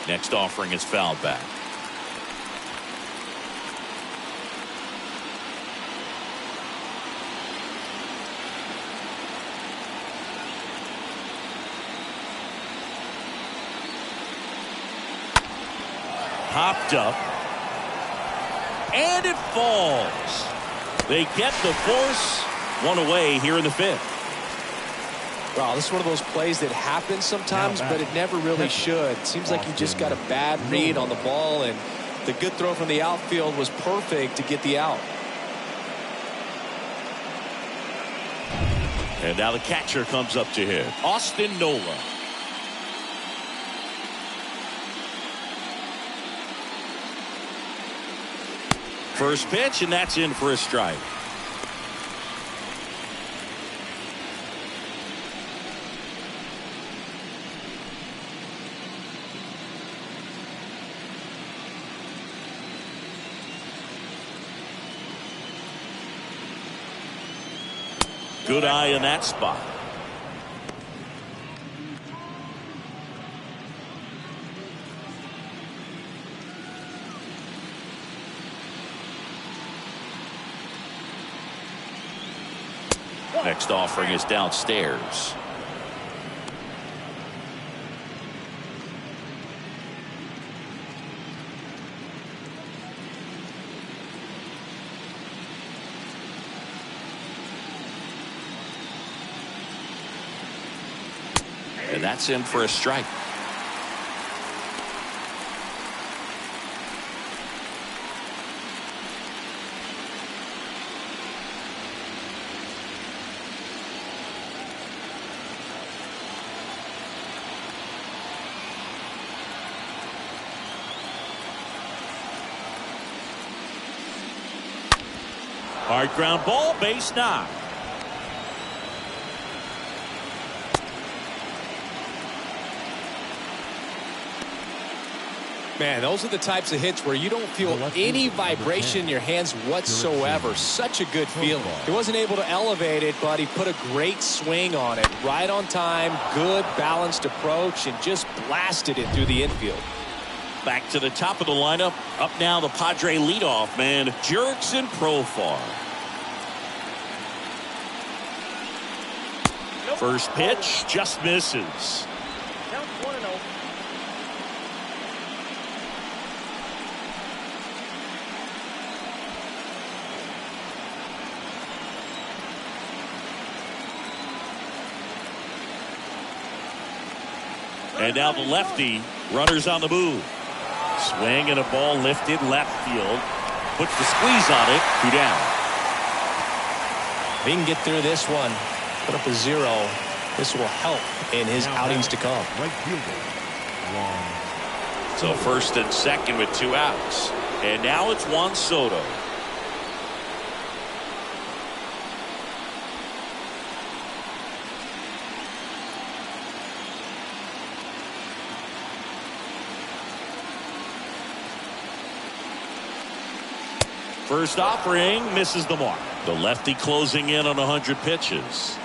Next offering is fouled back. Hopped up. And it falls. They get the force. One away here in the fifth. Wow, this is one of those plays that happens sometimes, but it never really should. Seems like you just got a bad read on the ball, and the good throw from the outfield was perfect to get the out. And now the catcher comes up to hit, Austin Nola. First pitch, and that's in for a strike. Good eye in that spot. Next offering is downstairs. And that's in for a strike. Hard ground ball, base knock. Man, those are the types of hits where you don't feel any vibration in your hands whatsoever. Such a good feeling. He wasn't able to elevate it, but he put a great swing on it. Right on time, good balanced approach, and just blasted it through the infield. Back to the top of the lineup. Up now, the Padre leadoff man, Jurickson Profar. First pitch just misses. Count 1-0. And now the lefty, runners on the move. Swing and a ball lifted left field. Puts the squeeze on it. 2 down. If he can get through this one, put up a 0, this will help in his outings to come. Right fielder, Juan. So first and second with 2 outs. And now it's Juan Soto. First offering misses the mark. The lefty closing in on 100 pitches.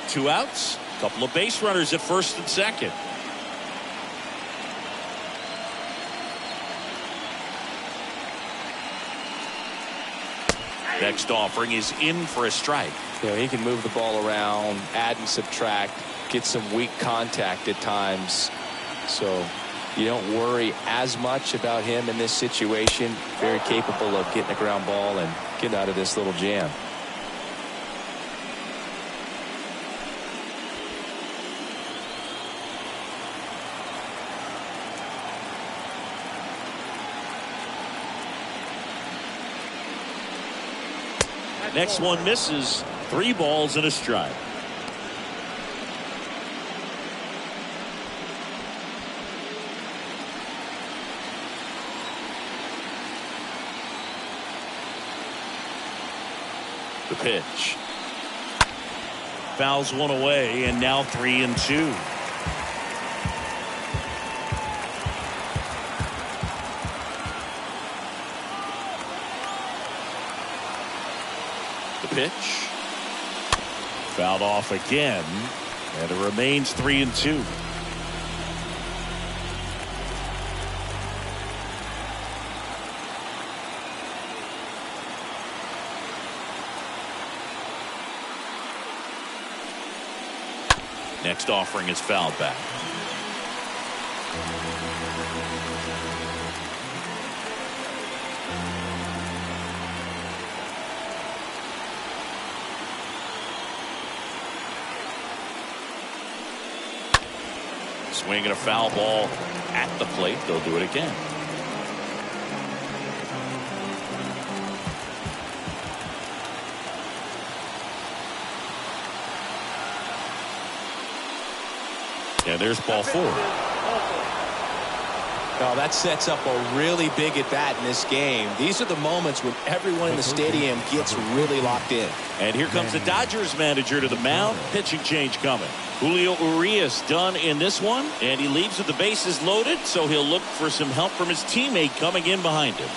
2 outs. Couple of base runners at first and second. Next offering is in for a strike. You know, he can move the ball around, add and subtract, get some weak contact at times. So you don't worry as much about him in this situation. Very capable of getting a ground ball and getting out of this little jam. Next one misses. 3 balls and a strike. The pitch. Fouls one away, and now 3-2. The pitch. Fouled off again, and it remains 3-2. Next offering is fouled back. Swinging a foul ball at the plate. They'll do it again. And there's ball 4. Now that sets up a really big at bat in this game. These are the moments when everyone in the stadium gets really locked in. And here comes the Dodgers manager to the mound. Pitching change coming. Julio Urias done in this one, and he leaves with the bases loaded, so he'll look for some help from his teammate coming in behind him.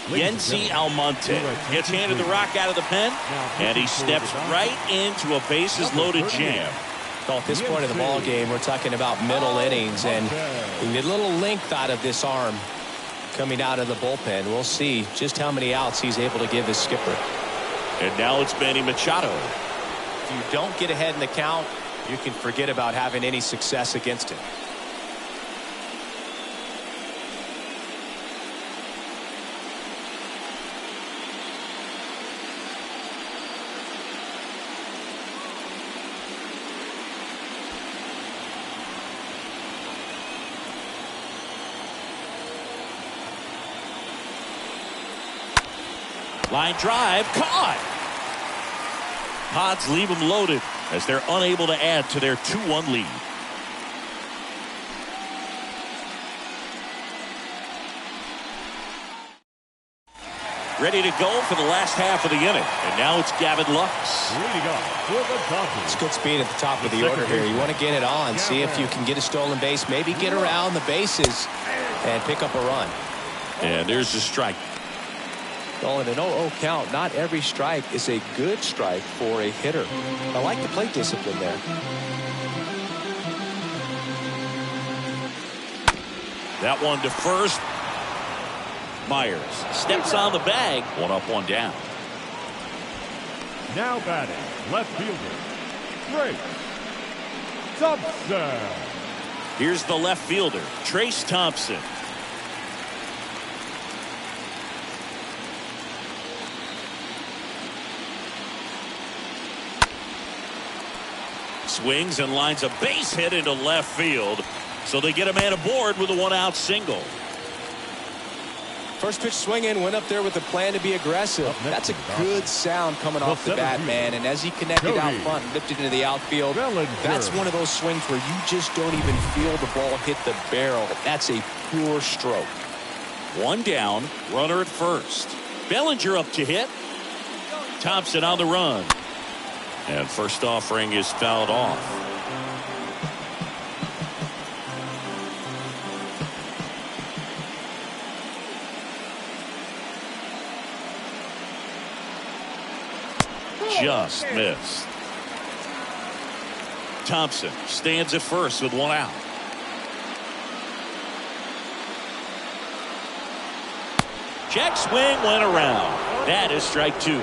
Yency Almonte gets handed the rock out of the pen, and he steps right into a bases loaded jam. Well, at this point of the ball game, we're talking about middle innings, and we need a little length out of this arm coming out of the bullpen. We'll see just how many outs he's able to give his skipper. And now it's Manny Machado. If you don't get ahead in the count, you can forget about having any success against him. Line drive, caught. Pods leave them loaded as they're unable to add to their 2-1 lead. Ready to go for the last half of the inning. And now it's Gavin Lux. Leading off for the Dodgers. It's good speed at the top of the order here. You want to get it on, see if you can get a stolen base, maybe get around the bases and pick up a run. And there's the strike. Well, in an 0-0 count, not every strike is a good strike for a hitter. I like the plate discipline there. That one to first. Myers steps on the bag. 1 up, 1 down. Now batting, left fielder, Trace Thompson. Here's the left fielder, Trace Thompson. Swings and lines a base hit into left field. So they get a man aboard with a 1-out single. First pitch swinging, went up there with a plan to be aggressive. That's a good sound coming off the bat, man. And as he connected out front and lifted into the outfield, that's one of those swings where you just don't even feel the ball hit the barrel. That's a pure stroke. 1 down, runner at first. Bellinger up to hit. Thompson on the run. And first offering is fouled off. Just missed. Thompson stands at first with 1 out. Check swing went around. That is strike 2.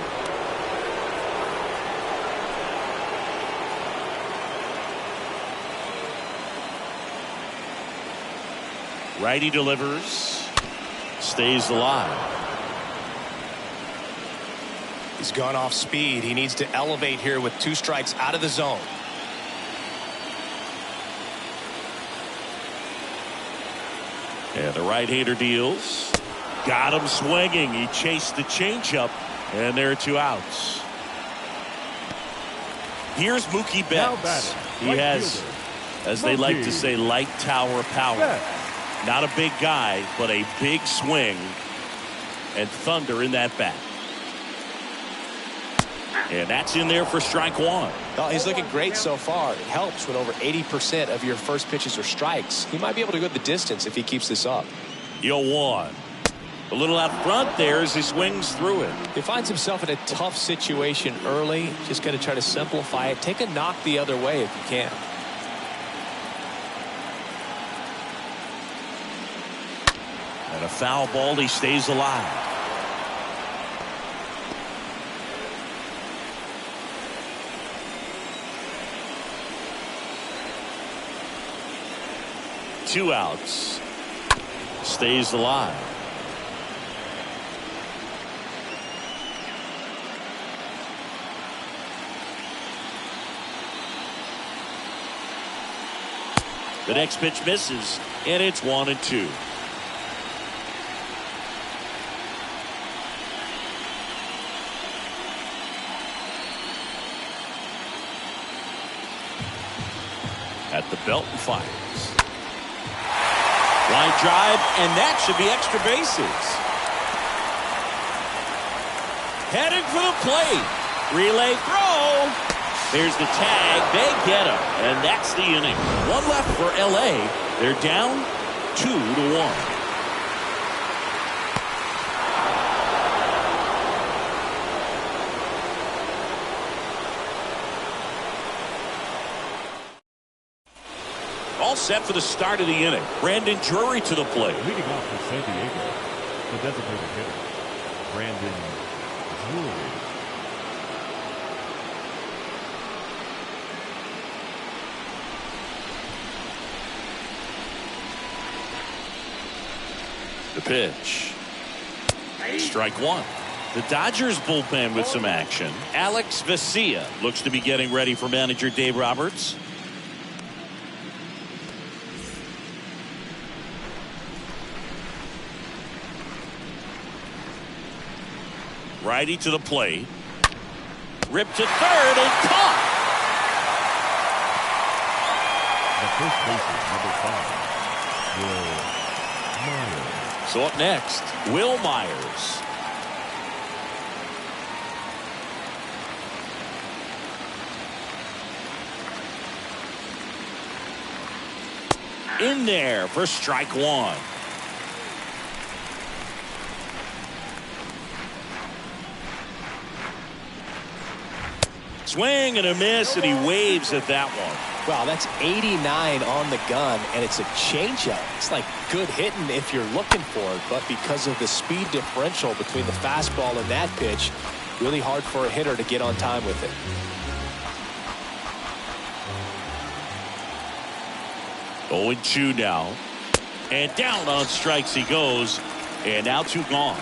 Righty delivers. Stays alive. He's gone off speed. He needs to elevate here with 2 strikes out of the zone. And the right-hander deals. Got him swinging. He chased the changeup, and there are 2 outs. Here's Mookie Betts. He has, as they like to say, light tower power. Not a big guy, but a big swing and thunder in that bat. And that's in there for strike 1. Well, he's looking great so far. It helps when over 80% of your first pitches are strikes. He might be able to go the distance if he keeps this up. 0-1. A little out front there as he swings through it. He finds himself in a tough situation early. Just got to try to simplify it. Take a knock the other way if you can. And a foul ball. He stays alive. Two outs. Stays alive. The next pitch misses, and it's 1-2. at the belt and fires. Line drive, and that should be extra bases. Heading for the plate. Relay throw. There's the tag. They get him, and that's the inning. One left for L.A. They're down 2-1. All set for the start of the inning. Brandon Drury to the plate. Leading off for San Diego, the designated hitter, Brandon Drury. The pitch. Strike one. The Dodgers bullpen with some action. Alex Vesia looks to be getting ready for manager Dave Roberts. Righty to the plate. Ripped to third and caught. The first baseman, number 5, Will Myers. So up next, Will Myers. In there for strike one. Swing and a miss, and he waves at that one. Wow, that's 89 on the gun, and it's a changeup. It's like good hitting if you're looking for it, but because of the speed differential between the fastball and that pitch, really hard for a hitter to get on time with it. Oh, 0-2 now. And down on strikes he goes, and now 2 gone.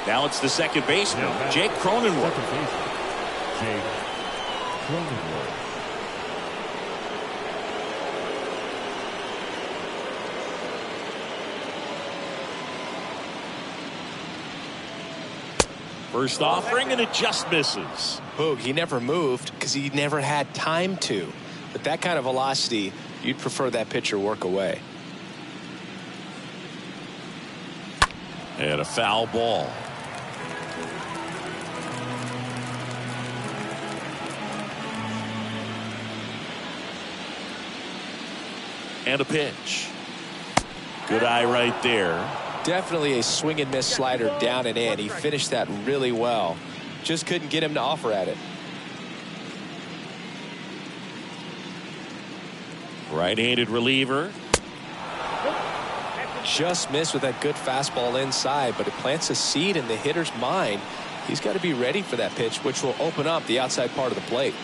Now it's the second baseman, Jake Cronenworth. Second baseman, Jake Cronenworth. First offering, and it just misses. Boog, he never moved because he never had time to. But that kind of velocity, you'd prefer that pitcher work away. And a foul ball. And a pitch. Good eye right there. Definitely a swing and miss slider down and in. He finished that really well. Just couldn't get him to offer at it. Right-handed reliever. Just missed with that good fastball inside, but it plants a seed in the hitter's mind. He's got to be ready for that pitch, which will open up the outside part of the plate.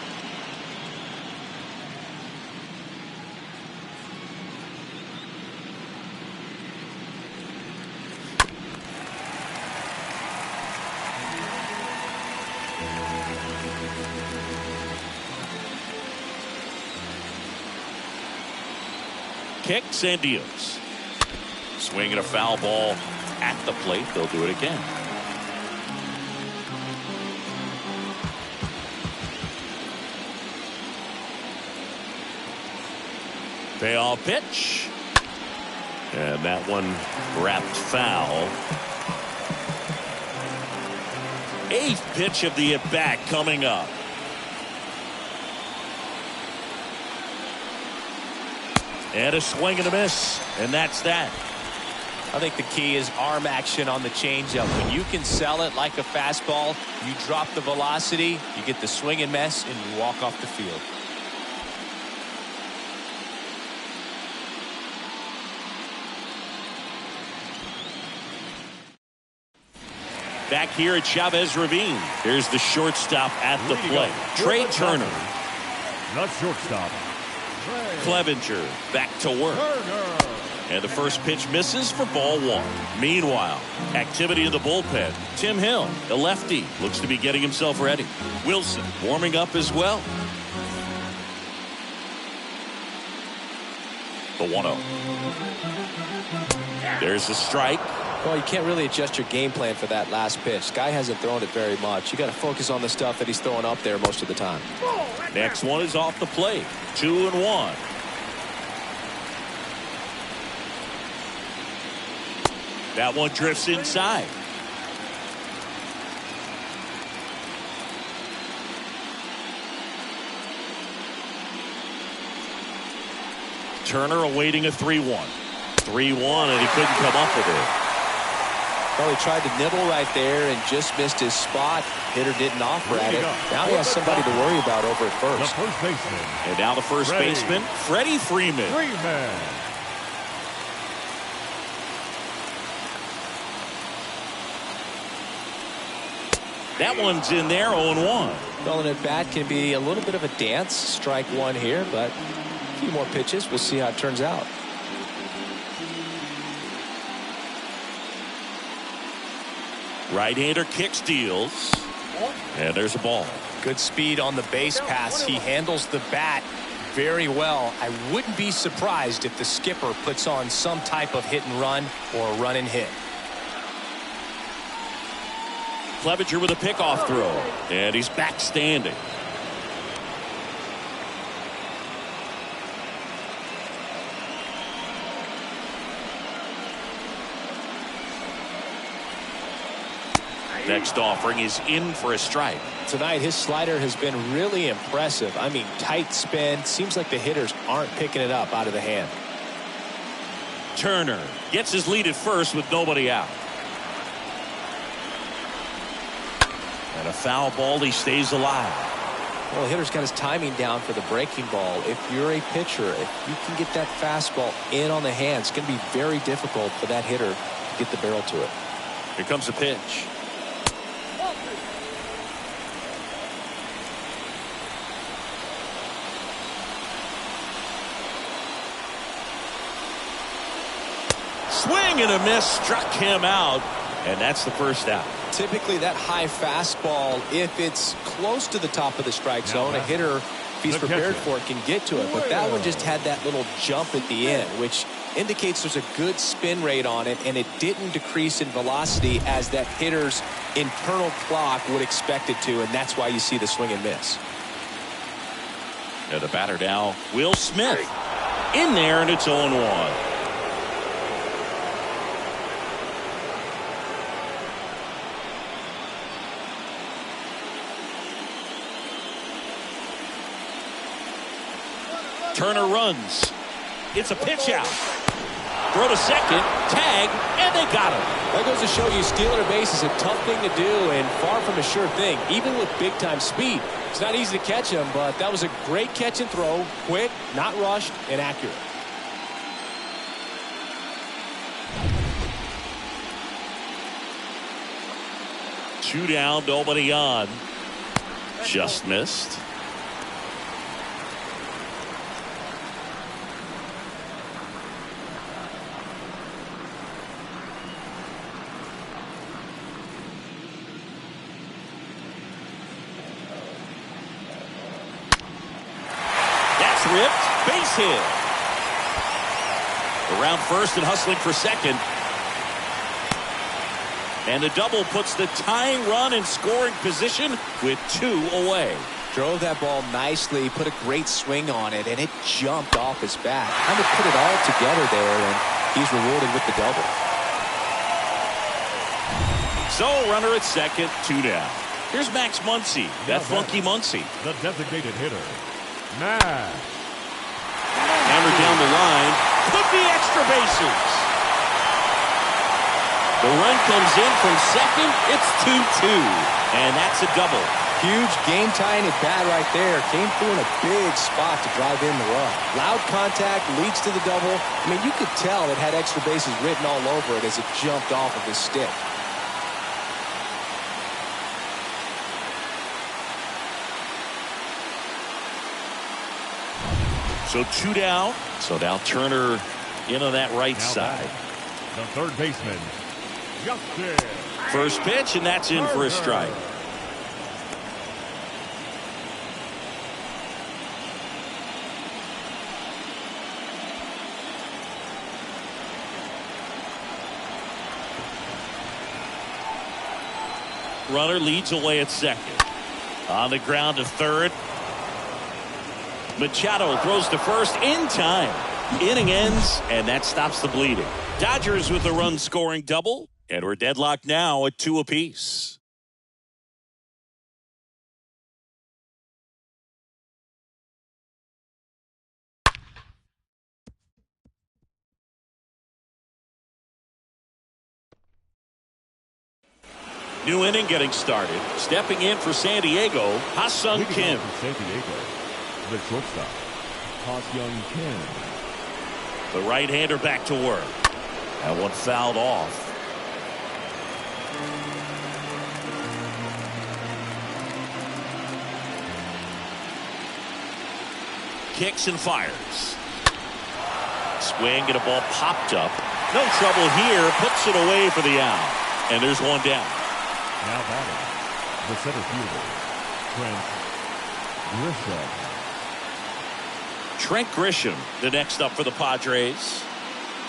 Kicks and deals. Swinging a foul ball at the plate. They'll do it again. Payoff pitch. And that one wrapped foul. 8th pitch of the at-bat coming up. And a swing and a miss, and that's that. I think the key is arm action on the changeup. When you can sell it like a fastball, you drop the velocity, you get the swing and miss, and you walk off the field. Back here at Chavez Ravine. Here's the shortstop at the plate. Trey Turner. Not shortstop. Clevenger back to work. And the first pitch misses for ball one. Meanwhile, activity in the bullpen. Tim Hill, the lefty, looks to be getting himself ready. Wilson warming up as well. The 1-0. There's the strike. Well, you can't really adjust your game plan for that last pitch. Guy hasn't thrown it very much. You got to focus on the stuff that he's throwing up there most of the time. Next one is off the plate. 2-1. That one drifts inside. Turner awaiting a 3-1. 3-1, and he couldn't come up with it. Well, he tried to nibble right there and just missed his spot. Hitter didn't offer at it. Now he has somebody to worry about over at The first. first baseman. And now the first baseman, Freddie Freeman. That one's in there, 0-1. Well, an at-bat can be a little bit of a dance. Strike one here, but a few more pitches. We'll see how it turns out. Right-hander kick steals. And there's a ball. Good speed on the base pass. He handles the bat very well. I wouldn't be surprised if the skipper puts on some type of hit and run or a run and hit. Clevenger with a pickoff throw. And he's back standing. Next offering is in for a strike. Tonight, his slider has been really impressive. I mean, tight spin. Seems like the hitters aren't picking it up out of the hand. Turner gets his lead at first with nobody out. And a foul ball. He stays alive. Well, the hitter's got his timing down for the breaking ball. If you're a pitcher, if you can get that fastball in on the hand, it's going to be very difficult for that hitter to get the barrel to it. Here comes a pitch. Swing and a miss, struck him out, and that's the first out. Typically, that high fastball, if it's close to the top of the strike zone, a hitter, if he's prepared for it, can get to it. But that one just had that little jump at the end, which indicates there's a good spin rate on it, and it didn't decrease in velocity as that hitter's internal clock would expect it to, and that's why you see the swing and miss. And the batter now, Will Smith. In there, and it's 0-1. Turner runs. It's a pitch out. Throw to second, tag, and they got him. That goes to show you stealing a base is a tough thing to do and far from a sure thing, even with big-time speed. It's not easy to catch him, but that was a great catch and throw. Quick, not rushed, and accurate. Two down, nobody on. Just missed. Ripped, base hit. Around first and hustling for second. And the double puts the tying run in scoring position with 2 away. Drove that ball nicely, put a great swing on it, and it jumped off his bat. Kind of put it all together there, and he's rewarded with the double. So, runner at second, 2 down. Here's Max Muncy, that funky Muncy. The designated hitter, Max. Hammer down the line, could be extra bases. The run comes in from second, it's 2-2, and that's a double. Huge game-tying at bat right there. Came through in a big spot to drive in the run. Loud contact leads to the double. I mean, you could tell it had extra bases written all over it as it jumped off of his stick. So 2 down. So now Turner in on that right side. The third baseman, Justin. First pitch, and that's in for a strike. Runner leads away at second. On the ground to third. Machado throws to first in time. Inning ends, and that stops the bleeding. Dodgers with a run-scoring double, and we're deadlocked now at 2 apiece. New inning getting started. Stepping in for San Diego, Ha-Sung Kim. For San Diego, the shortstop, Ha-Sung Kim. The right-hander back to work. That one fouled off. Kicks and fires. Swing and a ball popped up. No trouble here. Puts it away for the out. And there's one down. Now batting, the center fielder, Trent Grisham. Trent Grisham, the next up for the Padres.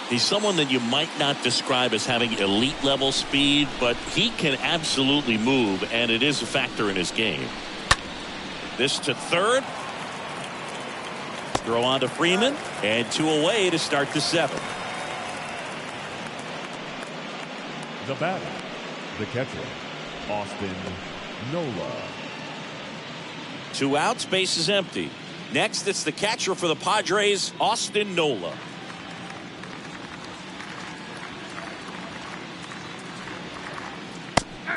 He's someone that you might not describe as having elite level speed, but he can absolutely move, and it is a factor in his game. This to third. Throw on to Freeman, and 2 away to start the 7th. The batter, the catcher, Austin Nola. 2 outs, base is empty. Next, it's the catcher for the Padres, Austin Nola.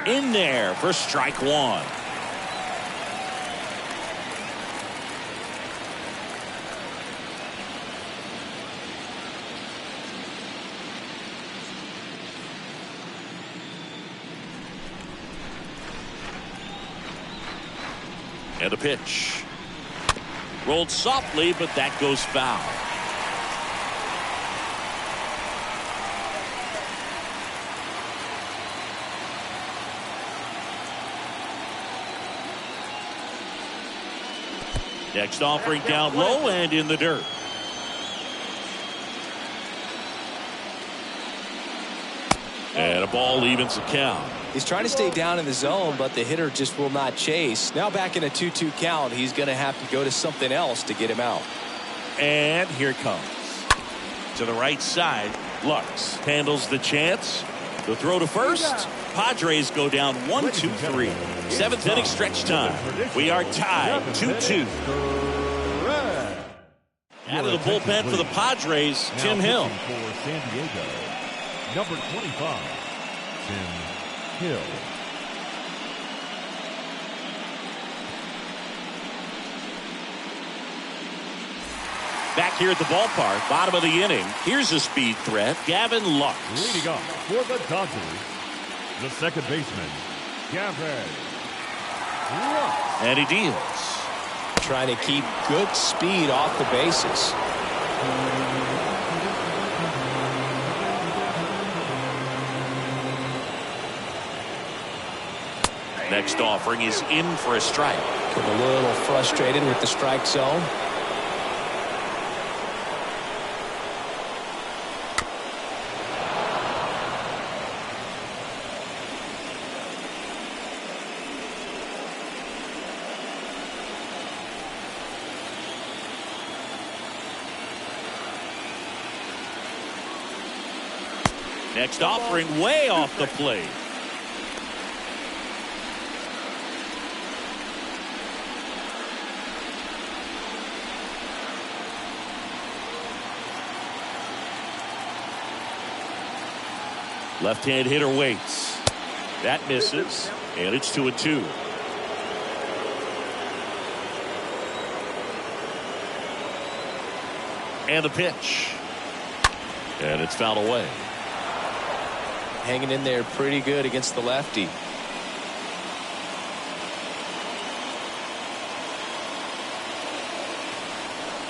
In there for strike 1. And a pitch. Rolled softly, but that goes foul. Next offering down low and in the dirt. And a ball evens the count. He's trying to stay down in the zone, but the hitter just will not chase. Now back in a 2-2 count, he's going to have to go to something else to get him out. And here it comes. To the right side, Lux handles the chance. The throw to first. Padres go down 1-2-3. 7th inning stretch time. We are tied 2-2. Out of the bullpen for the Padres, Tim Hill. For San Diego, number 25, Tim Hill. Back here at the ballpark, bottom of the inning. Here's a speed threat, Gavin Lux. Leading off for the Dodgers, the second baseman, Gavin Lux. And he deals. Trying to keep good speed off the bases. Next offering is in for a strike. Getting a little frustrated with the strike zone. Next offering way off the plate. Left-hand hitter waits. That misses, and it's 2-2. And the pitch. And it's fouled away. Hanging in there pretty good against the lefty.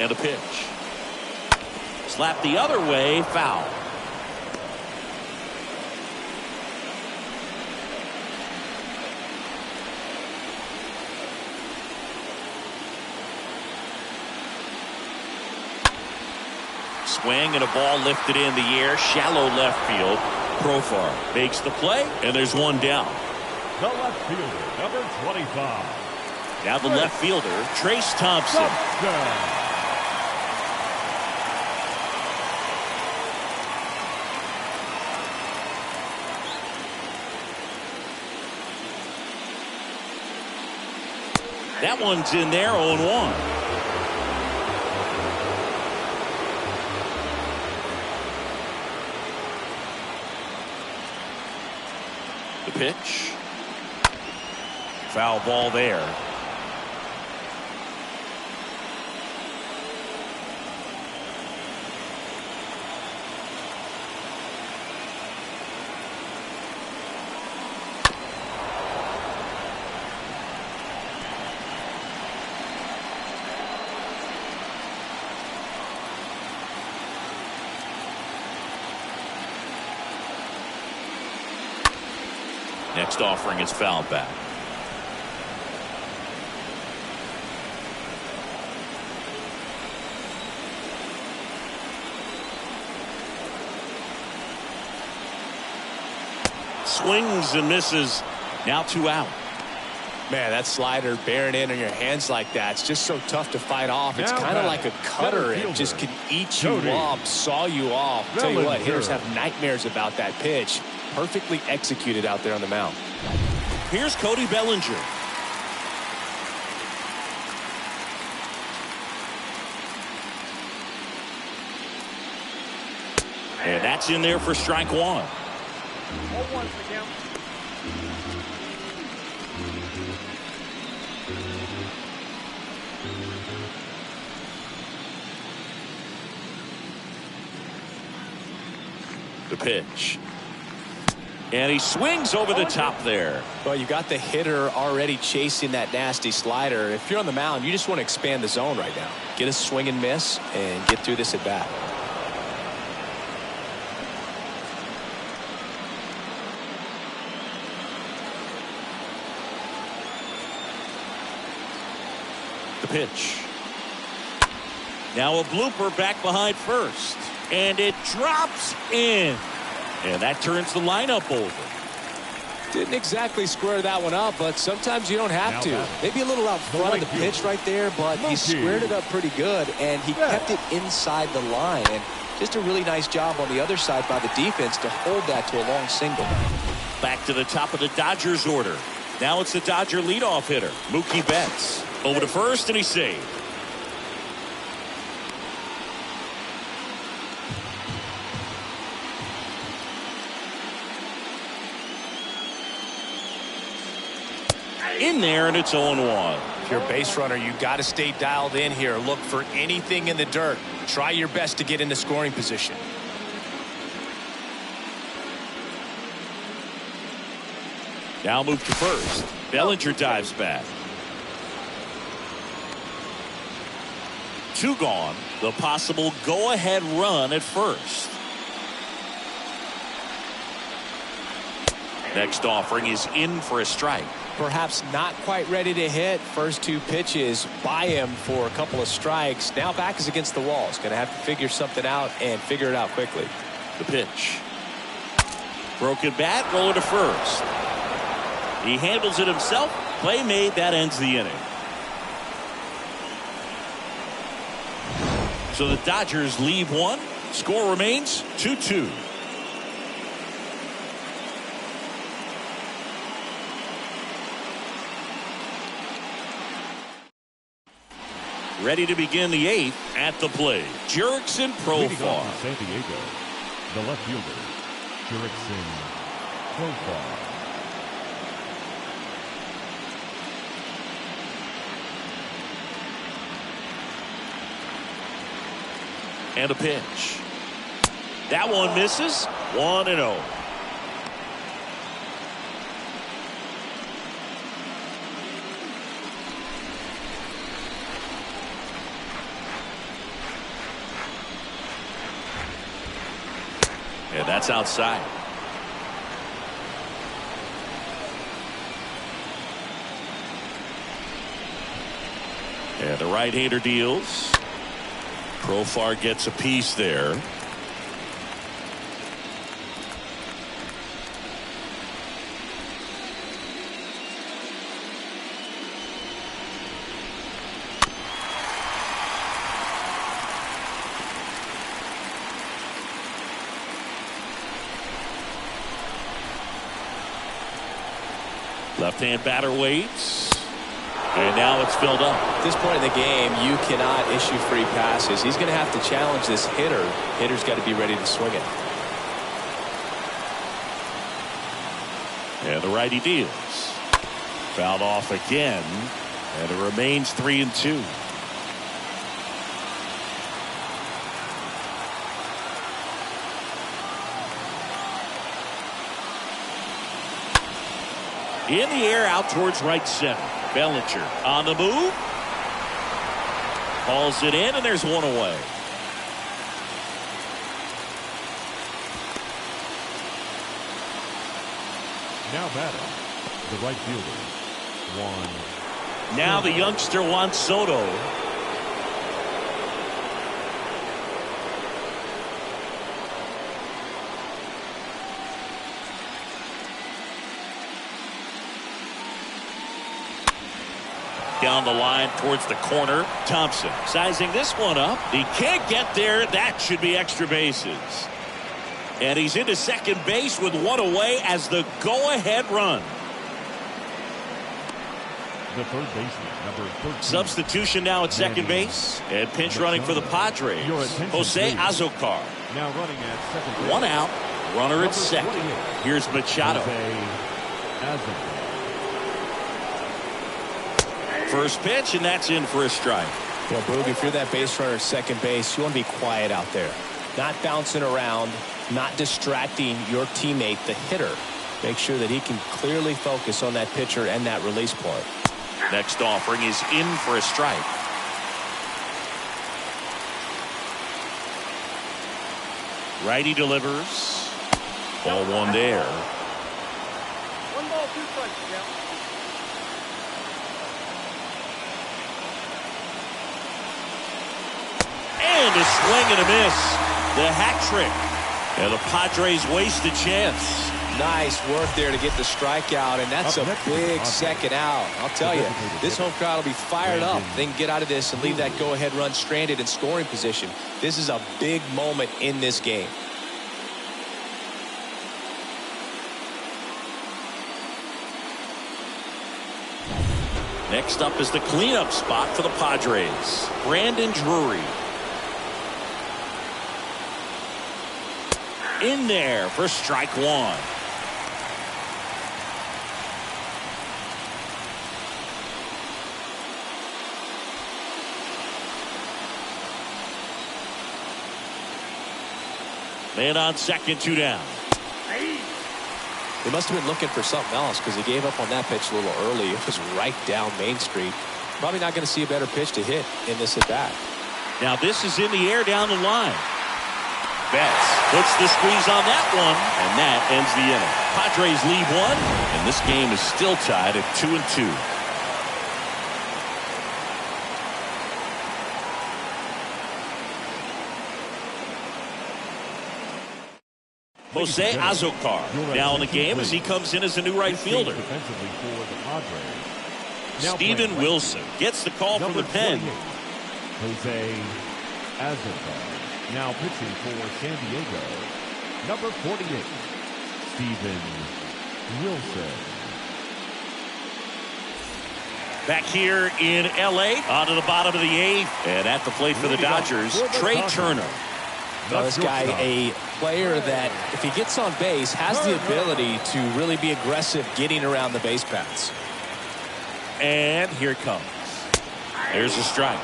And a pitch. Slap the other way, foul. Swing and a ball lifted in the air, shallow left field. Profar makes the play, and there's one down. the left fielder, number 25. Now the left fielder, Trace Thompson. That one's in there, 0-1. The pitch. Foul ball there. Next offering is fouled back. Swings and misses. Now 2 out. Man, that slider bearing in on your hands like that, it's just so tough to fight off. It's kind of like a cutter. It just can eat you up, saw you off. Tell you what, hitters have nightmares about that pitch. Perfectly executed out there on the mound. Here's Cody Bellinger. And that's in there for strike 1. 0-1 the count. The pitch. And he swings over the top there. Well, you got the hitter already chasing that nasty slider. If you're on the mound, you just want to expand the zone right now. Get a swing and miss and get through this at bat. The pitch. Now a blooper back behind first. And it drops in. And that turns the lineup over. Didn't exactly square that one up, but sometimes you don't have to. Maybe a little out front of the pitch right there, but he squared it up pretty good, and he kept it inside the line. And just a really nice job on the other side by the defense to hold that to a long single. Back to the top of the Dodgers order. Now it's the Dodger leadoff hitter, Mookie Betts. Over to first, and he's saved. In there, and it's 0-1. If you're a base runner, you got to stay dialed in here. Look for anything in the dirt. Try your best to get into scoring position. Now move to first. Bellinger dives back. 2 gone. The possible go-ahead run at first. Next offering is in for a strike. Perhaps not quite ready to hit. First 2 pitches by him for a couple of strikes. Now back is against the wall. He's going to have to figure something out and figure it out quickly. The pitch. Broken bat, roller to first. He handles it himself. Play made. That ends the inning. So the Dodgers leave 1. Score remains 2-2. Ready to begin the 8th at the plate. Jurickson Profar. San Diego, the left fielder, Jurickson Profar. And a pitch. That one misses. 1-0. And that's outside. And the right-hander deals. Profar gets a piece there. Left-hand batter waits. And now it's filled up. At this point in the game, you cannot issue free passes. He's going to have to challenge this hitter. Hitter's got to be ready to swing it. And the righty deals. Fouled off again. And it remains 3-2. In the air out towards right center. Bellinger on the move. Hauls it in, and there's one away. Now batting, the right fielder, Juan. Now the youngster Juan Soto. Down the line towards the corner. Thompson sizing this one up. He can't get there. That should be extra bases. And he's into second base with one away as the go-ahead run. The third baseman, number 13. Substitution now at second base. And pinch running for the Padres. Jose Azocar. Now running at second base. One out. Runner at second. 28. Here's Machado. Jose Azocar. First pitch, and that's in for a strike. Well, Boog, if you're that base runner at second base, you want to be quiet out there. Not bouncing around, not distracting your teammate, the hitter. Make sure that he can clearly focus on that pitcher and that release point. Next offering is in for a strike. Righty delivers. Ball one there. 1 ball, 2 strikes, count. And a swing and a miss. The hat trick. And the Padres waste a chance. Nice work there to get the strikeout, and that's a big second out. I'll tell you, this home crowd will be fired up. They can get out of this and leave that go-ahead run stranded in scoring position. This is a big moment in this game. Next up is the cleanup spot for the Padres. Brandon Drury. In there for strike one. Man on second, 2 down. They must have been looking for something else because he gave up on that pitch a little early. It was right down Main Street. Probably not going to see a better pitch to hit in this at bat. Now this is in the air down the line. Betts puts the squeeze on that one, and that ends the inning. Padres lead one, and this game is still tied at 2-2. Jose Azocar now in the game as he comes in as a new right fielder. Steven Wilson gets the call from the pen. Jose Azocar now pitching for San Diego. Number 48, Steven Wilson. Back here in L.A. on to the bottom of the 8th. And at the plate for the Dodgers, Trey Turner. This guy, a player that, if he gets on base, has the ability to really be aggressive getting around the base paths. And here it comes. There's a strike.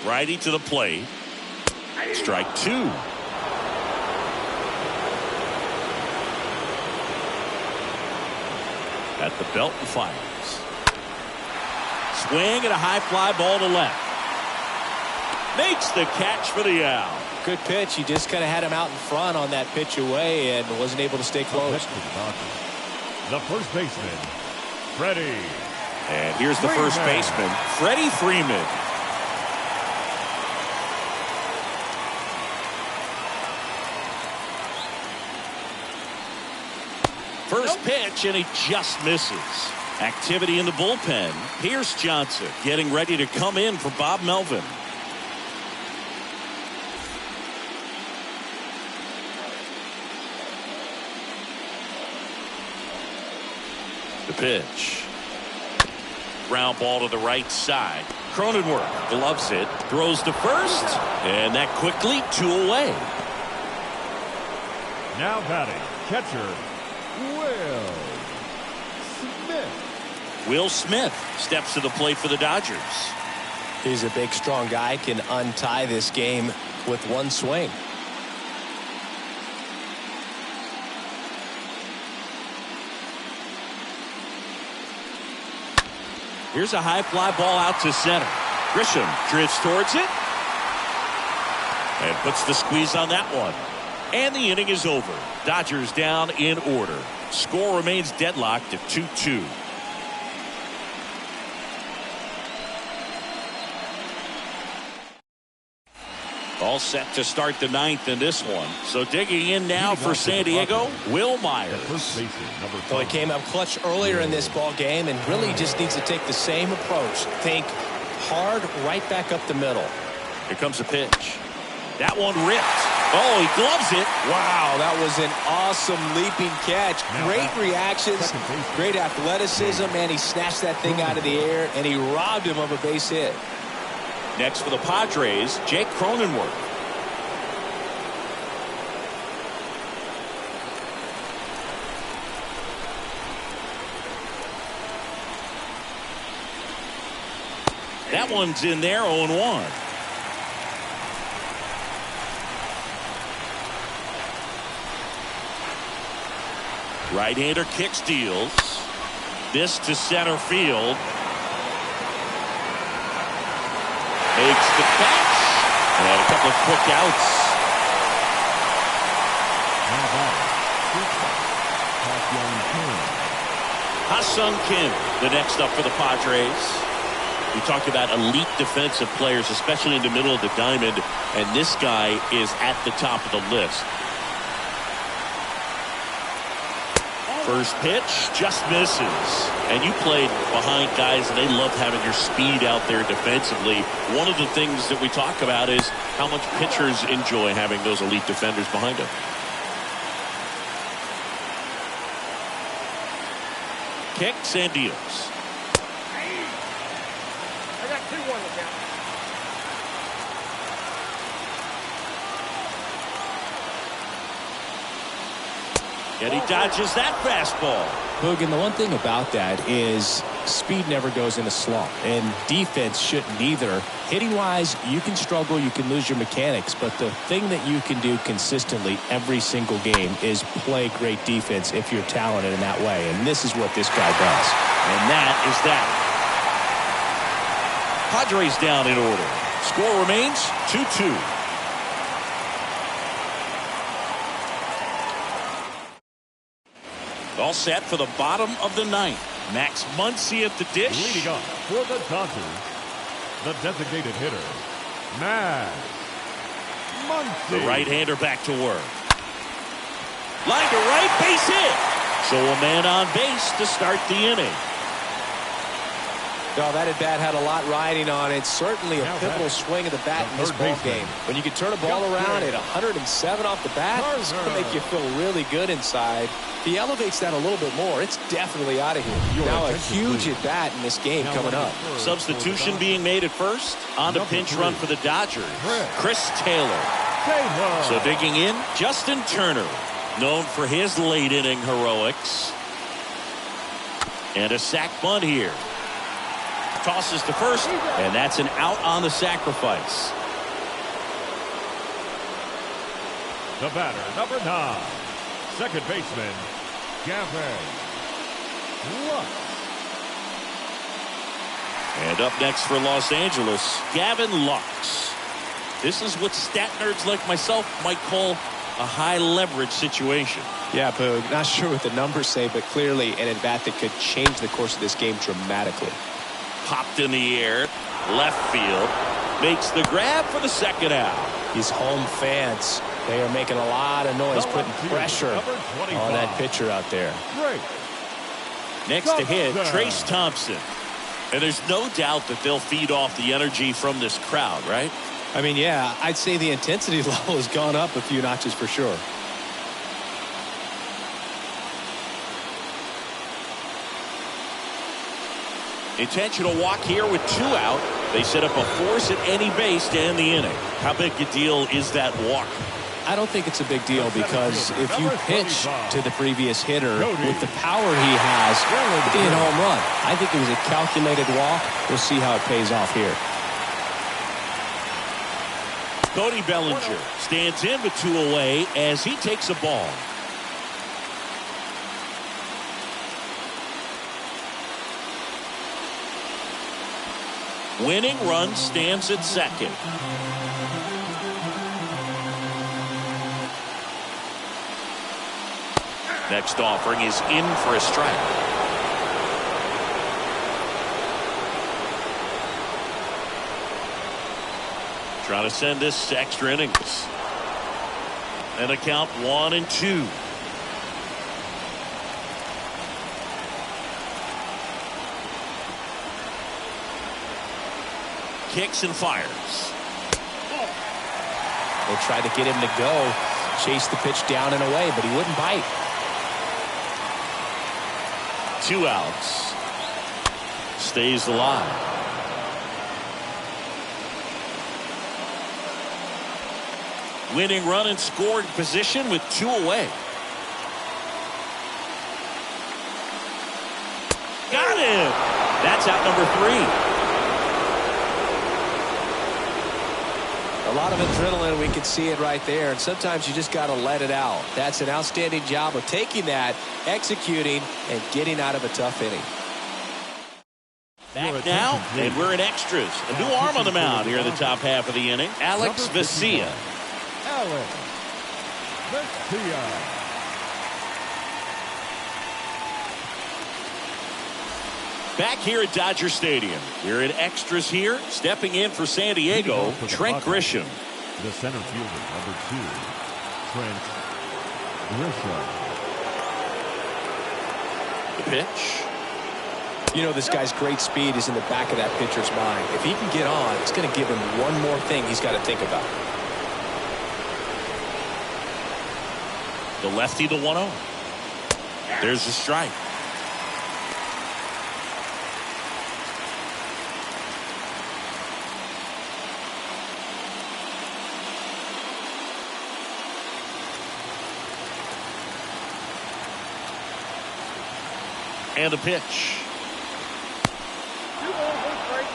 Righty to the plate. Strike 2. At the belt and fires. Swing and a high fly ball to left. Makes the catch for the out. Good pitch. He just kind of had him out in front on that pitch away and wasn't able to stay close. The first baseman, Freddie. And here's the first baseman, Freddie Freeman. First pitch, and he just misses. Activity in the bullpen. Pierce Johnson getting ready to come in for Bob Melvin. The pitch. Ground ball to the right side. Cronenworth gloves it, throws to first, and that quickly 2 away. Now batting, catcher, Will Smith steps to the plate for the Dodgers. He's a big, strong guy, can untie this game with one swing. Here's a high fly ball out to center. Grisham drifts towards it and puts the squeeze on that one. And the inning is over. Dodgers down in order. Score remains deadlocked at 2-2. All set to start the 9th in this one. So digging in now for San Diego, Will Myers. Well, he came up clutch earlier in this ball game and really just needs to take the same approach. Think hard right back up the middle. Here comes a pitch. That one ripped. Oh, he gloves it. Wow, that was an awesome leaping catch. Great reactions, great athleticism, and he snatched that thing out of the air, and he robbed him of a base hit. Next for the Padres, Jake Cronenworth. That one's in there, 0-1. Right-hander kick steals. This to center field. Makes the catch. And a couple of quick outs. Ha-Sung Kim, the next up for the Padres. We talked about elite defensive players, especially in the middle of the diamond, and this guy is at the top of the list. First pitch just misses. And you played behind guys, and they love having your speed out there defensively. One of the things that we talk about is how much pitchers enjoy having those elite defenders behind them. Kicks and deals. I got 2-1 to count. And he dodges that fastball. Boog, and the one thing about that is speed never goes in a slump, and defense shouldn't either. Hitting-wise, you can struggle, you can lose your mechanics, but the thing that you can do consistently every single game is play great defense if you're talented in that way, and this is what this guy does. And that is that. Padres down in order. Score remains 2-2. All set for the bottom of the 9th. Max Muncy at the dish. Leading up for the Dodgers, the designated hitter, Max Muncy. The right-hander back to work. Line to right, base hit. So a man on base to start the inning. No, that at-bat had a lot riding on it. Certainly a pivotal swing of the bat in this ball game. When you can turn a ball around at 107 off the bat, it's going to make you feel really good inside. He elevates that a little bit more. It's definitely out of here. Now a huge at-bat in this game coming up. Substitution being made at first. On the pinch run for the Dodgers. Chris Taylor. So digging in, Justin Turner, known for his late inning heroics. And a sac bunt here. Tosses to first, and that's an out on the sacrifice. The batter, number 9, second baseman, Gavin Lux. And up next for Los Angeles, Gavin Lux. This is what stat nerds like myself might call a high leverage situation. Yeah, Boog, not sure what the numbers say, but clearly an at-bat that could change the course of this game dramatically. Popped in the air, left field, makes the grab for the second out. These home fans, they are making a lot of noise, putting pressure on that pitcher out there. Great. Next to hit, Trace Thompson. And there's no doubt that they'll feed off the energy from this crowd, right? I mean, yeah, I'd say the intensity level has gone up a few notches for sure. Intentional walk here with 2 out. They set up a force at any base to end the inning. How big a deal is that walk? I don't think it's a big deal because if you pitch to the previous hitter with the power he has, it'd be a home run. I think it was a calculated walk. We'll see how it pays off here. Cody Bellinger stands in with 2 away as he takes a ball. Winning run stands at second. Next offering is in for a strike. Trying to send this to extra innings. And a count 1-2. Kicks and fires. They tried to get him to go, chase the pitch down and away, but he wouldn't bite. 2 outs. Stays alive. Winning run in scoring position with 2 away. Got him. That's out number 3. A lot of adrenaline, we can see it right there, and sometimes you just got to let it out. That's an outstanding job of taking that, executing, and getting out of a tough inning. Back now, and we're in extras. A new arm on the mound here in the top half of the inning. Alex Vesia. Alex Vesia. Back here at Dodger Stadium. We're in extras here. Stepping in for San Diego, Trent Grisham. The center fielder, number 2, Trent Grisham. The pitch. You know, this guy's great speed is in the back of that pitcher's mind. If he can get on, it's going to give him one more thing he's got to think about. The lefty, the 1-0. There's the strike. And a pitch. 2 balls, 1 strike.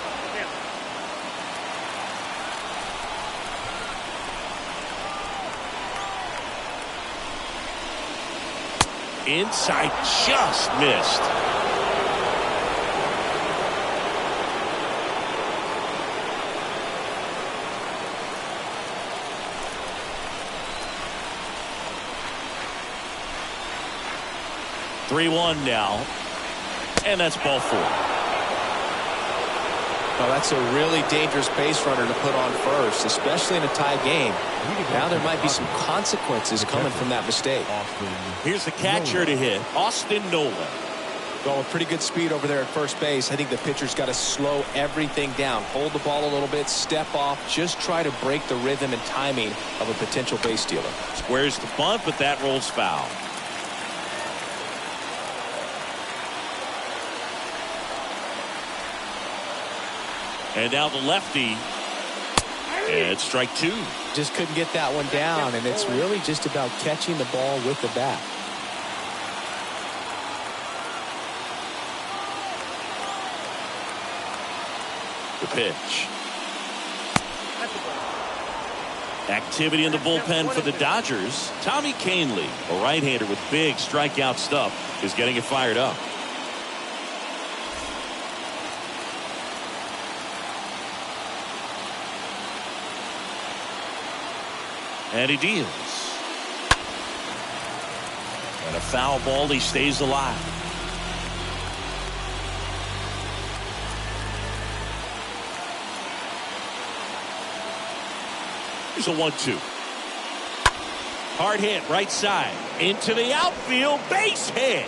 Inside, just missed. Three-1 now. And that's ball 4. Well, that's a really dangerous base runner to put on first, especially in a tie game. Now there might be some consequences coming from that mistake. Here's the catcher to hit, Austin Nola. Well, with pretty good speed over there at first base, I think the pitcher's got to slow everything down. Hold the ball a little bit, step off, just try to break the rhythm and timing of a potential base stealer. Squares the bunt, but that rolls foul. And now the lefty. And strike 2. Just couldn't get that one down, and it's really just about catching the ball with the bat. The pitch. Activity in the bullpen for the Dodgers. Tommy Kahnle, a right-hander with big strikeout stuff, is getting it fired up. And he deals. And a foul ball, he stays alive. Here's a 1-2. Hard hit, right side. Into the outfield, base hit.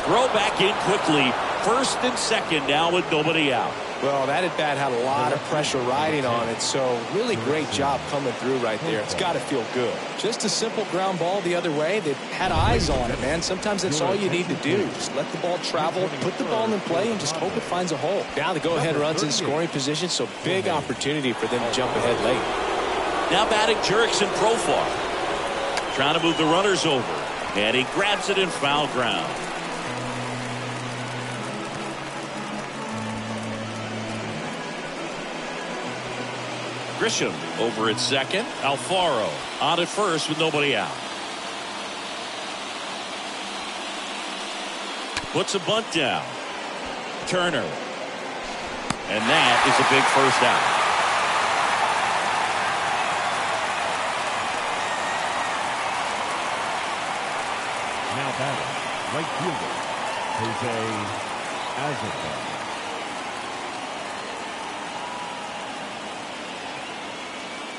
Throw back in quickly. First and second now with nobody out. Well, that at bat had a lot of pressure riding on it, so really great job coming through right there. It's got to feel good. Just a simple ground ball the other way. They had eyes on it, man. Sometimes that's all you need to do. Just let the ball travel, put the ball in play, and just hope it finds a hole. Now the go-ahead runs in scoring position, so big opportunity for them to jump ahead late. Now batting Jurickson Profar. Trying to move the runners over. And he grabs it in foul ground. Grisham over at second. Alfaro on at first with nobody out. Puts a bunt down. Turner. And that is a big first out. Now batting, right fielder, Jose Azocar.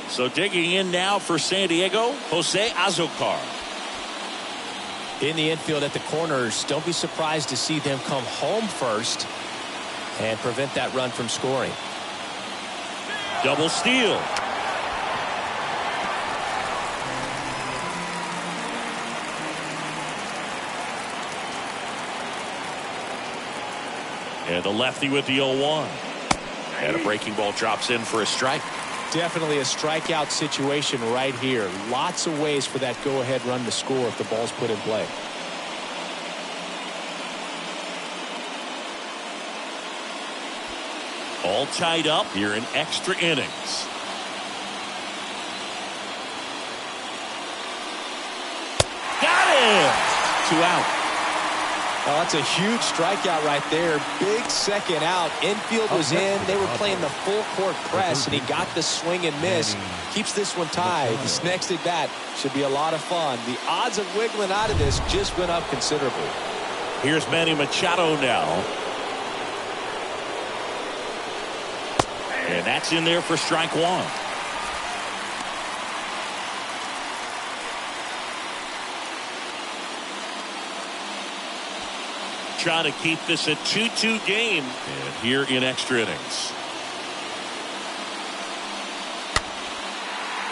So digging in now for San Diego, Jose Azocar. In the infield at the corners, don't be surprised to see them come home first and prevent that run from scoring. Double steal. And the lefty with the 0-1. And a breaking ball drops in for a strike. Definitely a strikeout situation right here. Lots of ways for that go-ahead run to score if the ball's put in play. All tied up here in extra innings. Got him! 2 out. Oh, that's a huge strikeout right there. Big second out. Infield was in. They were playing the full court press, and he got the swing and miss. Keeps this one tied. This next at bat should be a lot of fun. The odds of wiggling out of this just went up considerably. Here's Manny Machado now. And that's in there for strike 1. Trying to keep this a 2-2 game and here in extra innings.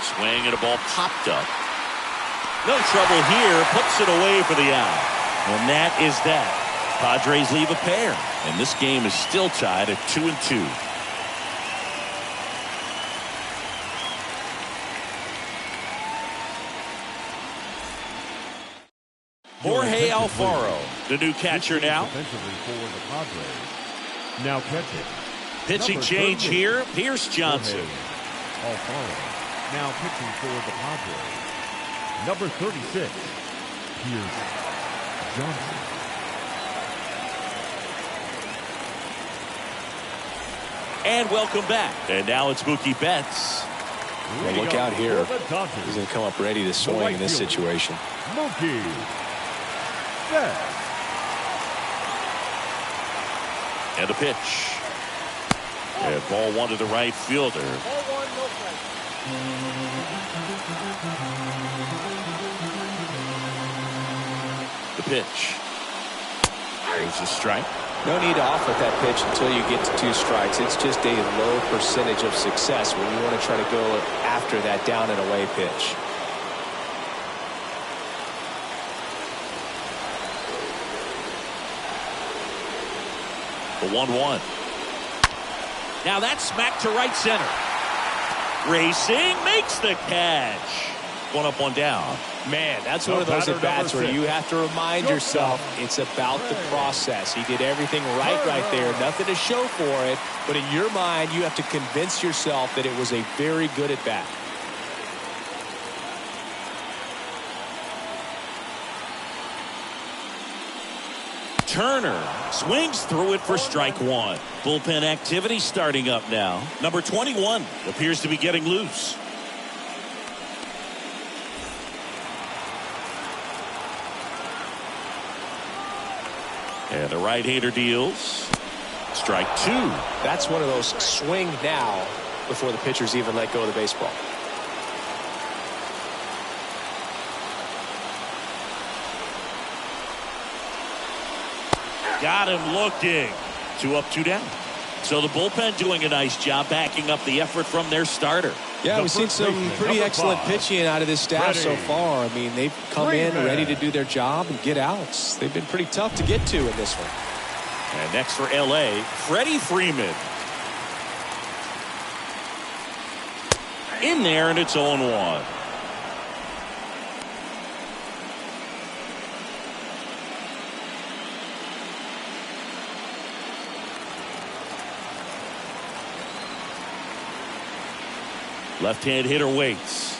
Swing and a ball popped up. No trouble here. Puts it away for the out. And that is that. Padres leave a pair. And this game is still tied at 2-2. Jorge Alfaro, the new catcher now. Defensively for the Padres. Now catching. Pitching Number change 38, here. Pierce Johnson. Jorge Alfaro. Now pitching for the Padres. Number 36, Pierce Johnson. And welcome back. And now it's Mookie Betts. Well, look out here. For the Dodgers, He's going to come up ready to swing in this situation. Mookie Betts. And a pitch. And ball 1 to the right fielder. Ball 1, no strike. The pitch. There's a strike. No need to offer that pitch until you get to 2 strikes. It's just a low percentage of success when you want to try to go after that down and away pitch. The 1-1. Now that's smacked to right center. Racing makes the catch. 1 up, 1 down. Man, that's one of those at-bats where you have to remind yourself it's about the process. He did everything right there. Nothing to show for it. But in your mind, you have to convince yourself that it was a very good at-bat. Turner swings through it for strike 1. Bullpen activity starting up now. Number 21 appears to be getting loose. And the right-hander deals. Strike 2. That's one of those swing now before the pitchers even let go of the baseball. Got him looking. 2 up, 2 down. So the bullpen doing a nice job backing up the effort from their starter. Yeah, we've seen some pretty excellent pitching out of this staff so far. I mean, they've come in ready to do their job and get outs. They've been pretty tough to get to in this one. And next for L.A., Freddie Freeman. In there, and it's 0-1. Left-hand hitter waits.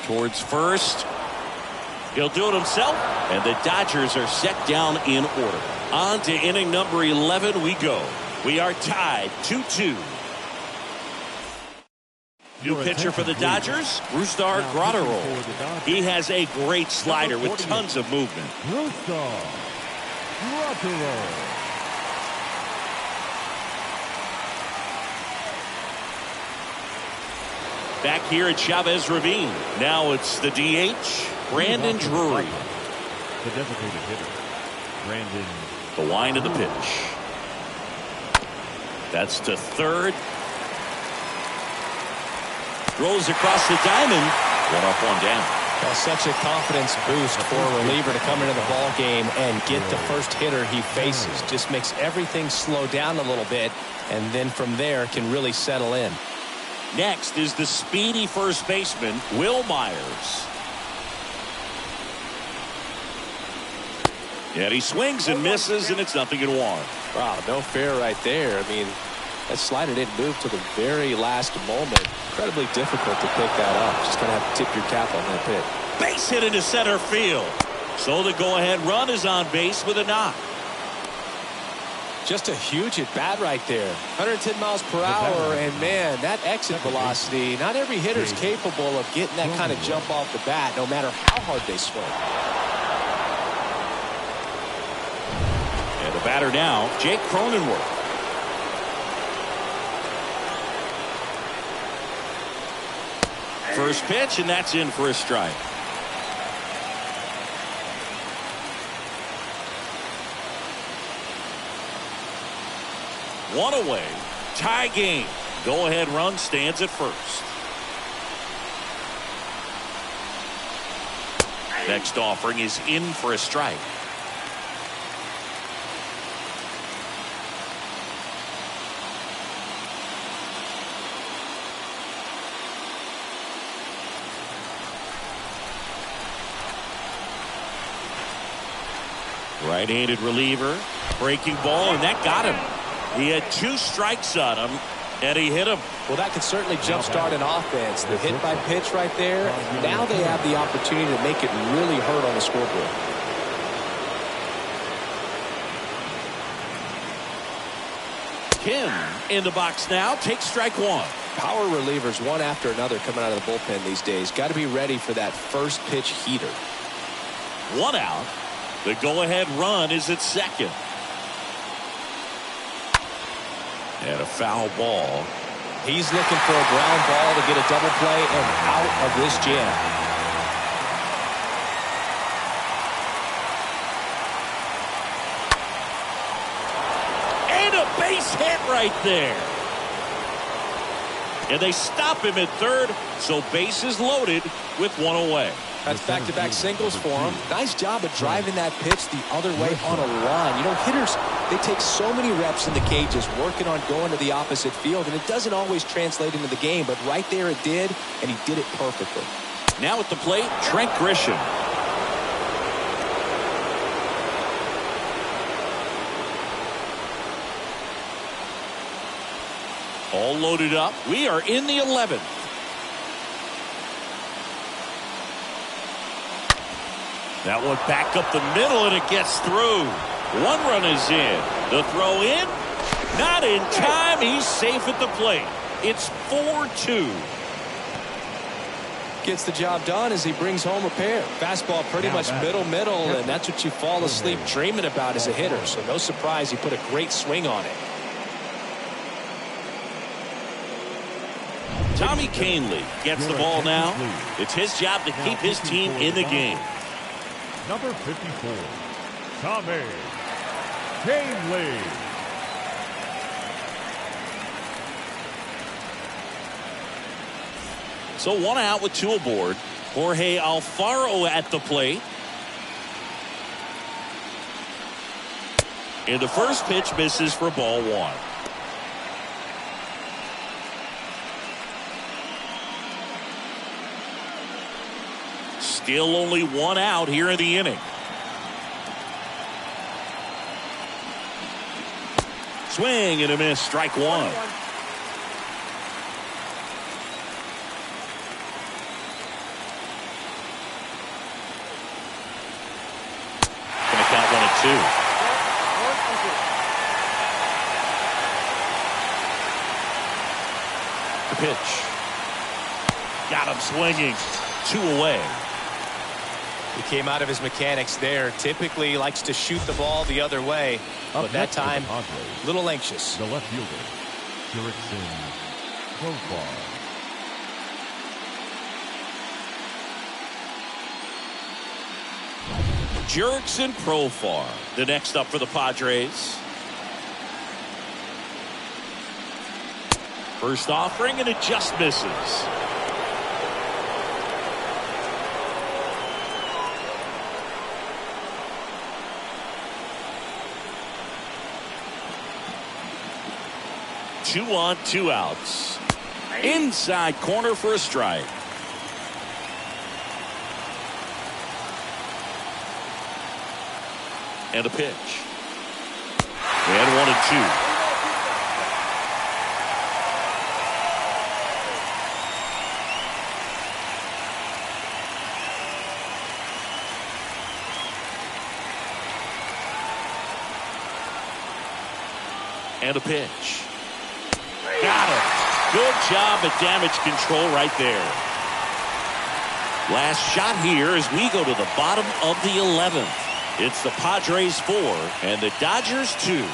Towards first. He'll do it himself. And the Dodgers are set down in order. On to inning number 11 we go. We are tied 2-2. New pitcher for the Dodgers, Brusdar Graterol. He has a great slider with tons of movement. Brusdar Graterol. Back here at Chavez Ravine. Now it's the DH, Brandon Drury. The designated hitter, Brandon. The wind of the pitch. That's to third. Throws across the diamond. 1 up, 1 down. Well, such a confidence boost for a reliever to come into the ball game and get the first hitter he faces. Just makes everything slow down a little bit, and then from there can really settle in. Next is the speedy first baseman, Will Myers. And he swings and misses, and it's 0-1. Wow, no fair right there. I mean, that slider didn't move to the very last moment. Incredibly difficult to pick that up. Just going to have to tip your cap on that pitch. Base hit into center field. So the go-ahead run is on base with a knock. Just a huge at-bat right there. 110 miles per hour, and man, that exit velocity, not every hitter's capable of getting that kind of jump off the bat, no matter how hard they swing. And the batter now, Jake Cronenworth. First pitch, and that's in for a strike. One away, tie game. Go-ahead run stands at first. Next offering is in for a strike. Right-handed reliever, breaking ball, and that got him. He had 2 strikes on him, and he hit him. Well, that can certainly jumpstart an offense. The hit by pitch right there. Now they have the opportunity to make it really hurt on the scoreboard. Kim in the box now. Takes strike 1. Power relievers one after another coming out of the bullpen these days. Got to be ready for that first pitch heater. 1 out. The go-ahead run is at second. And a foul ball. He's looking for a ground ball to get a double play and out of this jam. And a base hit right there. And they stop him at third, so bases loaded with 1 away. That's back-to-back singles for him. Nice job of driving that pitch the other way on a run. You know, hitters, they take so many reps in the cages working on going to the opposite field, and it doesn't always translate into the game, but right there it did, and he did it perfectly. Now at the plate, Trent Grisham. All loaded up. We are in the 11th. That one back up the middle, and it gets through. 1 run is in. The throw in. Not in time. He's safe at the plate. It's 4-2. Gets the job done as he brings home a pair. Fastball pretty much middle, and that's what you fall asleep dreaming about as a hitter. So no surprise he put a great swing on it. Tommy Kahnle gets the ball now. It's his job to keep his team in the game. Number 54, Tommy Canely. So 1 out with 2 aboard. Jorge Alfaro at the plate. And the first pitch misses for ball 1. Still only 1 out here in the inning. Swing and a miss, strike 1. Gonna count 1 and 2. The pitch. Got him swinging. 2 away. He came out of his mechanics there. Typically likes to shoot the ball the other way, but that time a little anxious. The left fielder, Jurickson Profar. Jurickson Profar, the next up for the Padres. First offering, and it just misses. Two on, 2 outs. Inside corner for a strike. And a pitch. And 1 and 2. And a pitch. Got him. Good job at damage control right there. Last shot here as we go to the bottom of the 11th. It's the Padres 4 and the Dodgers 2.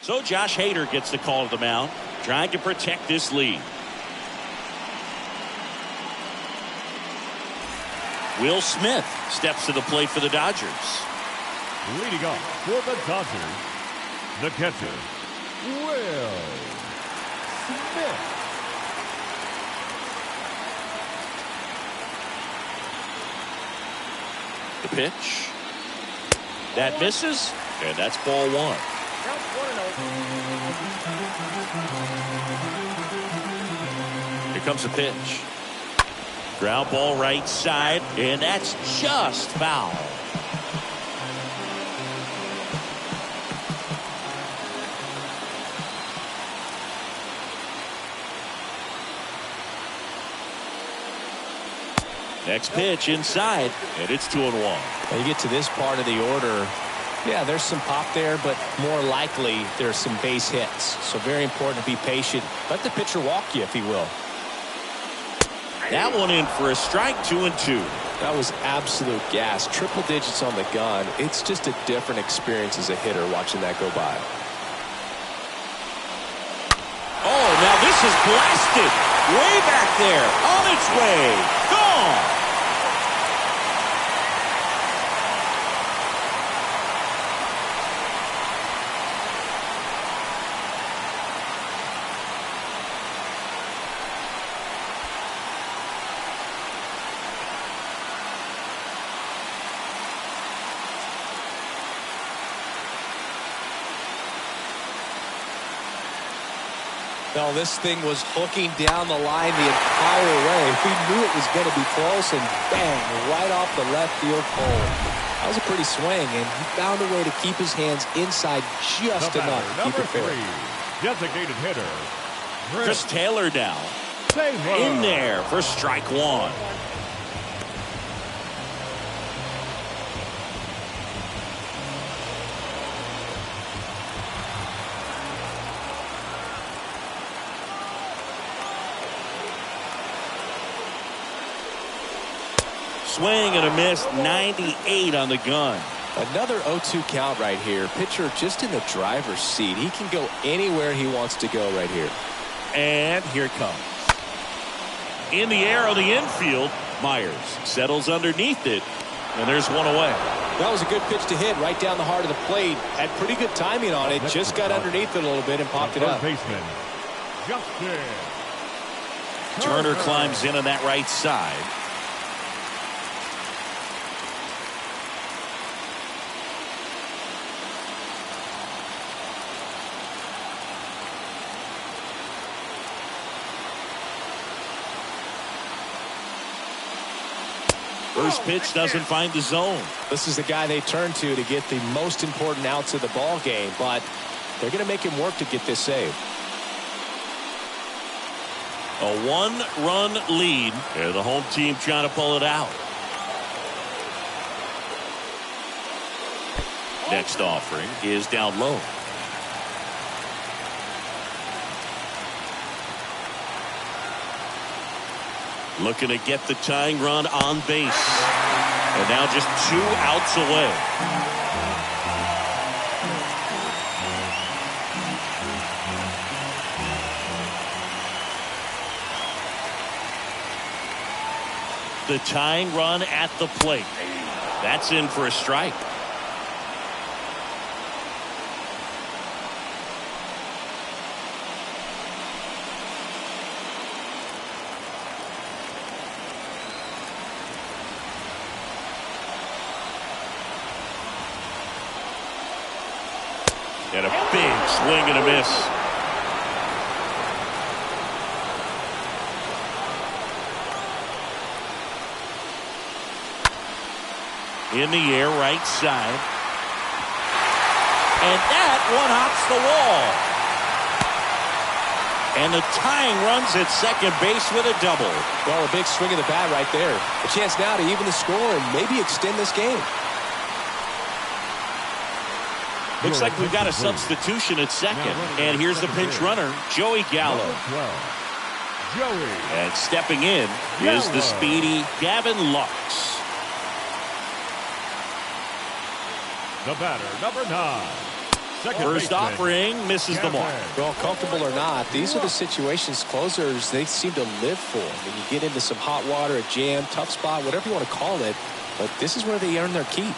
So Josh Hader gets the call to the mound, trying to protect this lead. Will Smith steps to the plate for the Dodgers. Leading off for the Dodgers, the catcher, Will Smith. The pitch. That misses, and that's ball 1. Count 1-0. Here comes the pitch. Ground ball right side, and that's just foul. Next pitch inside, and it's 2-1. When you get to this part of the order, yeah, there's some pop there, but more likely there's some base hits. So very important to be patient. Let the pitcher walk you, if he will. That one in for a strike, 2-2. That was absolute gas. Triple digits on the gun. It's just a different experience as a hitter watching that go by. Oh, now this is blasted. Way back there. On its way. Gone. No, this thing was hooking down the line the entire way. We knew it was going to be close, and bang, right off the left field pole. That was a pretty swing, and he found a way to keep his hands inside just enough to keep it fair. Designated hitter, Chris Taylor now. In there for strike 1. Swing and a miss, 98 on the gun. Another 0-2 count right here. Pitcher just in the driver's seat. He can go anywhere he wants to go right here. And here it comes. In the air on the infield. Myers settles underneath it, and there's one away. That was a good pitch to hit right down the heart of the plate. Had pretty good timing on it. Just got underneath it a little bit and popped it up. Baseman, Justin Turner climbs in on that right side. First pitch doesn't find the zone. This is the guy they turn to get the most important outs of the ball game, but they're going to make him work to get this save. A 1-run lead. And the home team trying to pull it out. Next offering is down low. Looking to get the tying run on base. And now just 2 outs away. The tying run at the plate. That's in for a strike. And a big swing and a miss. In the air, right side. And that one hops the wall. And the tying runs at second base with a double. Well, a big swing of the bat right there. A chance now to even the score and maybe extend this game. Looks like we've got a substitution at second. And here's the pinch runner, Joey Gallo. Joey. And stepping in is the speedy Gavin Lux. The batter, number 9. First offering misses the mark. Well, comfortable or not, these are the situations closers they seem to live for. When you get into some hot water, a jam, tough spot, whatever you want to call it, but this is where they earn their keep.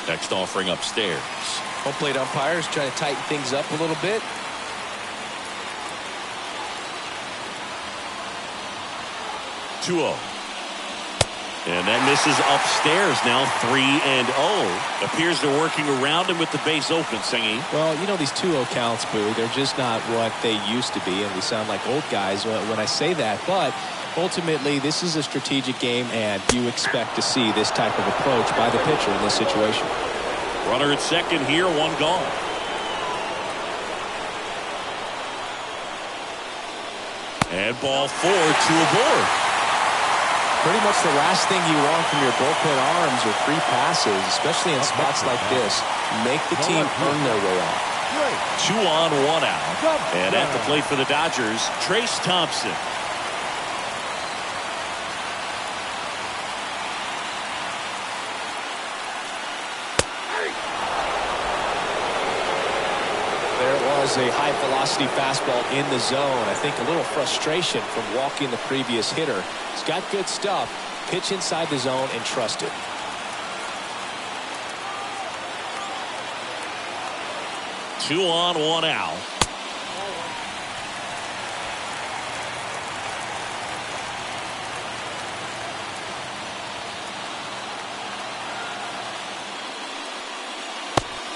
Next offering upstairs. Home plate umpires trying to tighten things up a little bit. Two-0. And that misses upstairs now. 3-0. Appears they're working around him with the base open, Singy. Well, you know, these 2-0 counts, Boo, they're just not what they used to be, and we sound like old guys when I say that. But ultimately, this is a strategic game, and you expect to see this type of approach by the pitcher in this situation. Runner at second here, one gone. And ball 4, 2 aboard. Pretty much the last thing you want from your bullpen arms are free passes, especially in spots like this. Make the team earn their way off. 2 on, 1 out. And at the plate for the Dodgers, Trace Thompson. A high velocity fastball in the zone. I think a little frustration from walking the previous hitter. He's got good stuff. Pitch inside the zone and trust it. Two on, 1 out.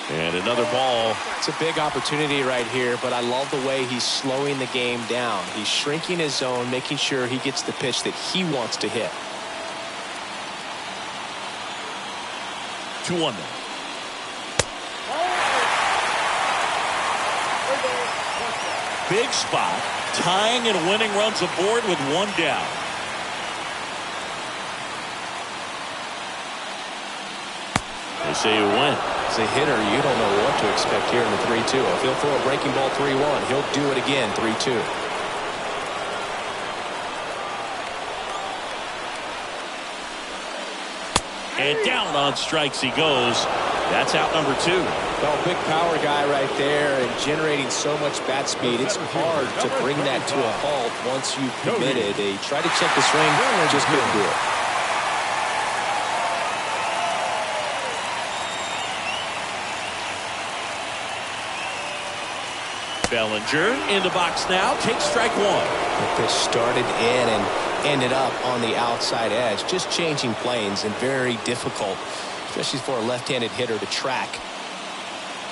And another ball. It's a big opportunity right here, but I love the way he's slowing the game down. He's shrinking his zone, making sure he gets the pitch that he wants to hit. 2-1. Big spot. Tying and winning runs aboard with 1 down. They say you win. As a hitter, you don't know what to expect here in the 3-2. If he'll throw a breaking ball 3-1, he'll do it again 3-2. And down on strikes he goes. That's out number 2. Well, big power guy right there and generating so much bat speed. It's hard to bring that to a halt once you've committed. They tried to check the swing, just couldn't do it. Bellinger in the box now, takes strike 1. The pitch started in and ended up on the outside edge. Just changing planes and very difficult, especially for a left-handed hitter to track.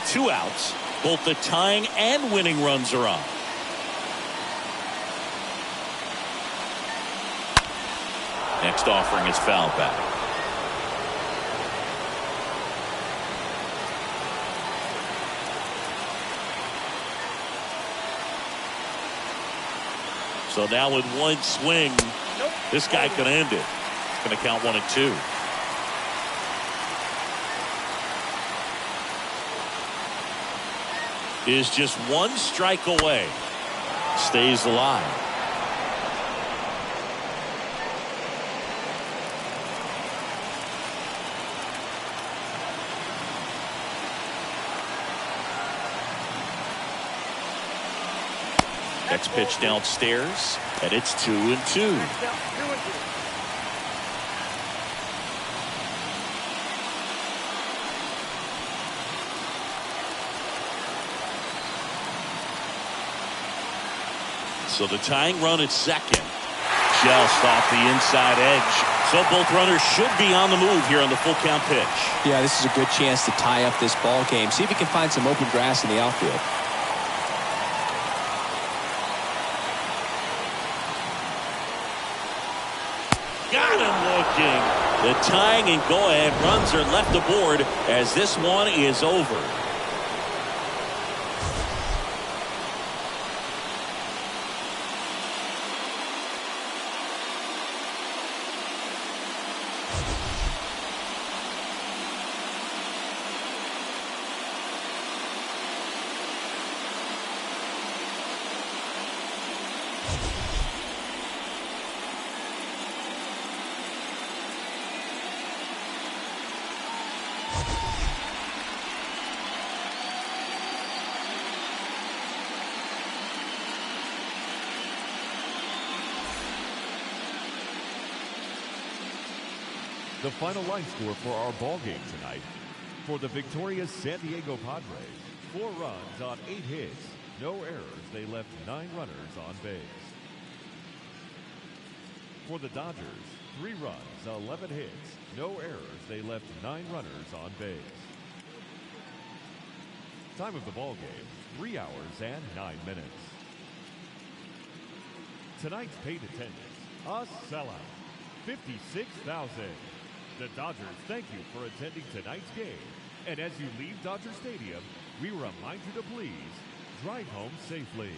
2 outs. Both the tying and winning runs are on. Next offering is fouled back. So now with one swing, this guy can end it. It's going to count 1 and 2. Is just 1 strike away. Stays alive. Next pitch downstairs, and it's 2 and 2. So the tying run at second, just off the inside edge. So both runners should be on the move here on the full count pitch. Yeah, this is a good chance to tie up this ball game. See if he can find some open grass in the outfield. Got him looking. The tying and go-ahead runs are left aboard as this one is over. The final line score for our ball game tonight. For the victorious San Diego Padres, 4 runs on 8 hits, no errors. They left 9 runners on base. For the Dodgers, 3 runs, 11 hits, no errors. They left 9 runners on base. Time of the ball game, 3 hours and 9 minutes. Tonight's paid attendance, a sellout, 56,000. The Dodgers thank you for attending tonight's game. And as you leave Dodger Stadium, we remind you to please drive home safely.